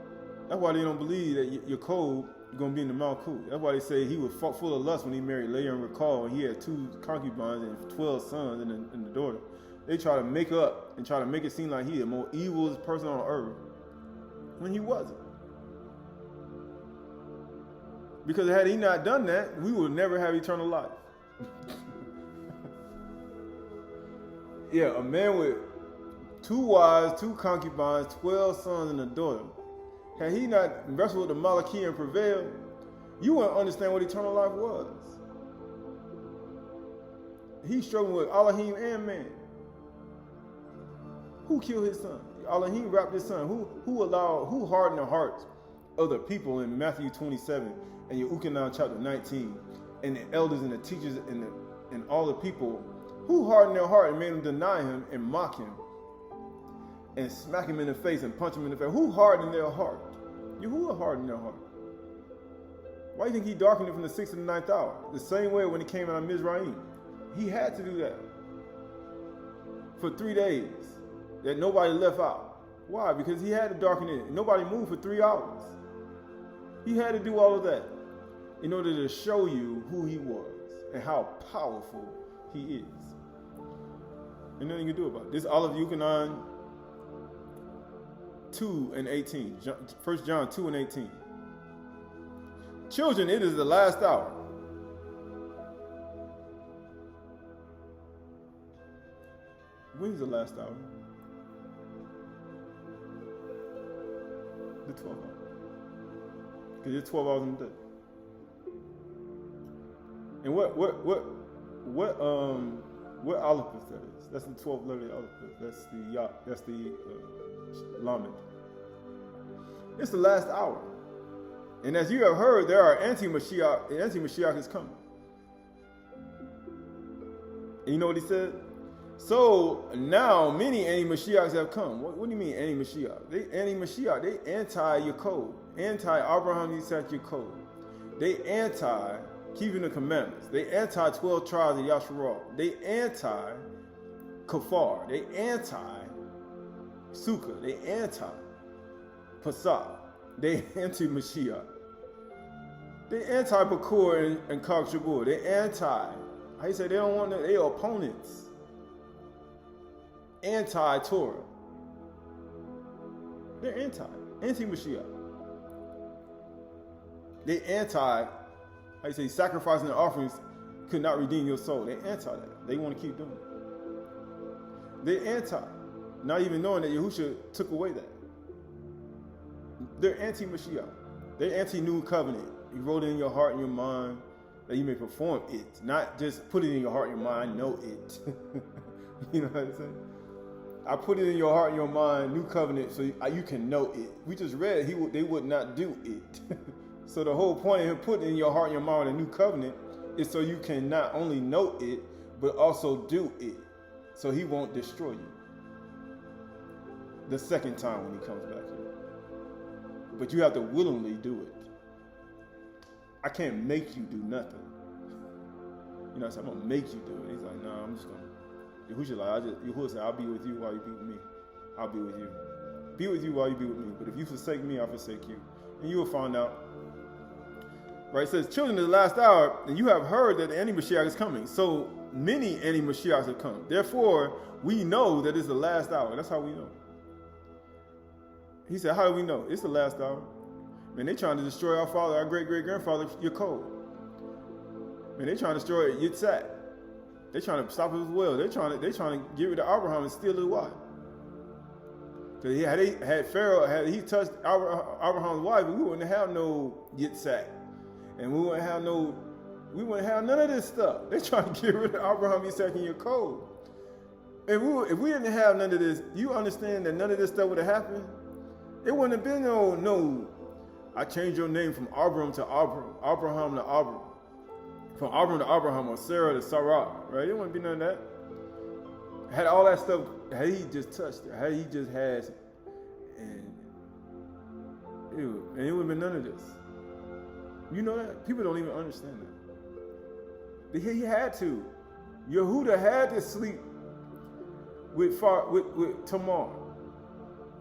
That's why they don't believe that your code is going to be in the Malkut. That's why they say he was full of lust when he married Leah and Rachel, and he had 2 concubines and 12 sons and the daughter. They try to make up and try to make it seem like he the most evil person on earth when he wasn't. Because had he not done that, we would never have eternal life. Yeah, a man with 2 wives, 2 concubines, 12 sons, and a daughter. Had he not wrestled with the Malachi and prevailed, you wouldn't understand what eternal life was. He's struggling with Elohim and man. Who killed his son? Elohim wrapped his son. Who hardened the hearts of the people in Matthew 27 and Yehukanan chapter 19, and the elders and the teachers and all the people? Who hardened their heart and made them deny him and mock him and smack him in the face and punch him in the face? Who hardened their heart? Yahuwah hardened their heart. Why do you think he darkened it from the 6th to the 9th hour? The same way when he came out of Mizraim. He had to do that for 3 days that nobody left out. Why? Because he had to darken it. Nobody moved for 3 hours. He had to do all of that in order to show you who he was and how powerful he is. And nothing you can do about it. This is all of Yuchanan 2 and 18. 1 John 2 and 18. Children, it is the last hour. When's the last hour? The 12 hours. Because it's 12 hours in the day. And what alphabet that is? That's the 12th letter alphabet. That's the Yah. That's the Lamed. It's the last hour. And as you have heard, there are anti-Mashiach. Anti-Mashiach is coming. And you know what he said? So now many anti-Mashiachs have come. What do you mean anti-Mashiach? They anti-Mashiach. They anti-Yaakov. Anti-Abraham, Yitzhak, Yaakov. They anti-keeping the commandments. They anti-12 tribes of Yasharal. They anti-Kaphar. They anti-Sukkah. They anti-Pasach. They anti-Mashiach. They anti-Bakur and Kag Shabur. They anti. How you say they don't want that? They are opponents. Anti-Torah. They're anti-Mashiach. They how you say, sacrificing and offerings could not redeem your soul. They anti that. They want to keep doing it. They not even knowing that Yahusha took away that. They're anti-Mashiach. They're anti-New Covenant. He wrote it in your heart and your mind that you may perform it, not just put it in your heart and your mind, know it. You know what I'm saying? I put it in your heart and your mind, New Covenant, so you can know it. We just read they would not do it. So the whole point of him putting it in your heart and your mind a New Covenant is so you can not only know it, but also do it. So he won't destroy you the second time when he comes back here. But you have to willingly do it. I can't make you do nothing. You know, I said, I'm gonna make you do it. He's like, nah, I'm just gonna. Yahuwah said, I'll be with you while you be with me. I'll be with you. Be with you while you be with me. But if you forsake me, I'll forsake you. And you will find out. Right? It says, children of the last hour, and you have heard that the anti-Mashiach is coming. So many anti-Mashiachs have come. Therefore, we know that it's the last hour. That's how we know. He said, how do we know? It's the last hour. Man, they trying to destroy our father, our great-great-grandfather, Yaakov. Man, they trying to destroy Yitzhak. They trying to stop his will. They trying to get rid of Abraham and steal his wife. Because had Pharaoh, had he touched Abraham's wife, we wouldn't have no Yitzhak. And we wouldn't have none of this stuff. They trying to get rid of Abraham, Yitzhak, and Yaakov. And if we didn't have none of this, you understand that none of this stuff would have happened? It wouldn't have been no, I changed your name from Abraham to Abraham to Abram. From Abram to Abraham, or Sarah to Sarah, right? It wouldn't be none of that. Had all that stuff, had he just touched it, had he just had, and it would have been none of this. You know that? People don't even understand that. He had to. Yehuda had to sleep with Tamar.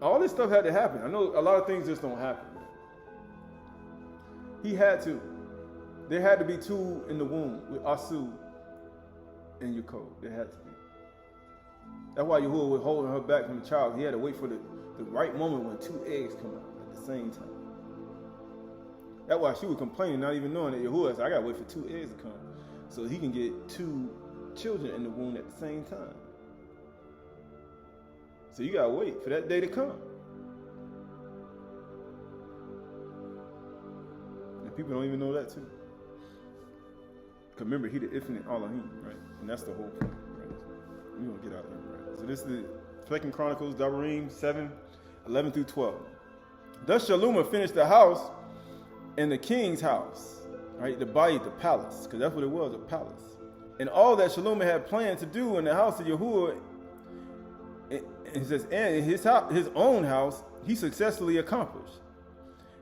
All this stuff had to happen. I know a lot of things just don't happen. He had to. There had to be two in the womb with Asu and Yaakov. There had to be. That's why Yahuwah was holding her back from the child. He had to wait for the right moment when two eggs come out at the same time. That's why she was complaining, not even knowing that Yahuwah said, I got to wait for two eggs to come so he can get two children in the womb at the same time. So you got to wait for that day to come. And people don't even know that too. Because remember, he the infinite Elohim, right? And that's the whole point, right? We're going to get out of here, right? So this is 2 Chronicles, Devarim 7, 11 through 12. Thus Shalluma finished the house and the king's house, right? The bayit, the palace, because that's what it was, a palace. And all that Shalluma had planned to do in the house of Yahuwah, it says, and in his own house, he successfully accomplished.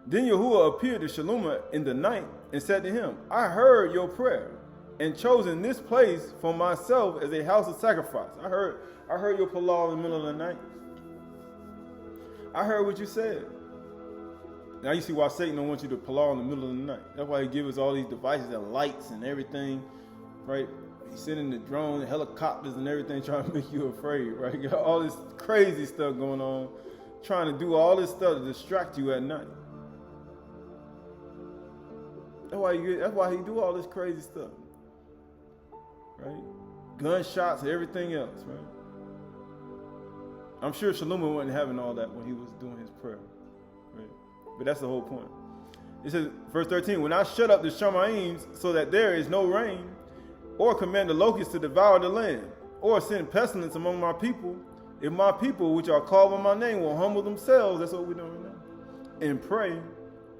Then Yahuwah appeared to Shalluma in the night and said to him, I heard your prayer and chosen this place for myself as a house of sacrifice. I heard your palau in the middle of the night. I heard what you said. Now you see why Satan don't want you to palau in the middle of the night. That's why he gives us all these devices and lights and everything, right? He's sending the drones, helicopters and everything trying to make you afraid, right? You got all this crazy stuff going on, trying to do all this stuff to distract you at night. That's why he do all this crazy stuff, right? Gunshots and everything else, right? I'm sure Shalluma wasn't having all that when he was doing his prayer, right? But that's the whole point. It says, verse 13, when I shut up the Shamayim so that there is no rain, or command the locusts to devour the land, or send pestilence among my people, if my people, which are called by my name, will humble themselves, that's what we're doing right now, and pray.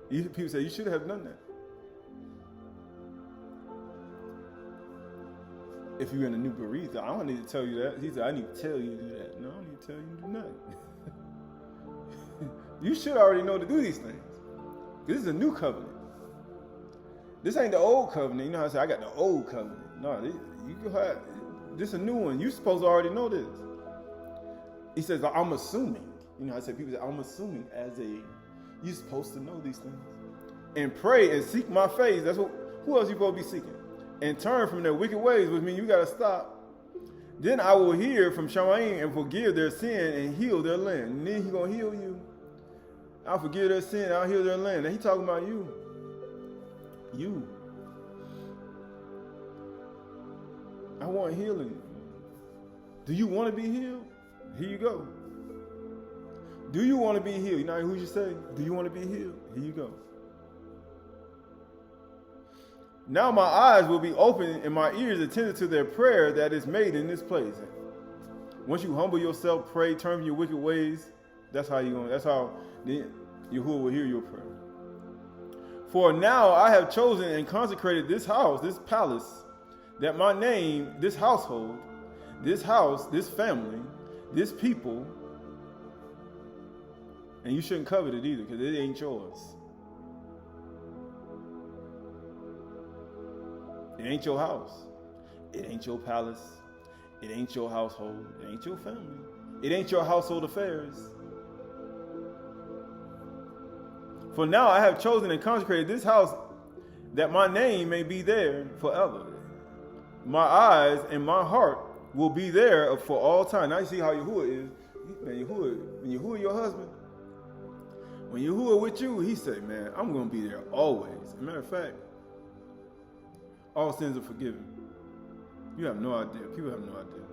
People say, you should have done that. If you're in a new bereaved, I don't need to tell you that. He said, I need to tell you to do that. No, I don't need to tell you to do nothing. You should already know to do these things. This is a new covenant. This ain't the old covenant. You know how I say, I got the old covenant. No, this is a new one. You're supposed to already know this. He says, I'm assuming. You know how I say, people say, I'm assuming you're supposed to know these things. And pray and seek my face. That's who else you supposed to be seeking? And turn from their wicked ways, which means you got to stop. Then I will hear from Shamayim and forgive their sin and heal their land. And then he's going to heal you. I'll forgive their sin, I'll heal their land. And he's talking about you. You. I want healing. Do you want to be healed? Here you go. Do you want to be healed? You know who you say? Do you want to be healed? Here you go. Now my eyes will be open and my ears attended to their prayer that is made in this place. Once you humble yourself, pray, turn from your wicked ways, that's how Yahuwah will hear your prayer. For now I have chosen and consecrated this house, this palace, that my name, this household, this house, this family, this people, and you shouldn't covet it either because it ain't yours. It ain't your house. It ain't your palace. It ain't your household. It ain't your family. It ain't your household affairs. For now I have chosen and consecrated this house that my name may be there forever. My eyes and my heart will be there for all time. Now you see how Yahuwah is. Man, when Yahuwah your husband, when Yahuwah with you, he said, man, I'm going to be there always. As a matter of fact, all sins are forgiven. You have no idea. People have no idea.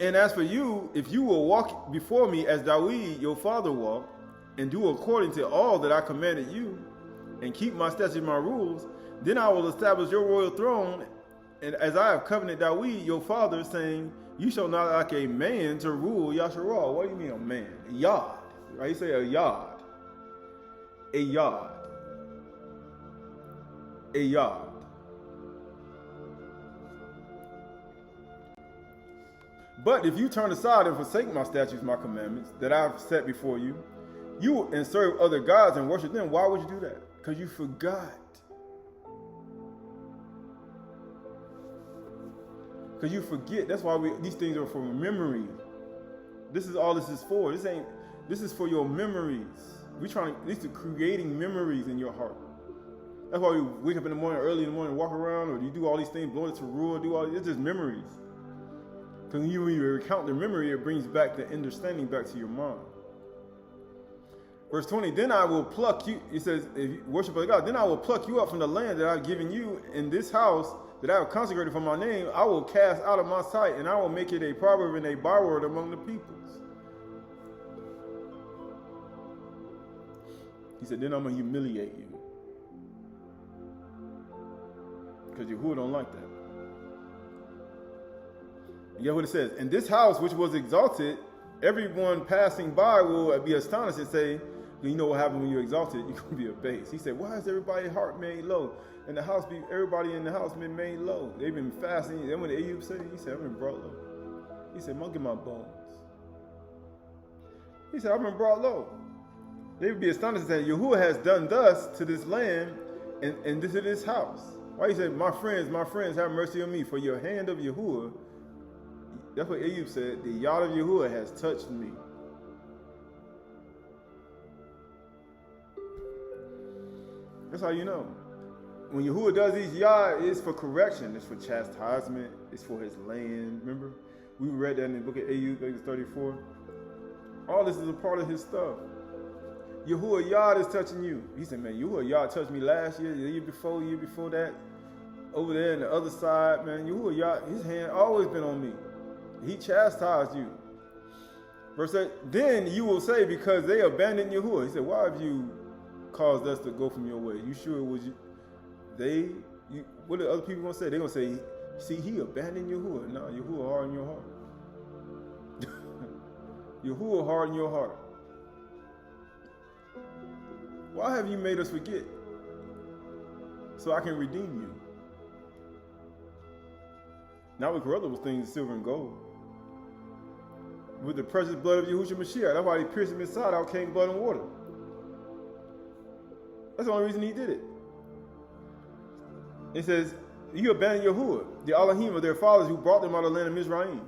And as for you, if you will walk before me as Dawid, your father, walked, and do according to all that I commanded you, and keep my statutes and my rules, then I will establish your royal throne, and as I have covenanted Dawid, your father, saying, you shall not like a man to rule Yasharal. What do you mean a man? A yard. Right? You say a yard. A yard. A yard. But if you turn aside and forsake my statutes, my commandments that I have set before you, and serve other gods and worship them, why would you do that? Because you forgot. Because you forget. That's why these things are for memory. This is all this is for. This is for your memories. This is creating memories in your heart. That's why we wake up in the morning, early in the morning, walk around, or you do all these things, blow it to rule, do all these. It's just memories. Because when you recount the memory, it brings back the understanding back to your mind. Verse 20, then I will pluck you, it says, if you worship other God, then I will pluck you up from the land that I've given you in this house that I have consecrated for my name. I will cast out of my sight, and I will make it a proverb and a byword among the peoples. He said, then I'm going to humiliate you. Because Yahuwah don't like that. And guess what it says? In this house which was exalted, everyone passing by will be astonished and say, you know what happens when you're exalted? You're going to be abased. He said, why is everybody's heart made low? And the house everybody in the house been made low. They've been fasting. Then when Ayub said it, he said, I've been brought low. He said, look at my bones. He said, I've been brought low. They would be astonished that Yahuwah has done thus to this land and to this house. Why he said, my friends, have mercy on me, for your hand of Yahuwah. That's what Ayub said, the yad of Yahuwah has touched me. That's how you know. When Yahuwah does these yad, it's for correction, it's for chastisement, it's for his land. Remember? We read that in the book of Ayub, Ayub 34. All this is a part of his stuff. Yahuwah yad is touching you. He said, man, Yahuwah yad touched me last year, the year before that. Over there on the other side, man, Yahuwah yad, his hand always been on me. He chastised you. Verse 8, then you will say, because they abandoned Yahuwah. He said, why have you caused us to go from your way? You sure would you? What are other people going to say? They're going to say, see, he abandoned Yahuwah. No, Yahuwah hardened your heart. Yahuwah hardened your heart. Why have you made us forget? So I can redeem you. Not with corruptible things, silver and gold. With the precious blood of Yahushua Mashiach. That's why he pierced him inside out came blood and water. That's the only reason he did it. It says, you abandoned Yahuwah, the Elohim of their fathers who brought them out of the land of Mizraim,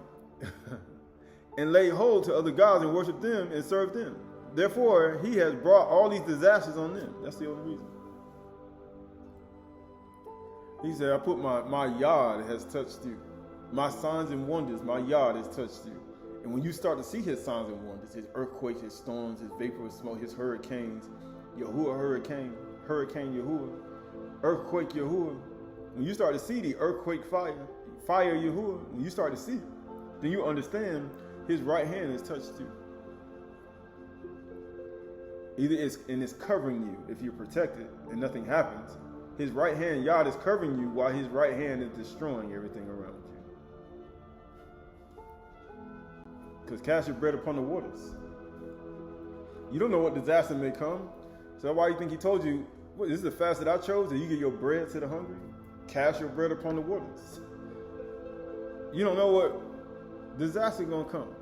and laid hold to other gods and worshiped them and served them. Therefore, he has brought all these disasters on them. That's the only reason. He said, I put my yad has touched you. My signs and wonders, my yad has touched you. And when you start to see his signs and wonders, his earthquakes, his storms, his vapor of smoke, his hurricanes, Yahuwah hurricane Yahuwah, earthquake Yahuwah. When you start to see the earthquake fire Yahuwah, when you start to see it, then you understand his right hand has touched you. Either it's covering you if you're protected and nothing happens. His right hand, Yad, is covering you while his right hand is destroying everything around you. Because cast your bread upon the waters. You don't know what disaster may come. So that's why you think he told you, this is the fast that I chose, and you give your bread to the hungry? Cast your bread upon the waters. You don't know what disaster is going to come.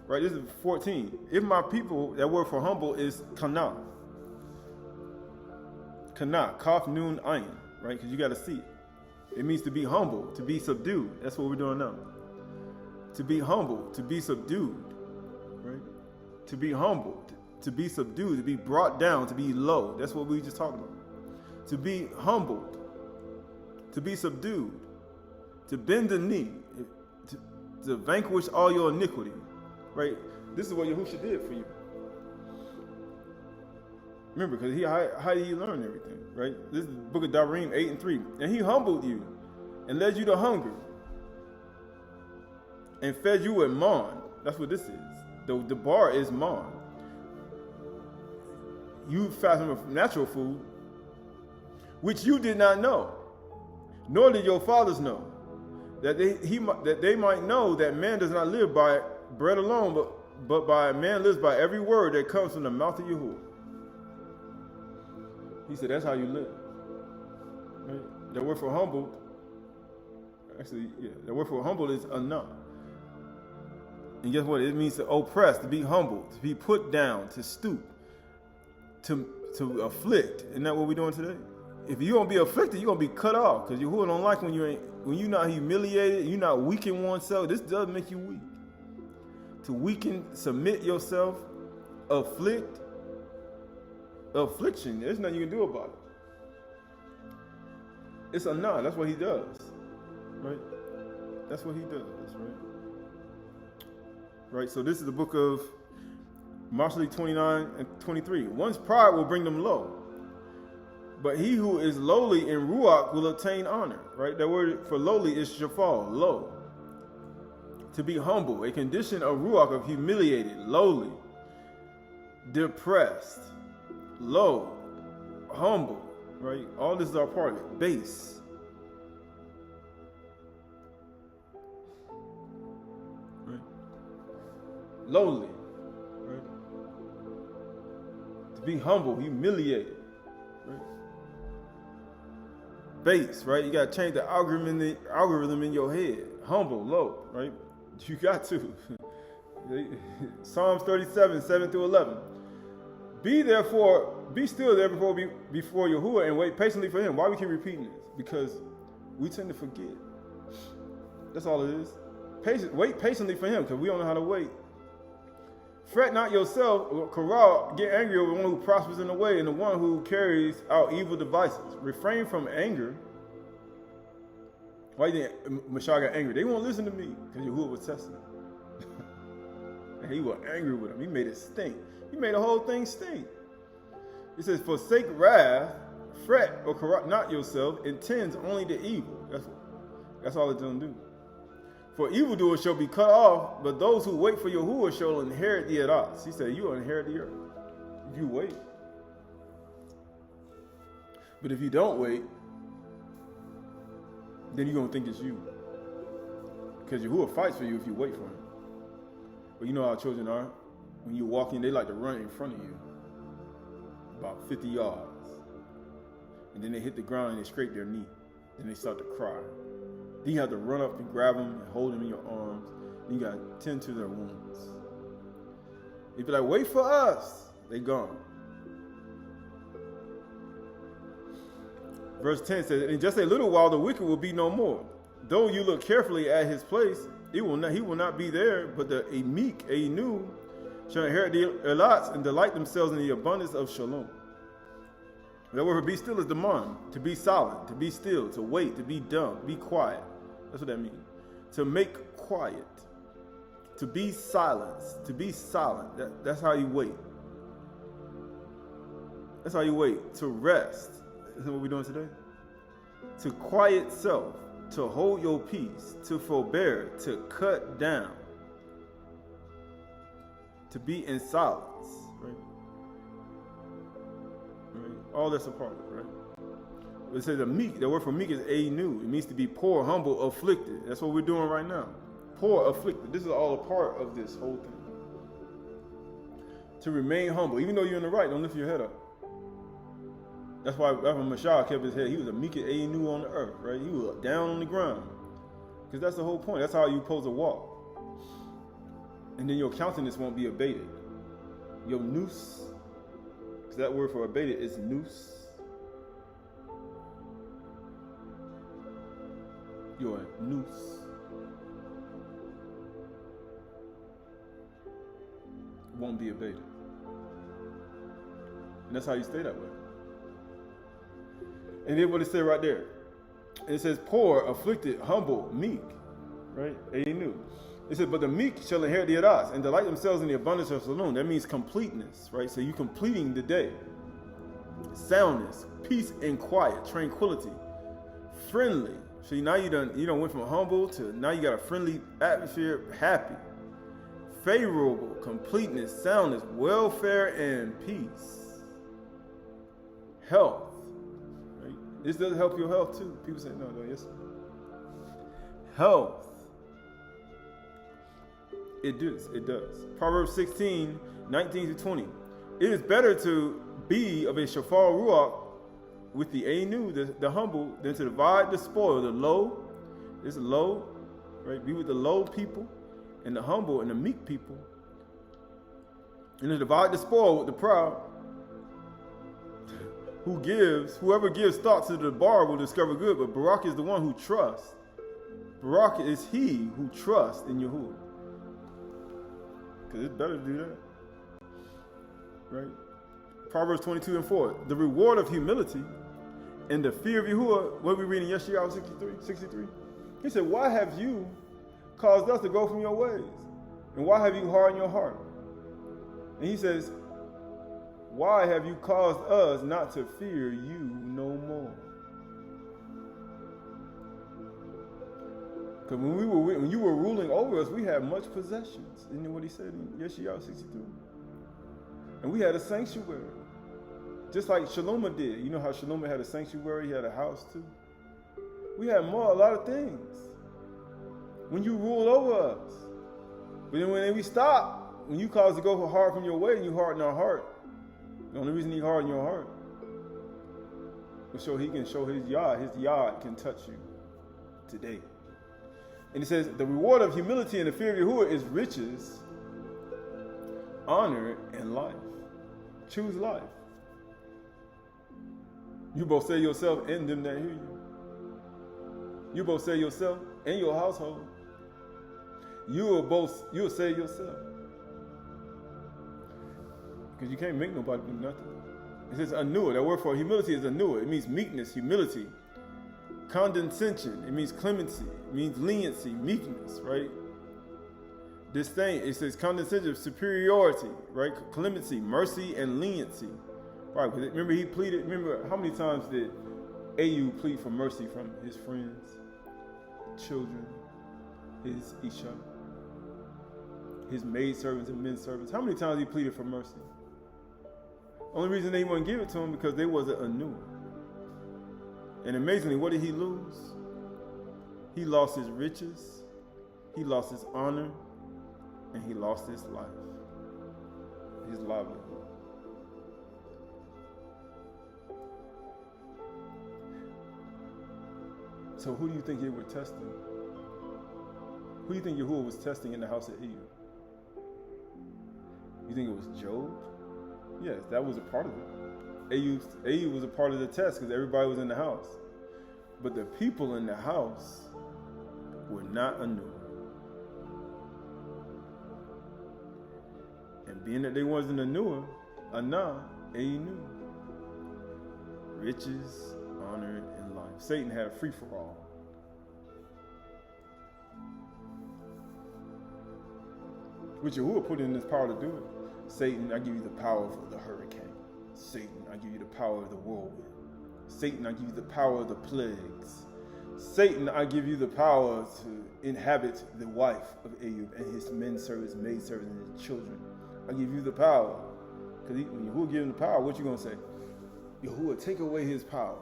Right, this is 14. If my people, that word for humble is kana. Kana, kaf, nun, ayin, right? Because you got to see it. It means to be humble, to be subdued. That's what we're doing now. To be humble, to be subdued, right? To be humble, to be subdued, to be brought down, to be low. That's what we just talked about. To be humbled, to be subdued, to bend the knee, to vanquish all your iniquity. Right? This is what Yahushua did for you. Remember, because how do you learn everything? Right? This is the book of Darim 8:3. And he humbled you and led you to hunger and fed you with man. That's what this is. The bar is man. You fasted with natural food, which you did not know, nor did your fathers know, that they might know that man does not live by bread alone, but by man lives by every word that comes from the mouth of Yahuwah. He said that's how you live. Right? That word for humble, that word for humble is anah. And guess what? It means to oppress, to be humble, to be put down, to stoop, to afflict. Isn't that what we're doing today? If you're gonna be afflicted, you're gonna be cut off, because Yahuwah don't like when you're not humiliated, you're not weak in oneself. This does make you weak. To weaken, submit yourself, affliction. There's nothing you can do about it. It's a nah. That's what he does, right? That's what he does, right? Right. So this is the book of Marshall 29 and 23. One's pride will bring them low, but he who is lowly in ruach will obtain honor. Right. That word for lowly is shafal, low. To be humble, a condition of ruach, of humiliated, lowly, depressed, low, humble, right? All this is our part of it. Base. lowly, right? To be humble, humiliated, right? Base, right? You got to change the algorithm in your head. Humble, low, right? You got to. Psalms 37, 7 through 11. Be still there before Yahuwah and wait patiently for him. Why we keep repeating this? Because we tend to forget. That's all it is. Wait patiently for him, because we don't know how to wait. Fret not yourself, Kaphar, get angry over the one who prospers in the way and the one who carries out evil devices. Refrain from anger. Why do you think Mashah got angry? They won't listen to me, because Yahuwah was testing him. And he was angry with him. He made it stink. He made the whole thing stink. He says, forsake wrath, fret or corrupt not yourself, intends only the evil. That's all it's going to do. For evildoers shall be cut off, but those who wait for Yahuwah shall inherit the earth. He said, you will inherit the earth if you wait. But if you don't wait, then you're going to think it's you. Because Yahuwah fights for you if you wait for him. But you know how children are. When you're walking, they like to run in front of you. About 50 yards. And then they hit the ground and they scrape their knee. Then they start to cry. Then you have to run up and grab them and hold them in your arms. Then you got to tend to their wounds. You'd be like, wait for us. They gone. Verse 10 says, in just a little while the wicked will be no more. Though you look carefully at his place, he will not be there, but the meek, a new, shall inherit the lots and delight themselves in the abundance of shalom. That word for be still is demand, to be silent, to be still, to wait, to be dumb, be quiet. That's what that means. To make quiet, to be silenced, to be silent. That's how you wait. That's how you wait. To rest. Isn't what we're doing today? To quiet self, to hold your peace, to forbear, to cut down, to be in silence, right? All that's a part of it, right? It says the meek, the word for meek is anu. It means to be poor, humble, afflicted. That's what we're doing right now. Poor, afflicted. This is all a part of this whole thing. To remain humble. Even though you're in the right, don't lift your head up. That's why Mashah kept his head. He was a meek anu on the earth, right? He was down on the ground. Because that's the whole point. That's how you're supposed to walk. And then your countenance won't be abated. Your noose, because that word for abated is noose. Your noose won't be abated. And that's how you stay that way. And then what it said right there. It says poor, afflicted, humble, meek. Right? Anu. It says, but the meek shall inherit the earth and delight themselves in the abundance of shalom. That means completeness, right? So you're completing the day. Soundness, peace and quiet, tranquility, friendly. See, now you done went from humble to now you got a friendly atmosphere, happy, favorable, completeness, soundness, welfare, and peace. Health. Right? This does help your health too. People say, no, yes, sir. Health. It does. It does. Proverbs 16, 19 to 20. It is better to be of a shofar ruach with the anu, the humble, than to divide the spoil, the low. It's low, right? Be with the low people and the humble and the meek people. And to divide the spoil with the proud. Whoever gives thought to the bar will discover good, but Parach is the one who trusts. Parach is he who trusts in Yahuwah. Because it's better to do that. Right? Proverbs 22 and 4. The reward of humility and the fear of Yahuwah. What we read in Yeshayahu 63. He said, why have you caused us to go from your ways? And why have you hardened your heart? And he says, why have you caused us not to fear you no more? Because when you were ruling over us, we had much possessions. Isn't that what he said in Yeshayahu 63? And we had a sanctuary. Just like Shalomah did. You know how Shalomah had a sanctuary? He had a house too. We had a lot of things. When you ruled over us. But then when we stopped, when you cause to go hard from your way and you harden our heart, the only reason he hardened your heart was so he can show his yard can touch you today. And it says, the reward of humility and the fear of Yahuwah is riches, honor, and life. Choose life. You both say yourself and them that hear you. You both say yourself and your household. You'll say yourself. Because you can't make nobody do nothing. It says anua. That word for humility is anua. It means meekness, humility. Condescension. It means clemency. It means leniency, meekness, right? This thing, it says condescension, superiority, right? Clemency, mercy, and leniency. Right, because remember how many times did Aydah plead for mercy from his friends, children, his Isha, his maidservants and men servants? How many times he pleaded for mercy? Only reason they wouldn't give it to him because they wasn't anew. And amazingly, what did he lose? He lost his riches, he lost his honor, and he lost his life, his livelihood. So who do you think they were testing? Who do you think Yahuwah was testing in the house of Aydah? You think it was Job? Yes, that was a part of it. Aydah was a part of the test because everybody was in the house. But the people in the house were not anew. And being that they wasn't anew, Aydah knew. Riches, honor, and life. Satan had a free-for-all. Which Yahuwah put in his power to do it. Satan, I give you the power of the hurricane. Satan, I give you the power of the whirlwind. Satan, I give you the power of the plagues. Satan, I give you the power to inhabit the wife of Aydah and his men servants, maid servants, and his children. I give you the power. Because when Yahuwah gives him the power, what you going to say? Yahuwah, take away his power.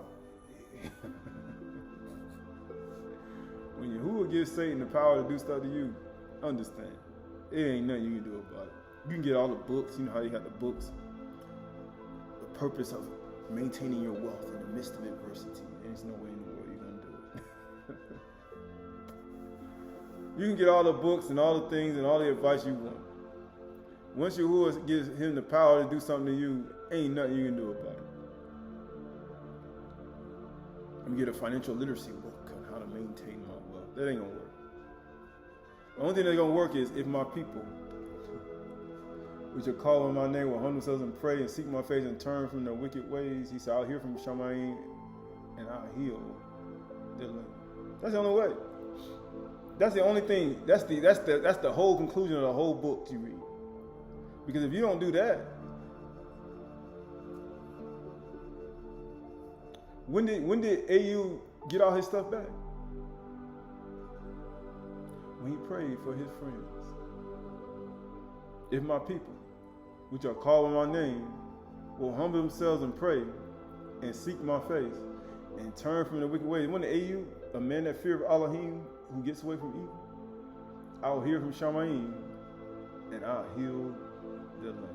When Yahuwah gives Satan the power to do stuff to you, understand, it ain't nothing you can do about it. You can get all the books, you know how you got the books, the purpose of maintaining your wealth in the midst of adversity. There's no way in the world you're going to do it. You can get all the books and all the things and all the advice you want. Once Yahuwah gives him the power to do something to you, ain't nothing you can do about it. Let me get a financial literacy book on how to maintain my wealth. That ain't gonna work. The only thing that's gonna work is if my people, which are called on my name, will humble themselves and pray and seek my face and turn from their wicked ways. He said, I'll hear from Shaby'ay and I'll heal their land. That's the only way. That's the only thing. That's the whole conclusion of the whole book you read. Because if you don't do that, when did Aydah get all his stuff back? When he prayed for his friends. If my people, which are called on my name, will humble themselves and pray and seek my face and turn from the wicked ways. When Aydah, a man that fear of Elohim, who gets away from evil, I will hear from Shaby'ay and I'll heal their land.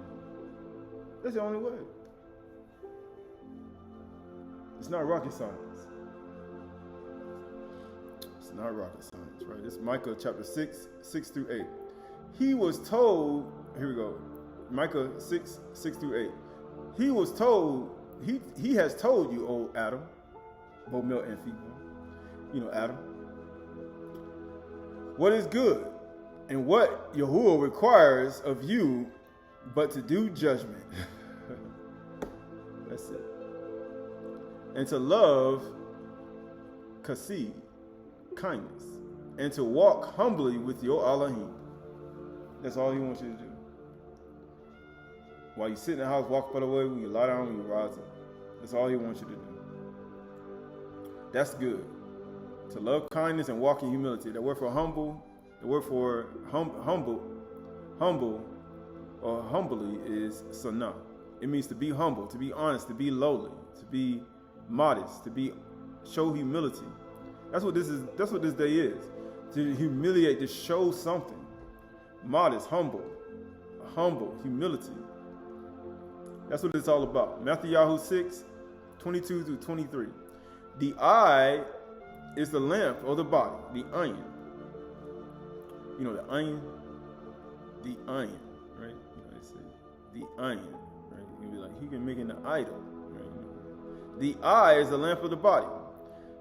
That's the only way. It's not rocket science. It's not rocket science, right? It's Micah chapter 6, 6 through 8. He was told, here we go, Micah 6, 6 through 8. He was told, he has told you, O Adam, both male and female, you know, Adam, what is good and what Yahuwah requires of you but to do judgment. That's it. And to love Kasid, kindness, and to walk humbly with your Elohim. That's all he wants you to do. While you sit in the house, walk by the way, when you lie down, when you rise up. That's all he wants you to do. That's good. To love kindness and walk in humility. The word for humble, the word for humble or humbly is sanah. It means to be humble, to be honest, to be lowly, to be modest, to show humility. That's what this is. That's what this day is. To humiliate, to show something. Modest, humble. humble, humility. That's what it's all about. Matthew 6:22-23. The eye is the lamp of the body, the iron. You know the iron? The iron, right? You know, they say the iron, right? You'll be like, he can make an idol, right? The eye is the lamp of the body.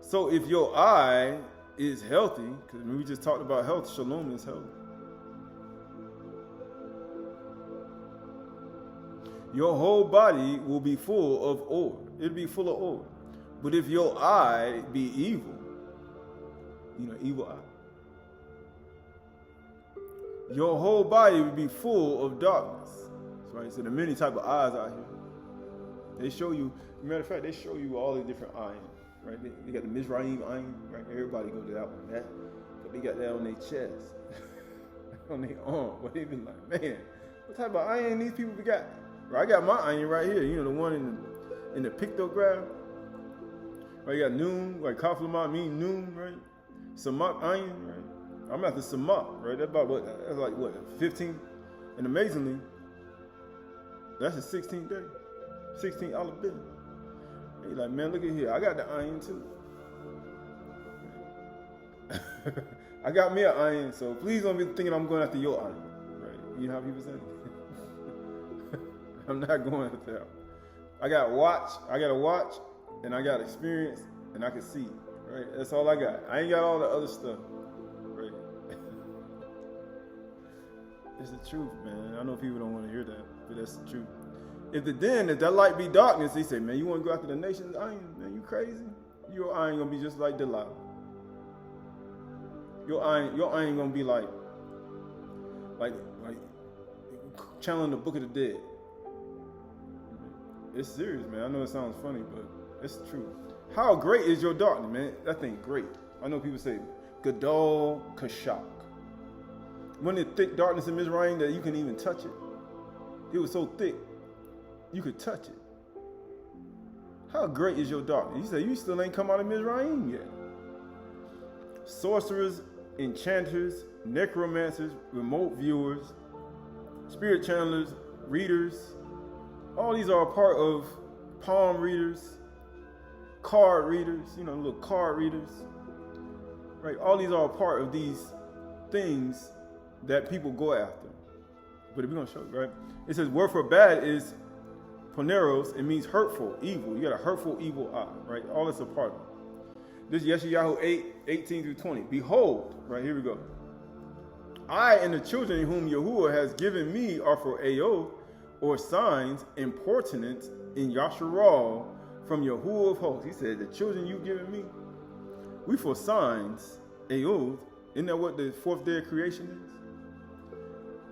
So if your eye is healthy, because we just talked about health, shalom is health. Your whole body will be full of oil. It'll be full of oil. But if your eye be evil, you know, evil eye, your whole body will be full of darkness. That's right. So there are many type of eyes out here. They show you, matter of fact, they show you all the different eyes, right? They got the Mizraim eye, right? Everybody go to that one. But they got that on their chest, on their arm. But they be like, man, what type of iron these people got? Right, I got my iron right here. You know, the one in the pictograph. Right, you got noon, like Kaphar mean noon, right? Samak iron, right? I'm at the Samak, right? That's about that's like what, 15? And amazingly, that's the 16th day. 16th Aleph day. He's like, man, look at here. I got the iron too. I got me an iron, so please don't be thinking I'm going after your iron. Right? You know how people say? I'm not going after that. I got a watch, and I got experience, and I can see. Right? That's all I got. I ain't got all the other stuff. Right? It's the truth, man. I know people don't want to hear that, but that's the truth. If that light be darkness, they say, man, you want to go after the nation's iron? Man, you crazy? Your iron gonna be just like Delilah. Your iron gonna be like channeling the Book of the Dead. It's serious, man. I know it sounds funny, but it's the truth. How great is your darkness, man? That thing great. I know people say, Gadol Kashak. Wasn't it thick darkness in Mizraim that you can even touch it? It was so thick, you could touch it. How great is your darkness? You say, you still ain't come out of Mizraim yet. Sorcerers, enchanters, necromancers, remote viewers, spirit channelers, readers, all these are a part of palm readers, card readers, you know, little card readers, right? All these are a part of these things that people go after. But we're going to show you, right? It says word for bad is poneros. It means hurtful, evil. You got a hurtful, evil eye, right? All that's a part of it. This is Yeshayahu 8:18-20. Behold, right, here we go. I and the children whom Yahuwah has given me are for Aydah, or signs, importunate in Yasharal from Yahuwah of hosts. He said, the children you've given me, we for signs, Aydah. Isn't that what the fourth day of creation is?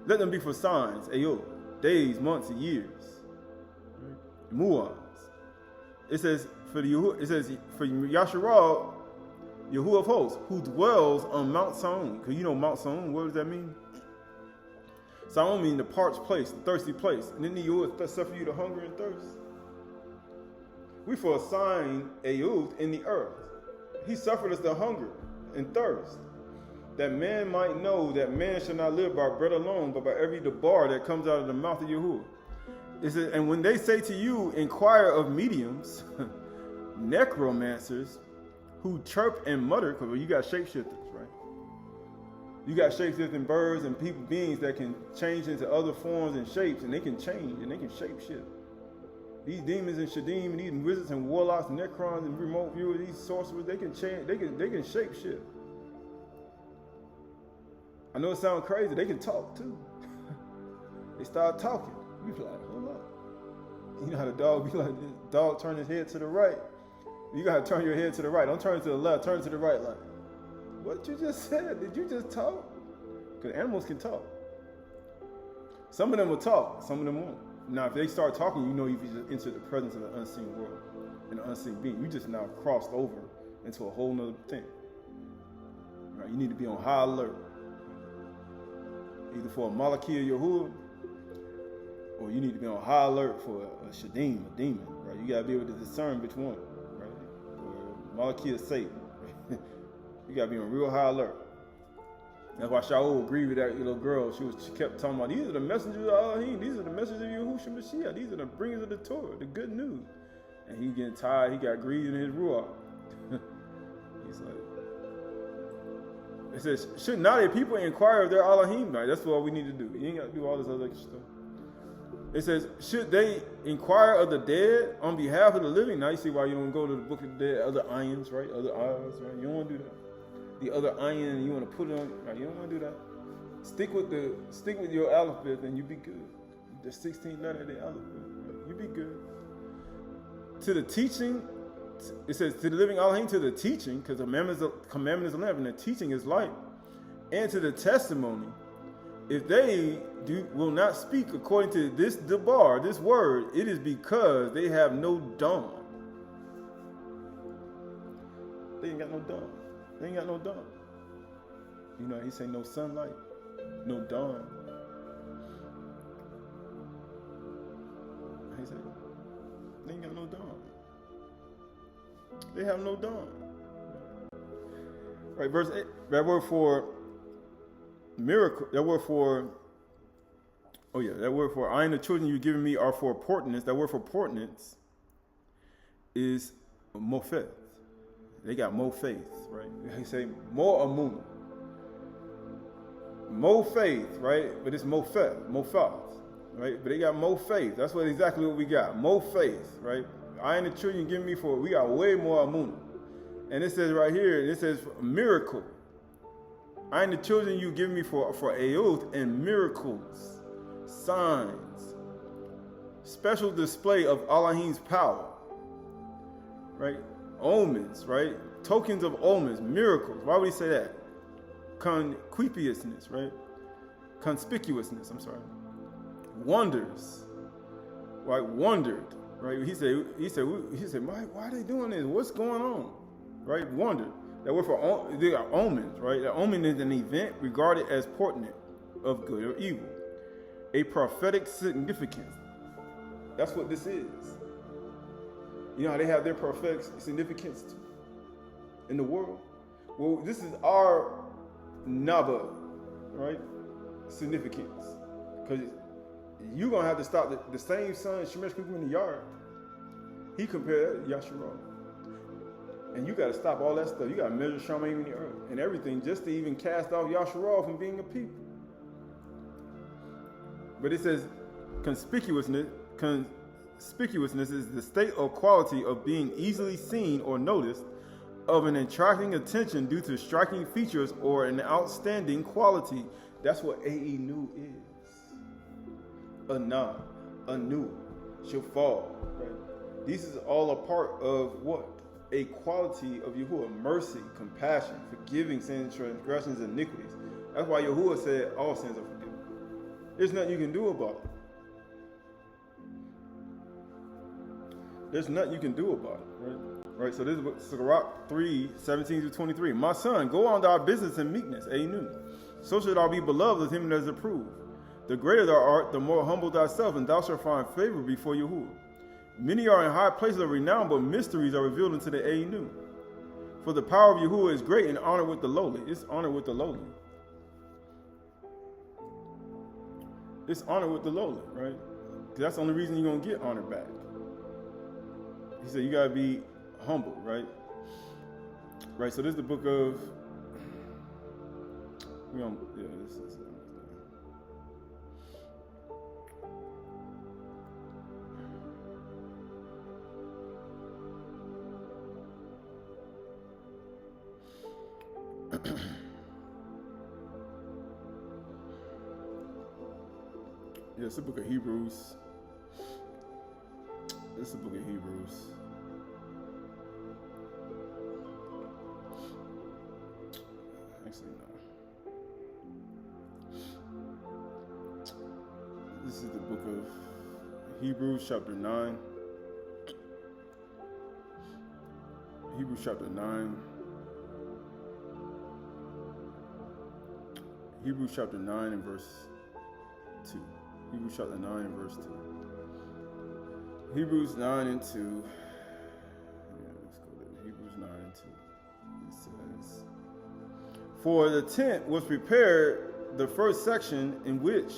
Let them be for signs, Aydah, days, months, and years. Muaz. It says for Yasharal, Yahuwah of hosts, who dwells on Mount Sion. Because you know Mount Sion, what does that mean? Sion means the parched place, the thirsty place. And then Yahuwah suffer you to hunger and thirst. We for a sign, Aydah, in the earth. He suffered us to hunger and thirst, that man might know that man shall not live by bread alone, but by every debar that comes out of the mouth of Yahuwah. It says, and when they say to you, inquire of mediums, necromancers, who chirp and mutter, because you got shapeshifters, right? You got shapeshifting birds and people, beings that can change into other forms and shapes, and they can change and they can shapeshift. These demons and shadim and these wizards and warlocks and necrons and remote viewers, these sorcerers, they can change, they can shapeshift. I know it sounds crazy, they can talk too. They start talking. You be like, hold up. You know how the dog be like, this dog turn his head to the right. You gotta turn your head to the right. Don't turn to the left, turn to the right. Like, what you just said? Did you just talk? Because animals can talk. Some of them will talk, some of them won't. Now, if they start talking, you know you've just entered the presence of the unseen world and the unseen being. You just now crossed over into a whole nother thing. Right? You need to be on high alert. Either for a Malaki or Yahuwah, or you need to be on high alert for a shadim, a demon. Right? You gotta be able to discern which one. Right? Or Malaki or Satan. You gotta be on real high alert. That's why Shaul agreed with that little girl. She kept talking about, these are the messengers of Elohim. These are the messengers of Yahushua Mashiach. These are the bringers of the Torah, the good news. And he getting tired. He got greedy in his ruach. He's like, it says, should not a people inquire of their Elohim? Right, that's what we need to do. You ain't got to do all this other extra stuff. It says, should they inquire of the dead on behalf of the living? Now you see why you don't go to the book of the dead, other ions, right? Other eyes, right? You don't want to do that. The other iron, you want to put it on, right? You don't want to do that. Stick with your alphabet and you be good. The 16th letter of the alphabet, right? You be good. To the teaching, it says, to the living Elohim, to the teaching, because the commandment is a lamp and the teaching is light, and to the testimony, if they will not speak according to this debar, this word, it is because they have no dawn. They ain't got no dawn. They ain't got no dawn. You know, he say no sunlight, no dawn. He said, they ain't got no dawn. They have no dawn. Right, verse 8, that word for miracle, that word for I and the children you've given me are for portents. That word for portents is mofeth. They got more faith, right? They say more amun. More faith, right? But it's mofeth, right? But they got more faith. That's exactly what we got. More faith, right? I and the children you give me for, we got way more amun. And it says right here, it says miracle. I and the children you give me for ayuth and miracles, signs, special display of Elohim's power, right? Omens, right? Tokens of omens, miracles. Why would he say that? Conspicuousness, right? Conspicuousness, I'm sorry. Wonders, right? Wondered, right? He said, why are they doing this? What's going on? Right? Wondered. That word for they are omens, right? The omen is an event regarded as portent of good or evil. A prophetic significance. That's what this is. You know how they have their prophetic significance in the world? Well, this is our Naba, right? Significance. Because you're going to have to stop the same son, Shemesh Kuku in the yard. He compared that to Yasharal. And you got to stop all that stuff. You got to measure Shamayim in the earth and everything just to even cast off Yasharal from being a people. But it says conspicuousness is the state or quality of being easily seen or noticed, of an attracting attention due to striking features or an outstanding quality. That's what A'inu is. Ana, Anu, Shafar, right? These is all a part of what? A quality of Yahuwah, mercy, compassion, forgiving sins, transgressions, and iniquities. That's why Yahuwah said all sins are forgiven. There's nothing you can do about it. There's nothing you can do about it, right? Right. So this is Sirach 3:17-23. My son, go on thy business in meekness, A'nu. So should thou be beloved of him that is approved. The greater thou art, the more humble thyself, and thou shalt find favor before Yahuwah. Many are in high places of renown, but mysteries are revealed unto the A'nu. For the power of Yahuwah is great and honor with the lowly. It's honor with the lowly. It's honor with the lowly, right? Because that's the only reason you're going to get honor back. He said you got to be humble, right? Right, so this is the book of... Yeah, it's the book of Hebrews. This is the book of Hebrews. Actually, no. This is the book of Hebrews, chapter 9. Hebrews, chapter 9. Hebrews, chapter 9 and verse 2. Hebrews, chapter 9 and verse 2. Hebrews 9 and 2. Yeah, let's go there. Hebrews 9 and 2. It says, For the tent was prepared, the first section, in which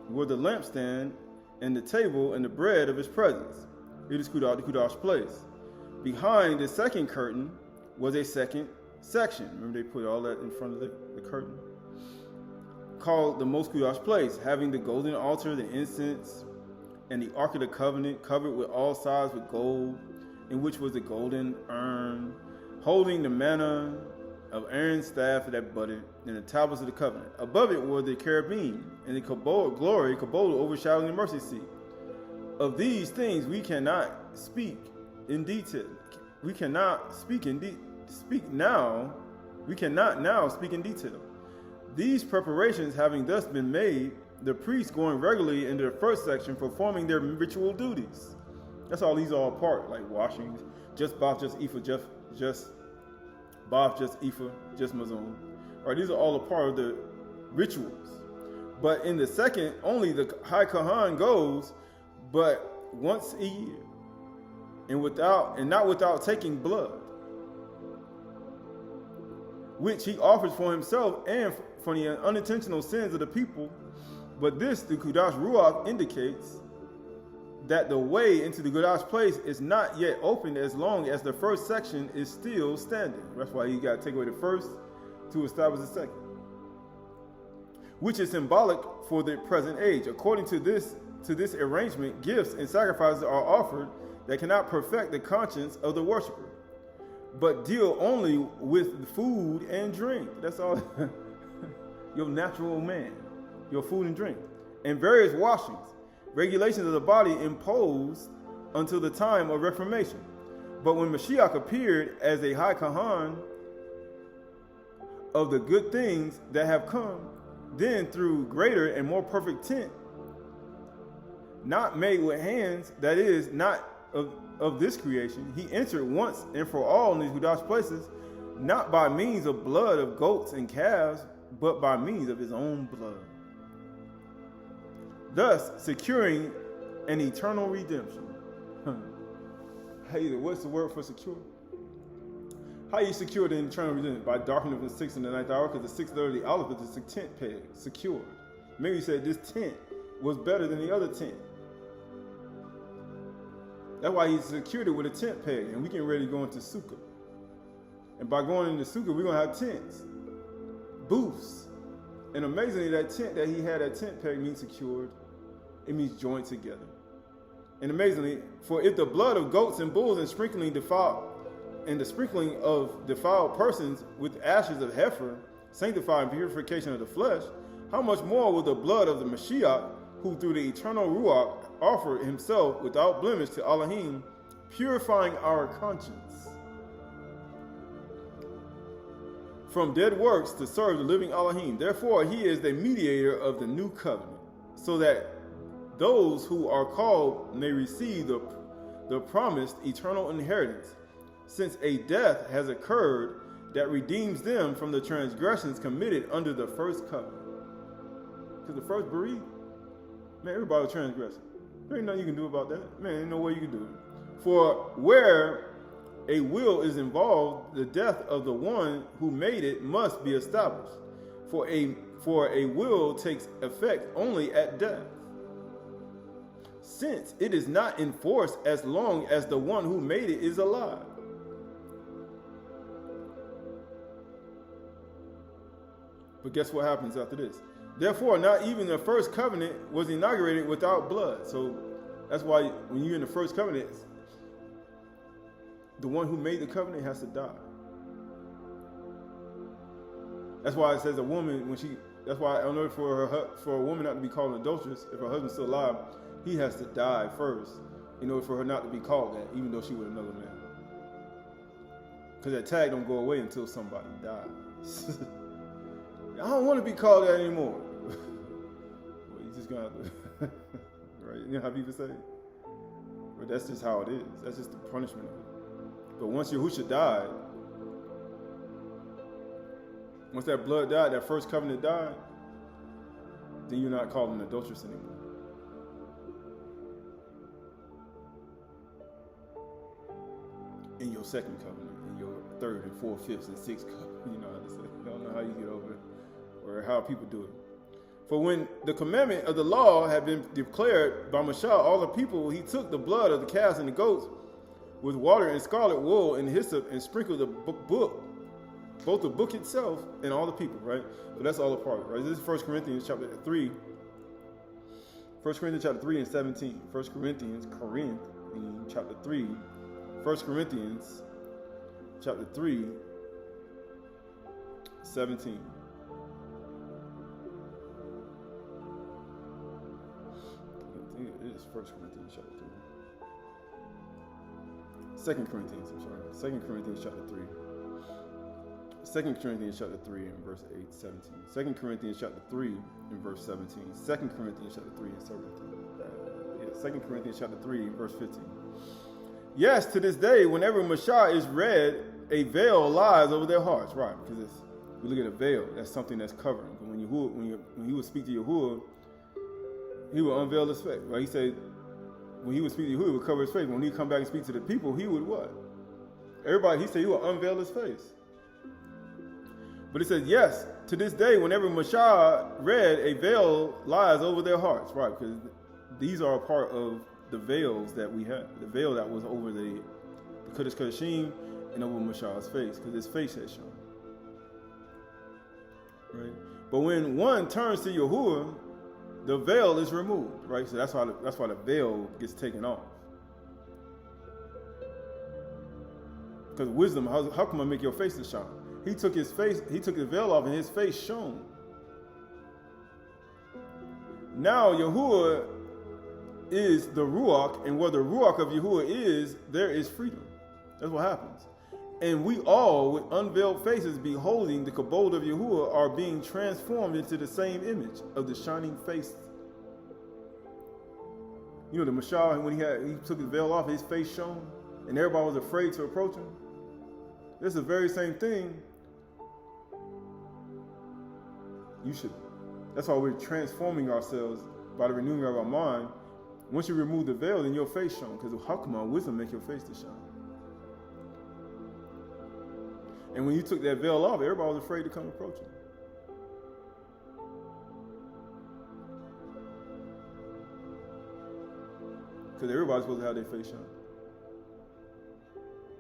were the lampstand and the table and the bread of his presence. It is Kudash place. Behind the second curtain was a second section. Remember, they put all that in front of the curtain, called the most Kudash place, having the golden altar, the incense, and the Ark of the Covenant, covered with all sides with gold, in which was the golden urn, holding the manna of Aaron's staff that budded, and the tablets of the covenant. Above it were the cherubim, and the glory, Kabod, overshadowing the mercy seat. Of these things we cannot speak in detail. We cannot now speak in detail. These preparations having thus been made, the priests going regularly into the first section, performing their ritual duties. That's all these are apart, like washings, just bath, just ephah, just bath, just ephah, just mazon. Right, these are all a part of the rituals. But in the second, only the high Kahan goes, but once a year, and not without taking blood, which he offers for himself and for the unintentional sins of the people. But this, the Kudash Ruach, indicates that the way into the Kudash place is not yet opened as long as the first section is still standing. That's why you got to take away the first to establish the second, which is symbolic for the present age. According to this arrangement, gifts and sacrifices are offered that cannot perfect the conscience of the worshiper, but deal only with food and drink. That's all. Your natural man, your food and drink, and various washings, regulations of the body imposed until the time of Reformation. But when Mashiach appeared as a high Kahan of the good things that have come, then through greater and more perfect tent, not made with hands, that is, not of this creation, he entered once and for all in these Kudash places, not by means of blood of goats and calves, but by means of his own blood, thus securing an eternal redemption. Hey, what's the word for secure? How you secure the eternal redemption? By darkening of the 6th and the 9th hour, because the 6th letter of the Aleph is the tent peg, secured. Maybe you said this tent was better than the other tent. That's why he secured it with a tent peg, and we getting ready to go into Sukkah. And by going into Sukkah, we're going to have tents, booths. And amazingly, that tent that he had, that tent peg, means secured. It means joined together. And amazingly, for if the blood of goats and bulls and the sprinkling of defiled persons with ashes of heifer sanctify and purification of the flesh, how much more will the blood of the Mashiach, who through the eternal Ruach offered himself without blemish to Elohim, purifying our conscience from dead works to serve the living Elohim. Therefore, he is the mediator of the new covenant, so that those who are called may receive the promised eternal inheritance, since a death has occurred that redeems them from the transgressions committed under the first covenant. Because the first bereaved, man, everybody was transgressing. There ain't nothing you can do about that. Man, ain't no way you can do it. For where a will is involved, the death of the one who made it must be established. For a will takes effect only at death, since it is not enforced as long as the one who made it is alive. But guess what happens after this? Therefore, not even the first covenant was inaugurated without blood. So that's why when you're in the first covenant, the one who made the covenant has to die. That's why it says a woman, that's why in order for a woman not to be called an adulteress, if her husband's still alive, he has to die first in order for her not to be called that, even though she was another man. Because that tag don't go away until somebody dies. I don't want to be called that anymore. Well, you just gonna have to, right? You know how people say? But that's just how it is. That's just the punishment of it. But once Yahusha died, once that blood died, that first covenant died, then you're not called an adulteress anymore. In your second covenant, in your third and fourth, fifth, and sixth covenant, you know how to say. Y'all know how you get over it, or how people do it. For when the commandment of the law had been declared by Moshe, all the people, he took the blood of the calves and the goats with water and scarlet wool and hyssop and sprinkled the book, both the book itself and all the people, right? So that's all a part of it, right? This is 1 Corinthians chapter 3. 1 Corinthians chapter 3 and 17. 1 Corinthians chapter 3. 1 Corinthians chapter 3, 17. I think it is 1 Corinthians chapter 3. 2 Corinthians, I'm sorry. 2 Corinthians chapter 3. 2 Corinthians chapter 3 and verse 8, 17. 2 Corinthians chapter 3 and verse 17. 2 Corinthians chapter 3 and 17. 2 Corinthians chapter 3 verse 15. Yes, to this day, whenever Moshe is read, a veil lies over their hearts, right? Because we look at a veil, that's something that's covering. But when he would speak to Yahuwah, he would unveil his face, right? He said, when he would speak to Yahuwah, he would cover his face. When he come back and speak to the people, he would what? He said he would unveil his face. But it says, yes, to this day, whenever Moshe read, a veil lies over their hearts, right? Because these are a part of the veils that we have. The veil that was over the Kodesh Kodeshim and over Moshe's face, because his face had shown. Right? But when one turns to Yahuwah, the veil is removed, right? So that's why the veil gets taken off. Because wisdom, how come I make your face to shine? He took his veil off and his face shone. Now Yahuwah is the Ruach, and where the Ruach of Yahuwah is, there is freedom. That's what happens. And we all, with unveiled faces, beholding the kabod of Yahuwah, are being transformed into the same image of the shining face. You know, the Mashah, when he took his veil off, his face shone, and everybody was afraid to approach him. It's the very same thing. That's why we're transforming ourselves by the renewing of our mind. Once you remove the veil, then your face shone, because how come our wisdom make your face to shine? And when you took that veil off, everybody was afraid to come approach you. Because everybody's supposed to have their face shine.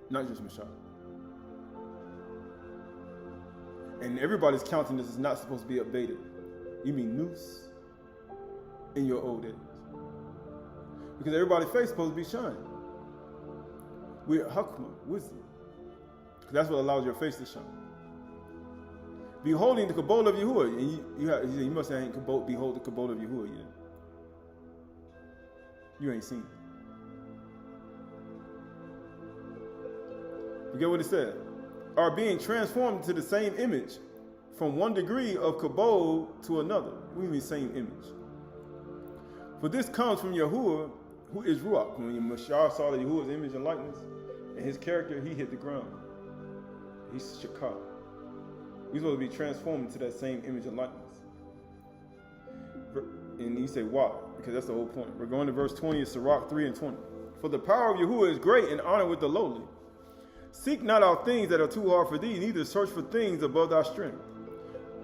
Not just Mashah. And everybody's countenance is not supposed to be abated. You mean noose in your old age. Because everybody's face is supposed to be shining. We're Hakma, wisdom. Because that's what allows your face to shine. Beholding the kabod of Yahuwah. And you must say, behold the kabod of Yahuwah yet. You ain't seen it. You get what it said? Are being transformed into the same image from one degree of kabod to another. We mean same image. For this comes from Yahuwah, who is Ruach. When Mashah saw Yahuwah's image and likeness and his character, he hit the ground. He's Shakah. He's supposed to be transformed into that same image and likeness. And you say, why? Because that's the whole point. We're going to verse 20 of Sirach 3 and 20. For the power of Yahuwah is great and honor with the lowly. Seek not out things that are too hard for thee, neither search for things above thy strength.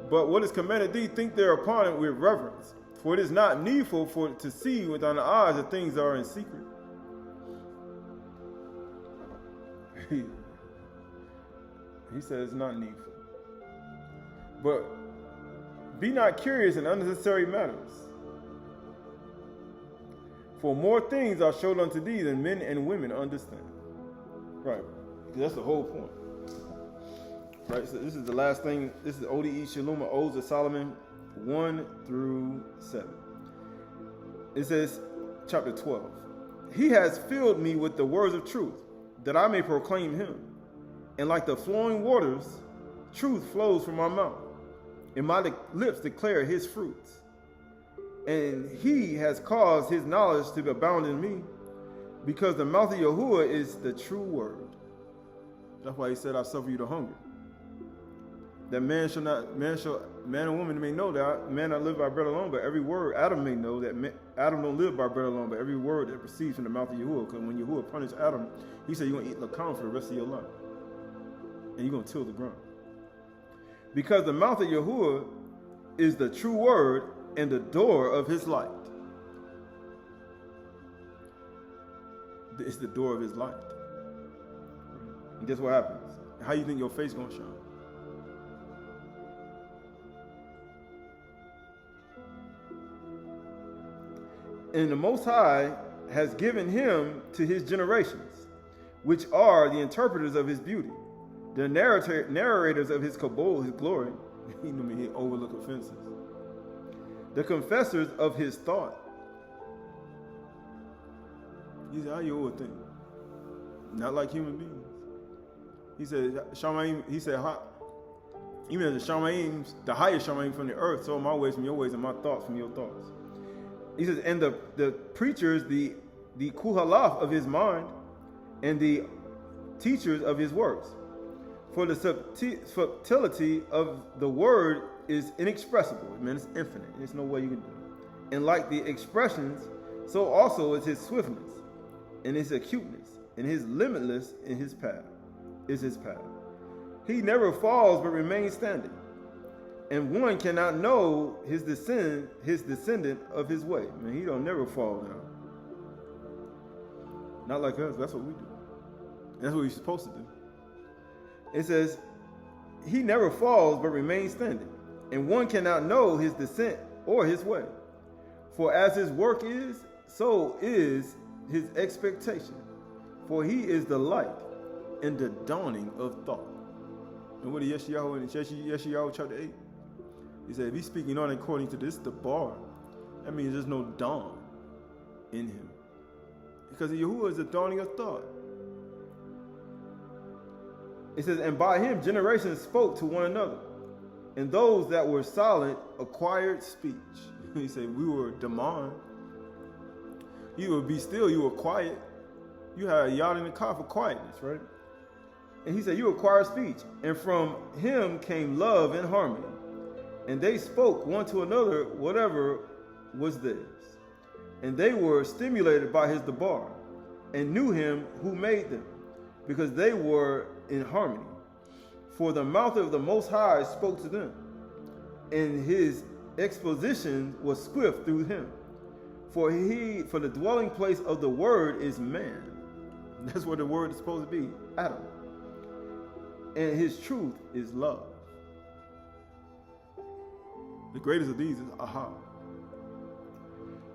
But what is commanded thee, think thereupon it with reverence. For it is not needful to see with thine eyes the things that are in secret. He says it's not needful. But be not curious in unnecessary matters. For more things are showed unto thee than men and women understand. Right. Because that's the whole point. Right, so this is the last thing. This is Ode Shalom, Odes of Solomon 1 through 7. It says, chapter 12. He has filled me with the words of truth, that I may proclaim him. And like the flowing waters, truth flows from my mouth, and my lips declare his fruits. And he has caused his knowledge to abound in me, because the mouth of Yahuwah is the true word. That's why he said, I suffer you to hunger. That man and woman may know that man not live by bread alone, but every word. Adam may know that Adam don't live by bread alone, but every word that proceeds from the mouth of Yahuwah. Because when Yahuwah punished Adam, he said you're going to eat lakan for the rest of your life. And you're going to till the ground. Because the mouth of Yahuwah is the true word and the door of his light. It's the door of his light. And guess what happens? How you think your face gonna shine? And the Most High has given him to his generations, which are the interpreters of his beauty, the narrators of his kabod, his glory. He overlook offenses. The confessors of his thought. He said, how you overthink? Not like human beings. He said, Shamayim, he said, even as the Shamayim, the highest Shamayim from the earth, so are my ways from your ways and my thoughts from your thoughts. He says, and the preachers, the Qahalath of his mind, and the teachers of his works. For the subtlety of the word is inexpressible. I mean, it's infinite. There's no way you can do it. And like the expressions, so also is his swiftness, and his acuteness, and his limitless in his path is his path. He never falls but remains standing. And one cannot know his descendant of his way. I mean, he don't never fall down. Not like us. That's what we do. That's what we're supposed to do. It says, he never falls but remains standing. And one cannot know his descent or his way. For as his work is, so is his expectation. For he is the light and the dawning of thought. And what did Yeshayahu in Yeshayahu chapter 8? He said, if he's speaking on according to this, the bar, that means there's no dawn in him. Because Yahuwah is the dawning of thought. It says, and by him generations spoke to one another, and those that were silent acquired speech. He said, we were demand. You would be still, you were quiet. You had a yacht in the car for quietness, right? And he said, you acquired speech. And from him came love and harmony. And they spoke one to another whatever was theirs. And they were stimulated by his debar, and knew him who made them, because they were in harmony. For the mouth of the Most High spoke to them, and his exposition was swift through him. For the dwelling place of the word is man. That's what the word is supposed to be, Adam. And his truth is love. The greatest of these is Aha.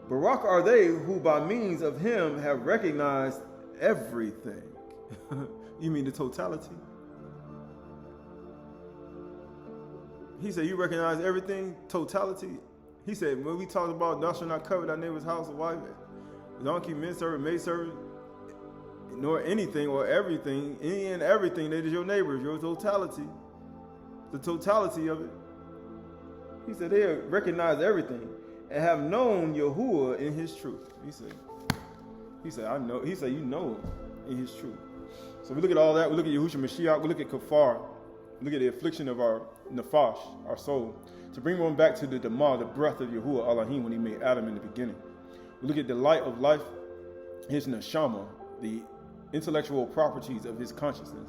Parach are they who by means of him have recognized everything. You mean the totality? He said, you recognize everything, totality? He said, when we talk about thou shalt not covet thy neighbor's house or wife, donkey, menservant, maidservant, nor anything or everything, any and everything that is your neighbor's, your totality, the totality of it. He said, they recognize everything and have known Yahuwah in his truth. He said, I know. He said, you know in his truth. So we look at all that. We look at Yahushua Mashiach. We look at Kaphar. We look at the affliction of our nafash, our soul. To bring one back to the Damah, the breath of Yahuwah Elohim when he made Adam in the beginning. We look at the light of life, his neshama, the intellectual properties of his consciousness.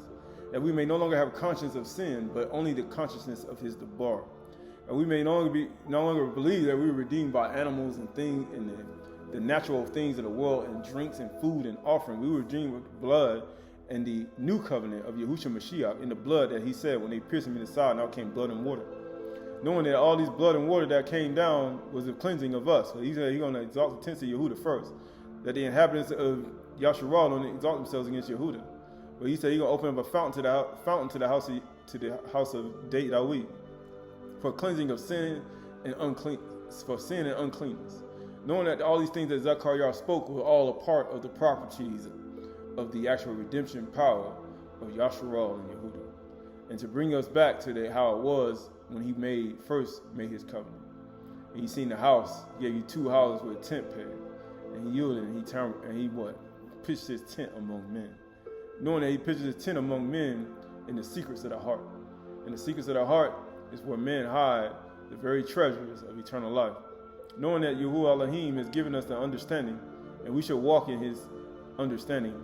That we may no longer have conscience of sin, but only the consciousness of his debar. And we may no longer believe that we were redeemed by animals and things and the natural things of the world and drinks and food and offering. We were redeemed with blood and the new covenant of Yahushua Mashiach in the blood that he said when they pierced him in the side, now came blood and water. Knowing that all these blood and water that came down was the cleansing of us. So he said he's going to exalt the tents of Yehuda first. That the inhabitants of Yasharal don't exalt themselves against Yehuda. But he said he's going to open up a fountain to the house of David for cleansing of sin and uncleanness. Knowing that all these things that Zechariah spoke were all a part of the properties of the actual redemption power of Yasharal and Yehuda. And to bring us back to how it was when he first made his covenant. And he seen the house, he gave you 2 houses with a tent peg. And he yielded and he pitched his tent among men. Knowing that he pitched his tent among men in the secrets of the heart. And the secrets of the heart is where men hide the very treasures of eternal life. Knowing that Yahuwah Elohim has given us the understanding, and we should walk in his understanding,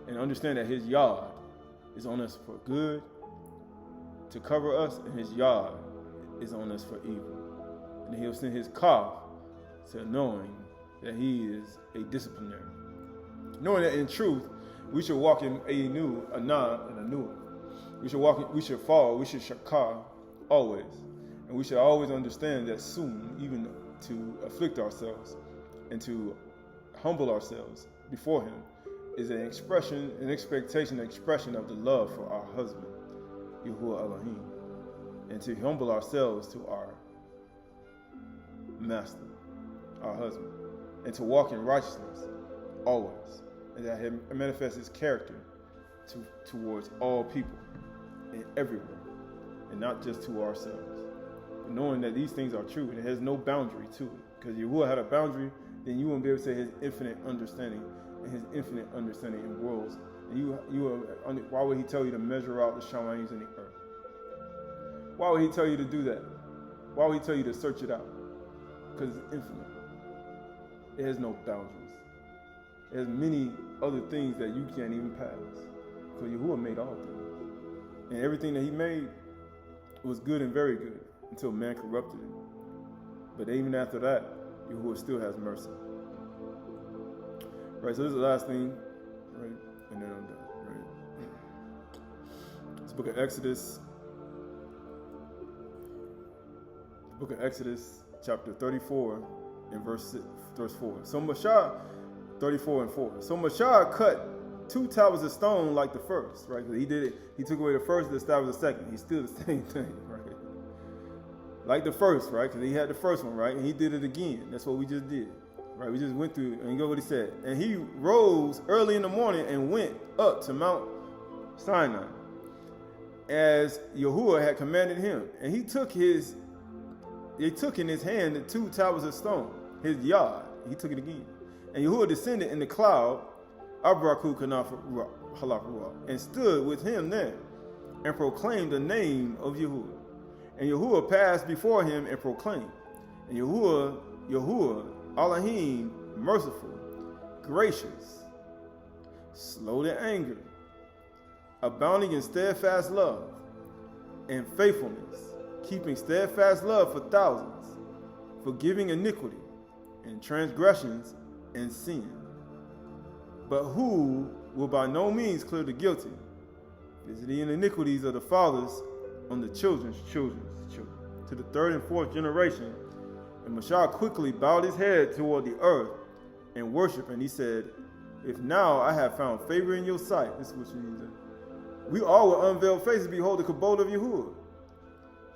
and understand that his yard is on us for good to cover us, and his yard is on us for evil. And he'll send his Kaphar to knowing that he is a disciplinary. Knowing that in truth, we should walk in Anu, Anah, and Anua. We should fall, we should shakar always. And we should always understand that soon, even to afflict ourselves and to humble ourselves before him, is an expression, an expectation, an expression of the love for our husband, Yahuwah Elohim, and to humble ourselves to our master, our husband, and to walk in righteousness always, and that he manifests his character towards all people and everywhere, and not just to ourselves. But knowing that these things are true, and it has no boundary to it, because Yahuwah had a boundary, then you wouldn't be able to say his infinite understanding and his infinite understanding in worlds. And why would he tell you to measure out the Shamayim in the earth? Why would he tell you to do that? Why would he tell you to search it out? Because it's infinite. It has no boundaries. It has many other things that you can't even pass. Because Yahuwah made all things. And everything that he made was good and very good until man corrupted it. But even after that, Yahuwah still has mercy. Right, so this is the last thing, right? And then I'm done, right? This book of Exodus. The book of Exodus, chapter 34, and verse 4. So Moshe, 34 and 4. So Moshe cut 2 tablets of stone like the first, right? Because he did it. He took away the first and established the second. He's still the same thing, right? Like the first, right? Because he had the first one, right? And he did it again. That's what we just did, right? We just went through, and you go what he said. And he rose early in the morning and went up to Mount Sinai, as Yahuwah had commanded him. And he took in his hand the 2 tablets of stone, his yard. He took it again. And Yahuwah descended in the cloud, and stood with him there, and proclaimed the name of Yahuwah. And Yahuwah passed before him and proclaimed. And Yahuwah, Elohim, merciful, gracious, slow to anger, abounding in steadfast love and faithfulness, keeping steadfast love for thousands, forgiving iniquity and transgressions and sin, but who will by no means clear the guilty, visiting iniquities of the fathers on the children's children, to the 3rd and 4th generation. And Moshe quickly bowed his head toward the earth and worshiped, and he said, if now I have found favor in your sight, this is what you need to do. We all with unveiled faces behold the kabod of Yahuwah.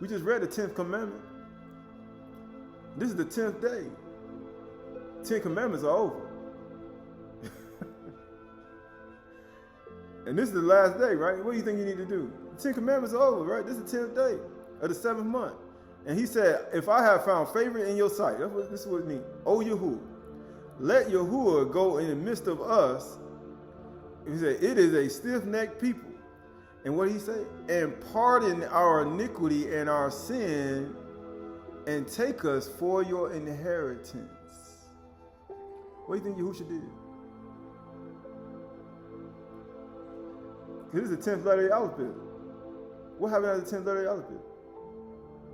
We just read the 10th commandment. This is the 10th day. 10 commandments are over. And this is the last day, right? What do you think you need to do? The 10 commandments are over, right? This is the 10th day of the 7th month. And he said, if I have found favor in your sight, this is what it means. O Yahuwah, let Yahuwah go in the midst of us. He said, it is a stiff-necked people. And what did he say? And pardon our iniquity and our sin, and take us for your inheritance. What do you think Yahushua did? This is the 10th letter of the alphabet. What happened after the 10th letter of the alphabet?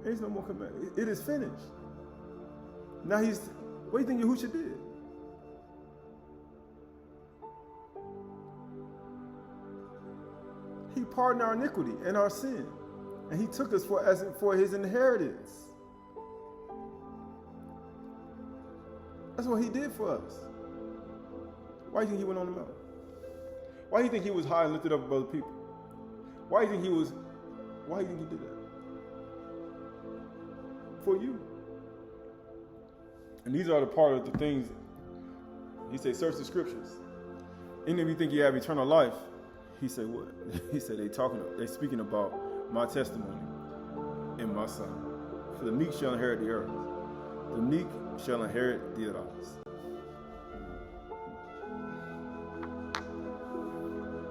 There's no more command. It is finished. Now what do you think Yahushua did? He pardoned our iniquity and our sin. And he took us for his inheritance. That's what he did for us. Why do you think he went on the mountain? Why do you think he was high and lifted up above the people? Why do you think he did that? For you. And these are the part of the things he said, search the scriptures. And if you think you have eternal life, he said what? He said they speaking about my testimony and my son. For the meek shall inherit the earth. The meek shall inherit the earth.